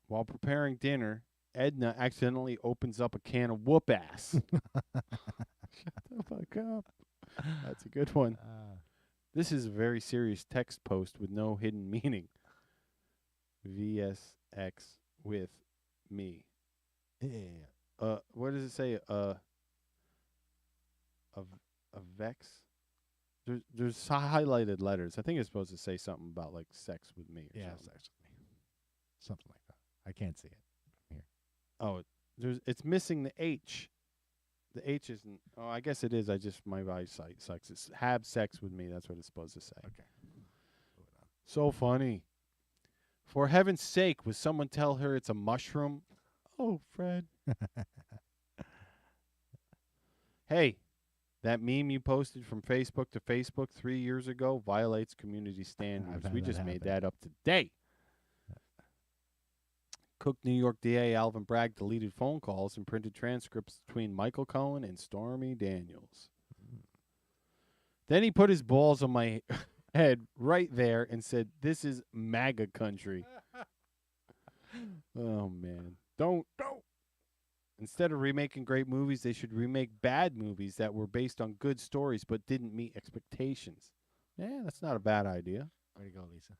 While preparing dinner, Edna accidentally opens up a can of whoop ass. Shut the fuck up. That's a good one. This is a very serious text post with no hidden meaning. VSX with me. Yeah. What does it say? A vex? There's highlighted letters. I think it's supposed to say something about like sex with me. Or something. Sex with me. Something like that. I can't see it from here. Oh, it's missing the H. The H isn't. Oh, I guess it is. My eyesight sucks. It's have sex with me. That's what it's supposed to say. Okay. So funny. For heaven's sake, would someone tell her it's a mushroom? Oh, Fred. Hey, that meme you posted from Facebook to Facebook 3 years ago violates community standards. We just made that up today. Cook New York DA Alvin Bragg deleted phone calls and printed transcripts between Michael Cohen and Stormy Daniels. Then he put his balls on my head right there and said, "This is MAGA country." Oh, man. Don't. Instead of remaking great movies, they should remake bad movies that were based on good stories but didn't meet expectations. Yeah, that's not a bad idea. Way to go, Lisa.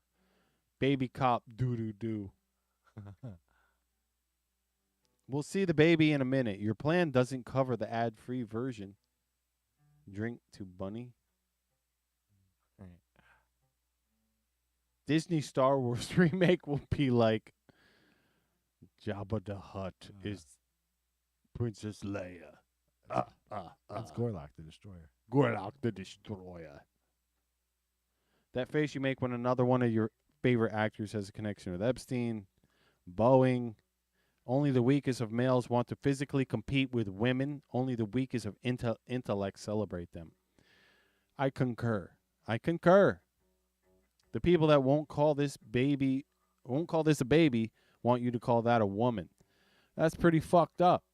Baby cop doo-doo-doo. We'll see the baby in a minute. Your plan doesn't cover the ad-free version. Drink to Bunny. Right. Disney Star Wars remake will be like Jabba the Hutt is Princess Leia. That's Gorlok the Destroyer. Gorlok the Destroyer. That face you make when another one of your favorite actors has a connection with Epstein, Boeing. Only the weakest of males want to physically compete with women. Only the weakest of intellect celebrate them. I concur. The people that won't call this a baby, want you to call that a woman. That's pretty fucked up.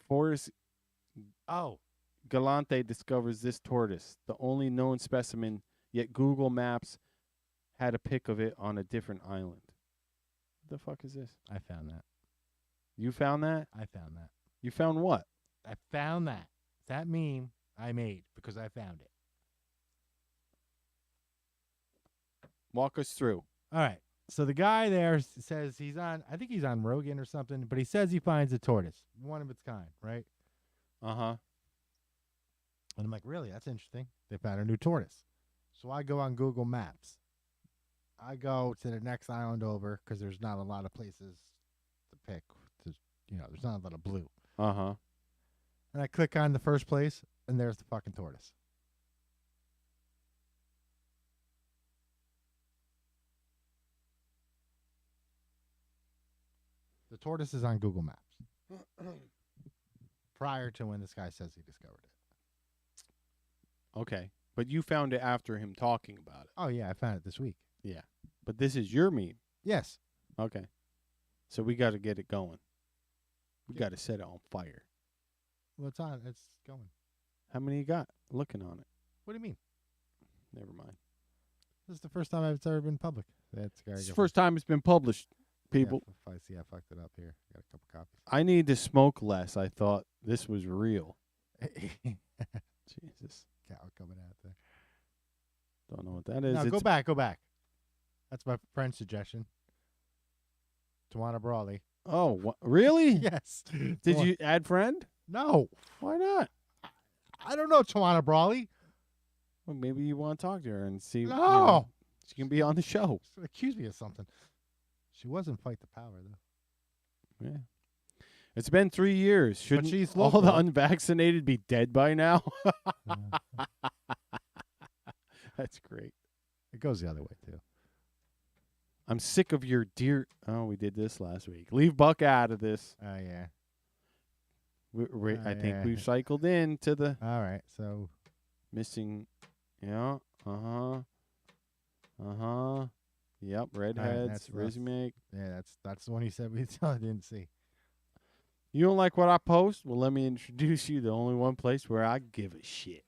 Forrest Galante discovers this tortoise, the only known specimen, yet Google Maps had a pic of it on a different island. What the fuck is this? I found that. You found that? I found that. You found what? I found that. That meme I made because I found it. Walk us through. All right. So the guy there says I think he's on Rogan or something, but he says he finds a tortoise, one of its kind, right? Uh-huh. And I'm like, really? That's interesting. They found a new tortoise. So I go on Google Maps. I go to the next island over because there's not a lot of places to pick. There's not a lot of blue. Uh-huh. And I click on the first place, and there's the fucking tortoise. The tortoise is on Google Maps. Prior to when this guy says he discovered it. Okay. But you found it after him talking about it. Oh, yeah, I found it this week. Yeah. But this is your meme. Yes. Okay. So we got to get it going. We got to set it on fire. Well, it's on. It's going. How many you got looking on it? What do you mean? Never mind. This is the first time it's ever been public. It's the first time it's been published, people. Yeah, if I see I fucked it up here. Got a couple copies. I need to smoke less. I thought this was real. Jesus. Cow coming out there. Don't know what that is. No, go back. That's my friend's suggestion. Tawana Brawley. Oh, really? Yes. Did you add friend? No. Why not? I don't know Tawana Brawley. Well, maybe you want to talk to her and see. No. She can be on the show. She's going to accuse me of something. She was in Fight the Power, though. Yeah. It's been 3 years. Shouldn't she's all local. the unvaccinated be dead by now? That's great. It goes the other way, too. I'm sick of your dear. Oh, we did this last week. Leave Buck out of this. Oh, yeah. I think we've cycled into the. All right, so. Missing. Yeah. Yep. Redheads. Resume. Yeah, that's the one he said we didn't see. You don't like what I post? Well, let me introduce you to the only one place where I give a shit.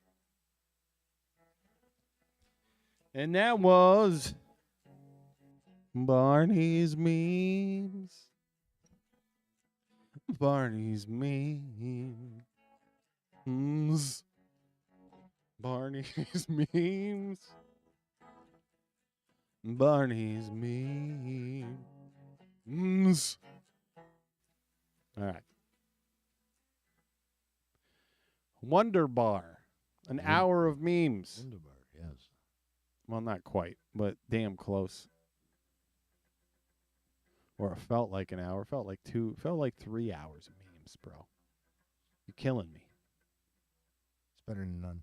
And that was Barney's Memes. Barney's Memes. Barney's Memes. Barney's Memes. All right. Wonder Bar. An hour of memes. Wonder Bar, yes. Well, not quite, but damn close. Or it felt like an hour. Felt like 3 hours of memes, bro. You're killing me. It's better than none.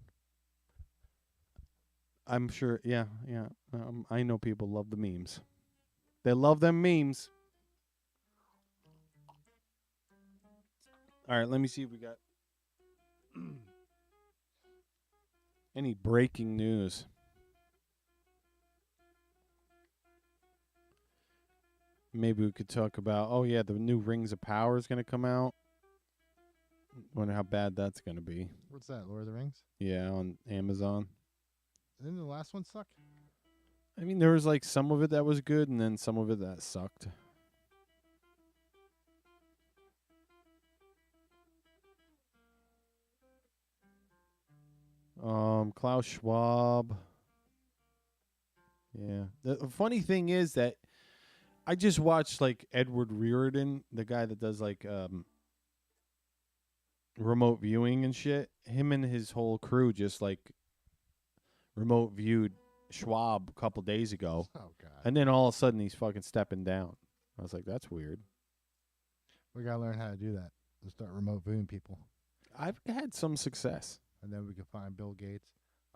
I'm sure, yeah. I know people love the memes. They love them memes. All right, let me see if we got any breaking news. Maybe we could talk about, the new Rings of Power is going to come out. Wonder how bad that's going to be. What's that, Lord of the Rings? Yeah, on Amazon. Didn't the last one suck? I mean, there was like some of it that was good and then some of it that sucked. Klaus Schwab. Yeah. The funny thing is that I just watched like Edward Riordan, the guy that does like remote viewing and shit. Him and his whole crew just like remote viewed Schwab a couple days ago. Oh, God. And then all of a sudden he's fucking stepping down. I was like, that's weird. We got to learn how to do that. We'll start remote viewing people. I've had some success. And then we can find Bill Gates.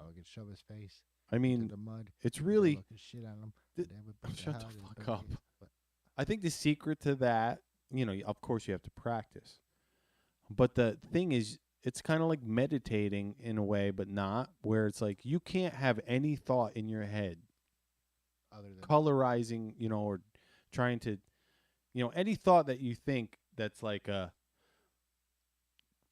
We can shove his face I mean, into the mud. it's really... Look his shit on him. Shut the fuck up. I think the secret to that, of course you have to practice. But the thing is, it's kind of like meditating in a way, but not, where it's like you can't have any thought in your head other than colorizing, or trying to, any thought that you think that's like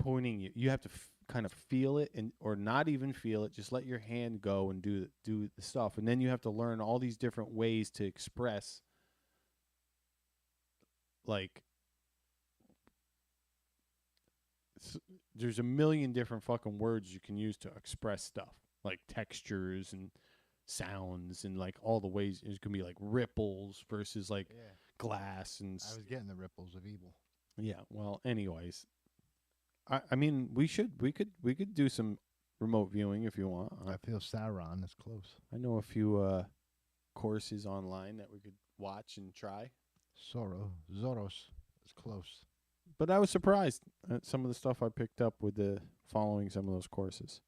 pointing you. You have to kind of feel it or not even feel it. Just let your hand go and do the stuff. And then you have to learn all these different ways to express, like, there's a million different fucking words you can use to express stuff, like textures and sounds and like all the ways. It can be like ripples versus like glass and. I was getting the ripples of evil. Yeah. Well, anyways, I mean, we could do some remote viewing if you want. I feel Sauron is close. I know a few courses online that we could watch and try. Zoros is close. But I was surprised at some of the stuff I picked up with the following some of those courses.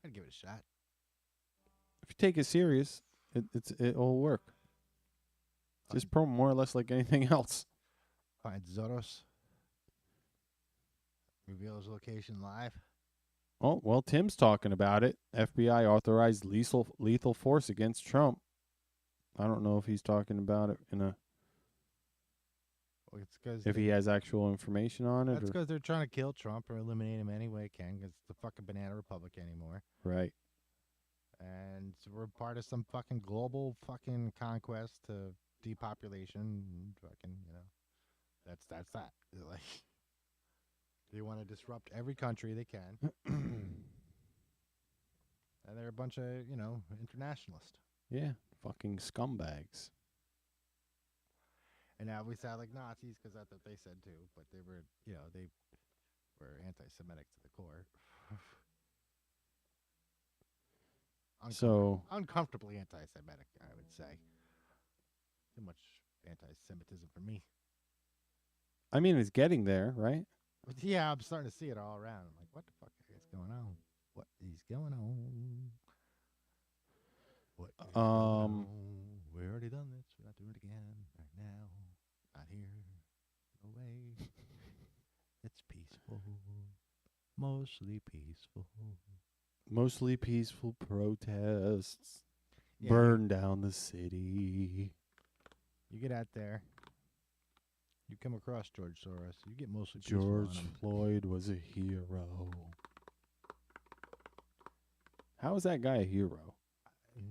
I'd give it a shot. If you take it serious, it'll work. Just more or less like anything else. Find Zoros. Reveal his location live. Oh, well, Tim's talking about it. FBI authorized lethal force against Trump. I don't know if he's talking about it in a... Well, it's cause if he has actual information on it. That's because they're trying to kill Trump or eliminate him any way they can, because it's the fucking banana republic anymore. Right. And so we're part of some fucking global fucking conquest to depopulation. And fucking, that's that. They're like, they want to disrupt every country they can. And they're a bunch of, internationalists. Yeah, fucking scumbags. And now we sound like Nazis because that's what they said too. But they were, they were anti-Semitic to the core. Uncomfortably anti-Semitic, I would say. Too much anti-Semitism for me. I mean, it's getting there, right? But yeah, I'm starting to see it all around. I'm like, what the fuck is going on? What is going on? What is going on? We already done this. We're not doing it again right now. Not here. No way. It's peaceful. Mostly peaceful. Mostly peaceful protests. Yeah, Burn down the city. You get out there. You come across George Soros. You get mostly peaceful George on him. Floyd was a hero. How is that guy a hero? I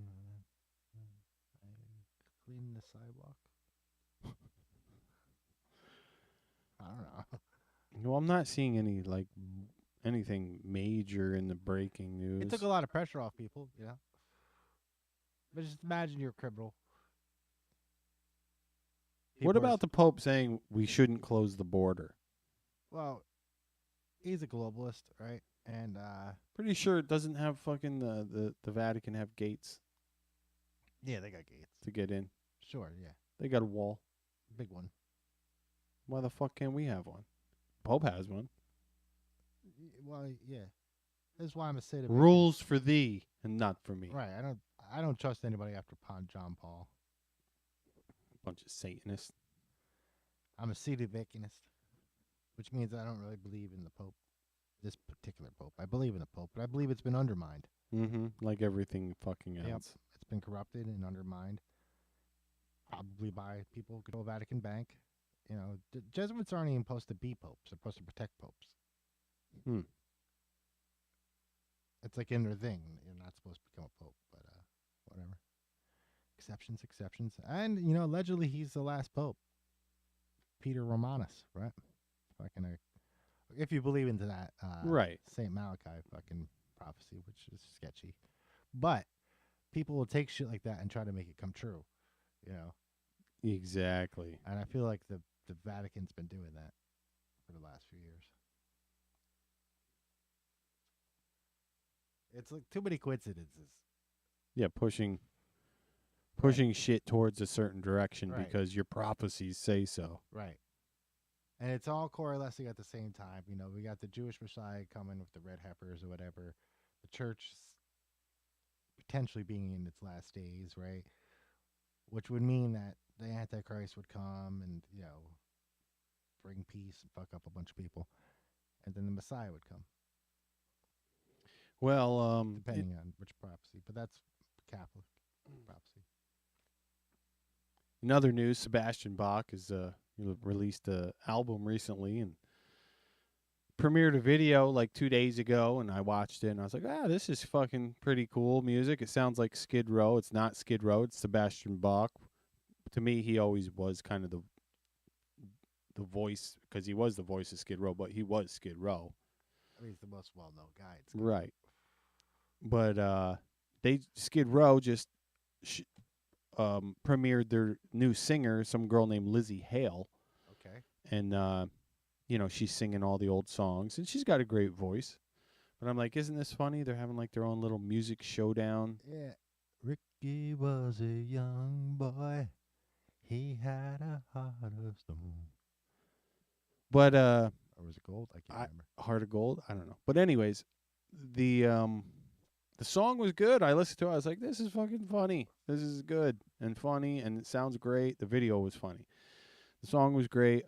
clean the sidewalk. I don't know. Well, I'm not seeing anything major in the breaking news. It took a lot of pressure off people, But just imagine you're a criminal. What about the Pope saying we shouldn't close the border? Well, he's a globalist, right? And pretty sure it doesn't have fucking the Vatican have gates. Yeah, they got gates to get in. Sure, yeah. They got a wall. Big one. Why the fuck can't we have one? Pope has one. Well, yeah. That's why I'm a Satan. Rules for thee and not for me. Right. I don't trust anybody after John Paul. Bunch of Satanists. I'm a Vacanist, which means I don't really believe in the Pope, this particular Pope. I believe in the Pope, but I believe it's been undermined. Mm-hmm. Like everything fucking else. Yep. It's been corrupted and undermined, probably by people who control Vatican Bank. The Jesuits aren't even supposed to be popes. They're supposed to protect popes. It's like in their thing. You're not supposed to become a pope, but whatever. Exceptions. And, allegedly he's the last pope. Peter Romanus, right? Fucking if you believe into that right. St. Malachi fucking prophecy, which is sketchy. But people will take shit like that and try to make it come true, Exactly. And I feel like the Vatican's been doing that for the last few years. It's like too many coincidences. Yeah, pushing shit towards a certain direction because your prophecies say so. Right. And it's all coalescing at the same time. We got the Jewish Messiah coming with the red heifers or whatever. The church potentially being in its last days, right? Which would mean that the Antichrist would come and, bring peace and fuck up a bunch of people. And then the Messiah would come. Well, depending on which prophecy. But that's Catholic prophecy. In other news, Sebastian Bach has released an album recently and premiered a video like 2 days ago, and I watched it, and I was like, this is fucking pretty cool music. It sounds like Skid Row. It's not Skid Row. It's Sebastian Bach. To me, he always was kind of the voice, because he was the voice of Skid Row, but he was Skid Row. I mean, he's the most well-known guy. Right. But Skid Row just premiered their new singer, some girl named Lizzie Hale. Okay. And she's singing all the old songs, and she's got a great voice. But I'm like, isn't this funny? They're having like their own little music showdown. Yeah. Ricky was a young boy. He had a heart of stone. But Or was it gold? I can't remember. Heart of Gold? I don't know. But anyways, the song was good. I listened to it. I was like, this is fucking funny. This is good and funny, and it sounds great. The video was funny. The song was great.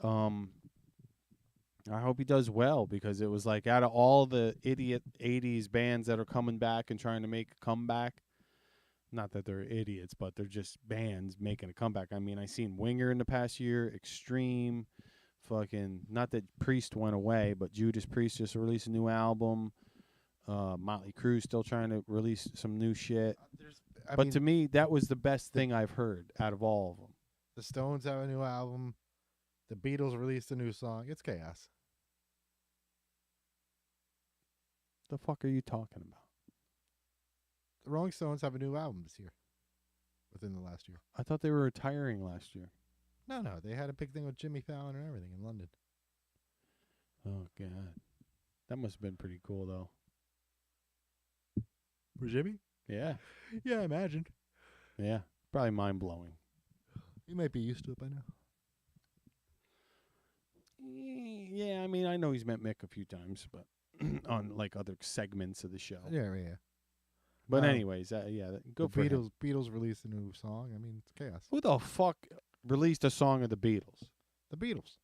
I hope he does well, because it was like, out of all the idiot 80s bands that are coming back and trying to make a comeback, not that they're idiots, but they're just bands making a comeback. I mean, I seen Winger in the past year, Extreme, fucking, not that Priest went away, but Judas Priest just released a new album. Motley Crue's still trying to release some new shit. But to me, that was the best thing I've heard out of all of them. The Stones have a new album. The Beatles released a new song. It's chaos. The fuck are you talking about? The Rolling Stones have a new album this year. Within the last year. I thought they were retiring last year. No. They had a big thing with Jimmy Fallon and everything in London. Oh, God. That must have been pretty cool, though. For Jimmy? Yeah. Yeah, I imagine. Yeah. Probably mind-blowing. You might be used to it by now. Yeah, I mean, I know he's met Mick a few times, but on, like, other segments of the show. Yeah. But anyways, go for it. Beatles released a new song. I mean, it's chaos. Who the fuck released a song of the Beatles? The Beatles.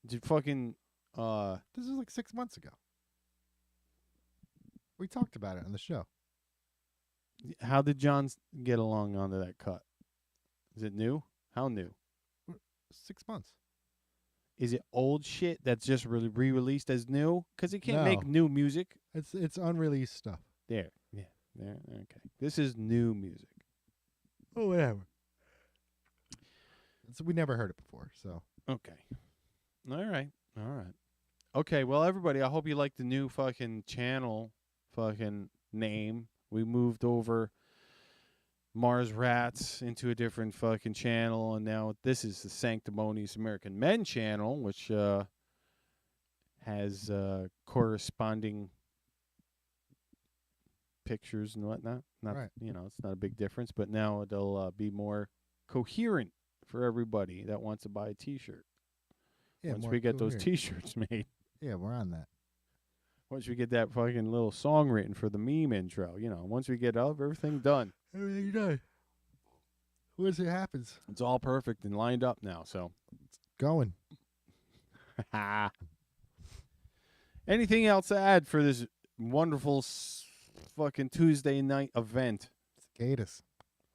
Did fucking This is like 6 months ago. We talked about it on the show. how did John get along onto that cut? Is it new? How new? 6 months. Is it old shit that's just re-released as new? Because he can't No. make new music. It's unreleased stuff. There. Yeah. There. Okay. This is new music. Oh, whatever. We never heard it before, so. Okay. All right. Okay, well, everybody, I hope you like the new fucking channel fucking name. We moved over Mars Rats into a different fucking channel, and now this is the Sanctimonious American Men channel, which has corresponding pictures and whatnot. Right. It's not a big difference, but now it'll be more coherent for everybody that wants to buy a T-shirt. Yeah, Once more we get those coherent. T-shirts made. Yeah, we're on that. Once we get that fucking little song written for the meme intro, once we get everything done. Everything done. Once it happens. It's all perfect and lined up now, so. Going. Anything else to add for this wonderful fucking Tuesday night event? Cicadas.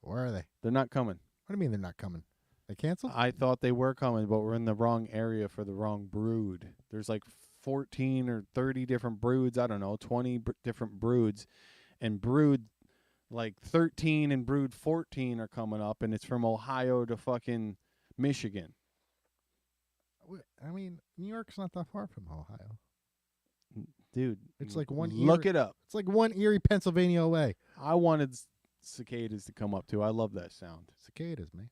Where are they? They're not coming. What do you mean they're not coming? They canceled? I thought they were coming, but we're in the wrong area for the wrong brood. There's like 14 or 30 different broods. I don't know, 20 different broods. And brood like 13 and brood 14 are coming up, and it's from Ohio to fucking Michigan. I mean, New York's not that far from Ohio. Dude, It's like one look it up. It's like one Erie, Pennsylvania away. I wanted cicadas to come up too. I love that sound. Cicadas, man.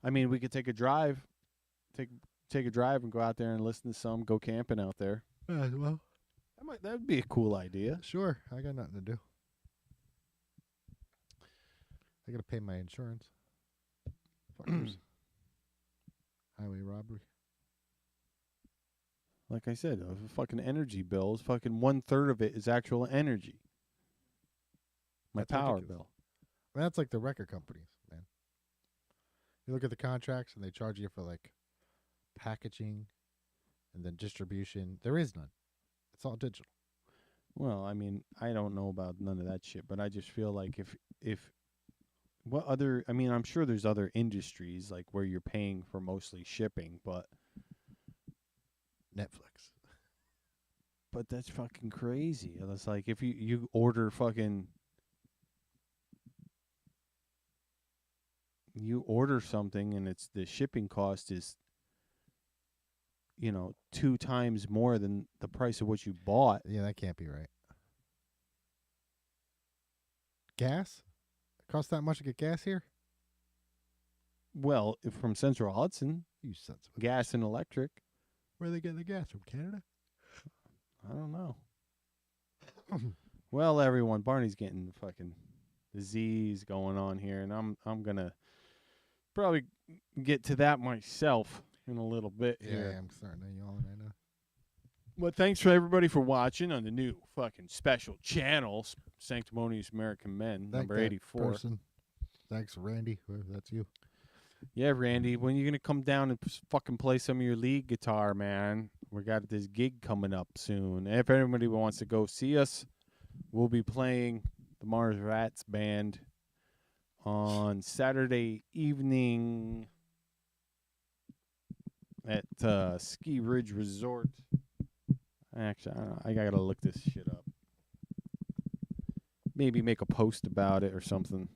I mean, we could take a drive, take a drive and go out there and listen to some, go camping out there. Well, That'd be a cool idea. sure. I got nothing to do. I got to pay my insurance. Fuckers. Highway robbery. Like I said, fucking energy bills, fucking 1/3 of it is actual energy. My That's power ridiculous. bill. I mean, that's like the record companies, man. You look at the contracts and they charge you for like packaging and then distribution. There is none. It's all digital. Well, I mean, I don't know about none of that shit, but I just feel like if what other, I mean, I'm sure there's other industries like where you're paying for mostly shipping, but Netflix. But that's fucking crazy. It's like if you order fucking, you order something and it's the shipping cost is, 2 times more than the price of what you bought. Yeah, that can't be right. Gas? It costs that much to get gas here? Well, from Central Hudson, You sons of a gas and electric. Where are they getting the gas from? Canada? I don't know. Well, everyone, Barney's getting fucking disease going on here, and I'm gonna probably get to that myself in a little bit here. Yeah, I'm starting to yawn. I know. But thanks for everybody for watching on the new fucking special channel, Sanctimonious American Men, Thank number that 84. person. Thanks, Randy. Whoever that's you. Yeah, Randy, when you gonna come down and fucking play some of your lead guitar, man? We got this gig coming up soon. If anybody wants to go see us, we'll be playing the Mars Rats band on Saturday evening at Ski Ridge Resort. Actually, I don't know. I gotta look this shit up. Maybe make a post about it or something.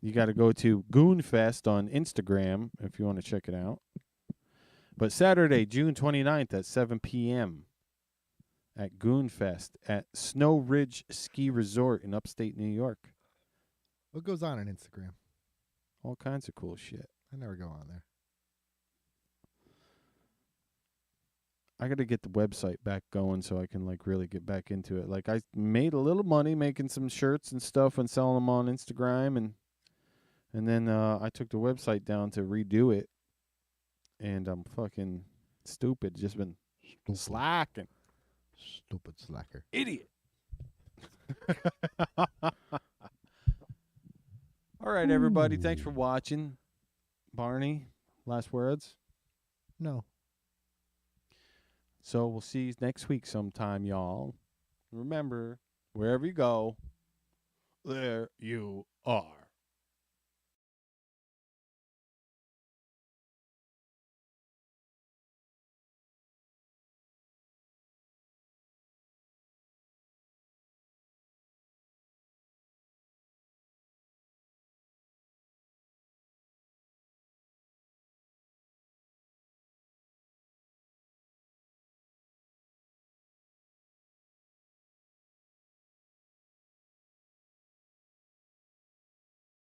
You got to go to Goonfest on Instagram if you want to check it out. But Saturday, June 29th at 7 p.m. at Goonfest at Snow Ridge Ski Resort in upstate New York. What goes on Instagram? All kinds of cool shit. I never go on there. I got to get the website back going so I can like really get back into it. Like I made a little money making some shirts and stuff and selling them on Instagram, and then I took the website down to redo it, and I'm fucking stupid. Just been slacking. Stupid slacker. Idiot. All right, everybody. Thanks for watching. Barney, last words? No. So we'll see you next week sometime, y'all. Remember, wherever you go, there you are.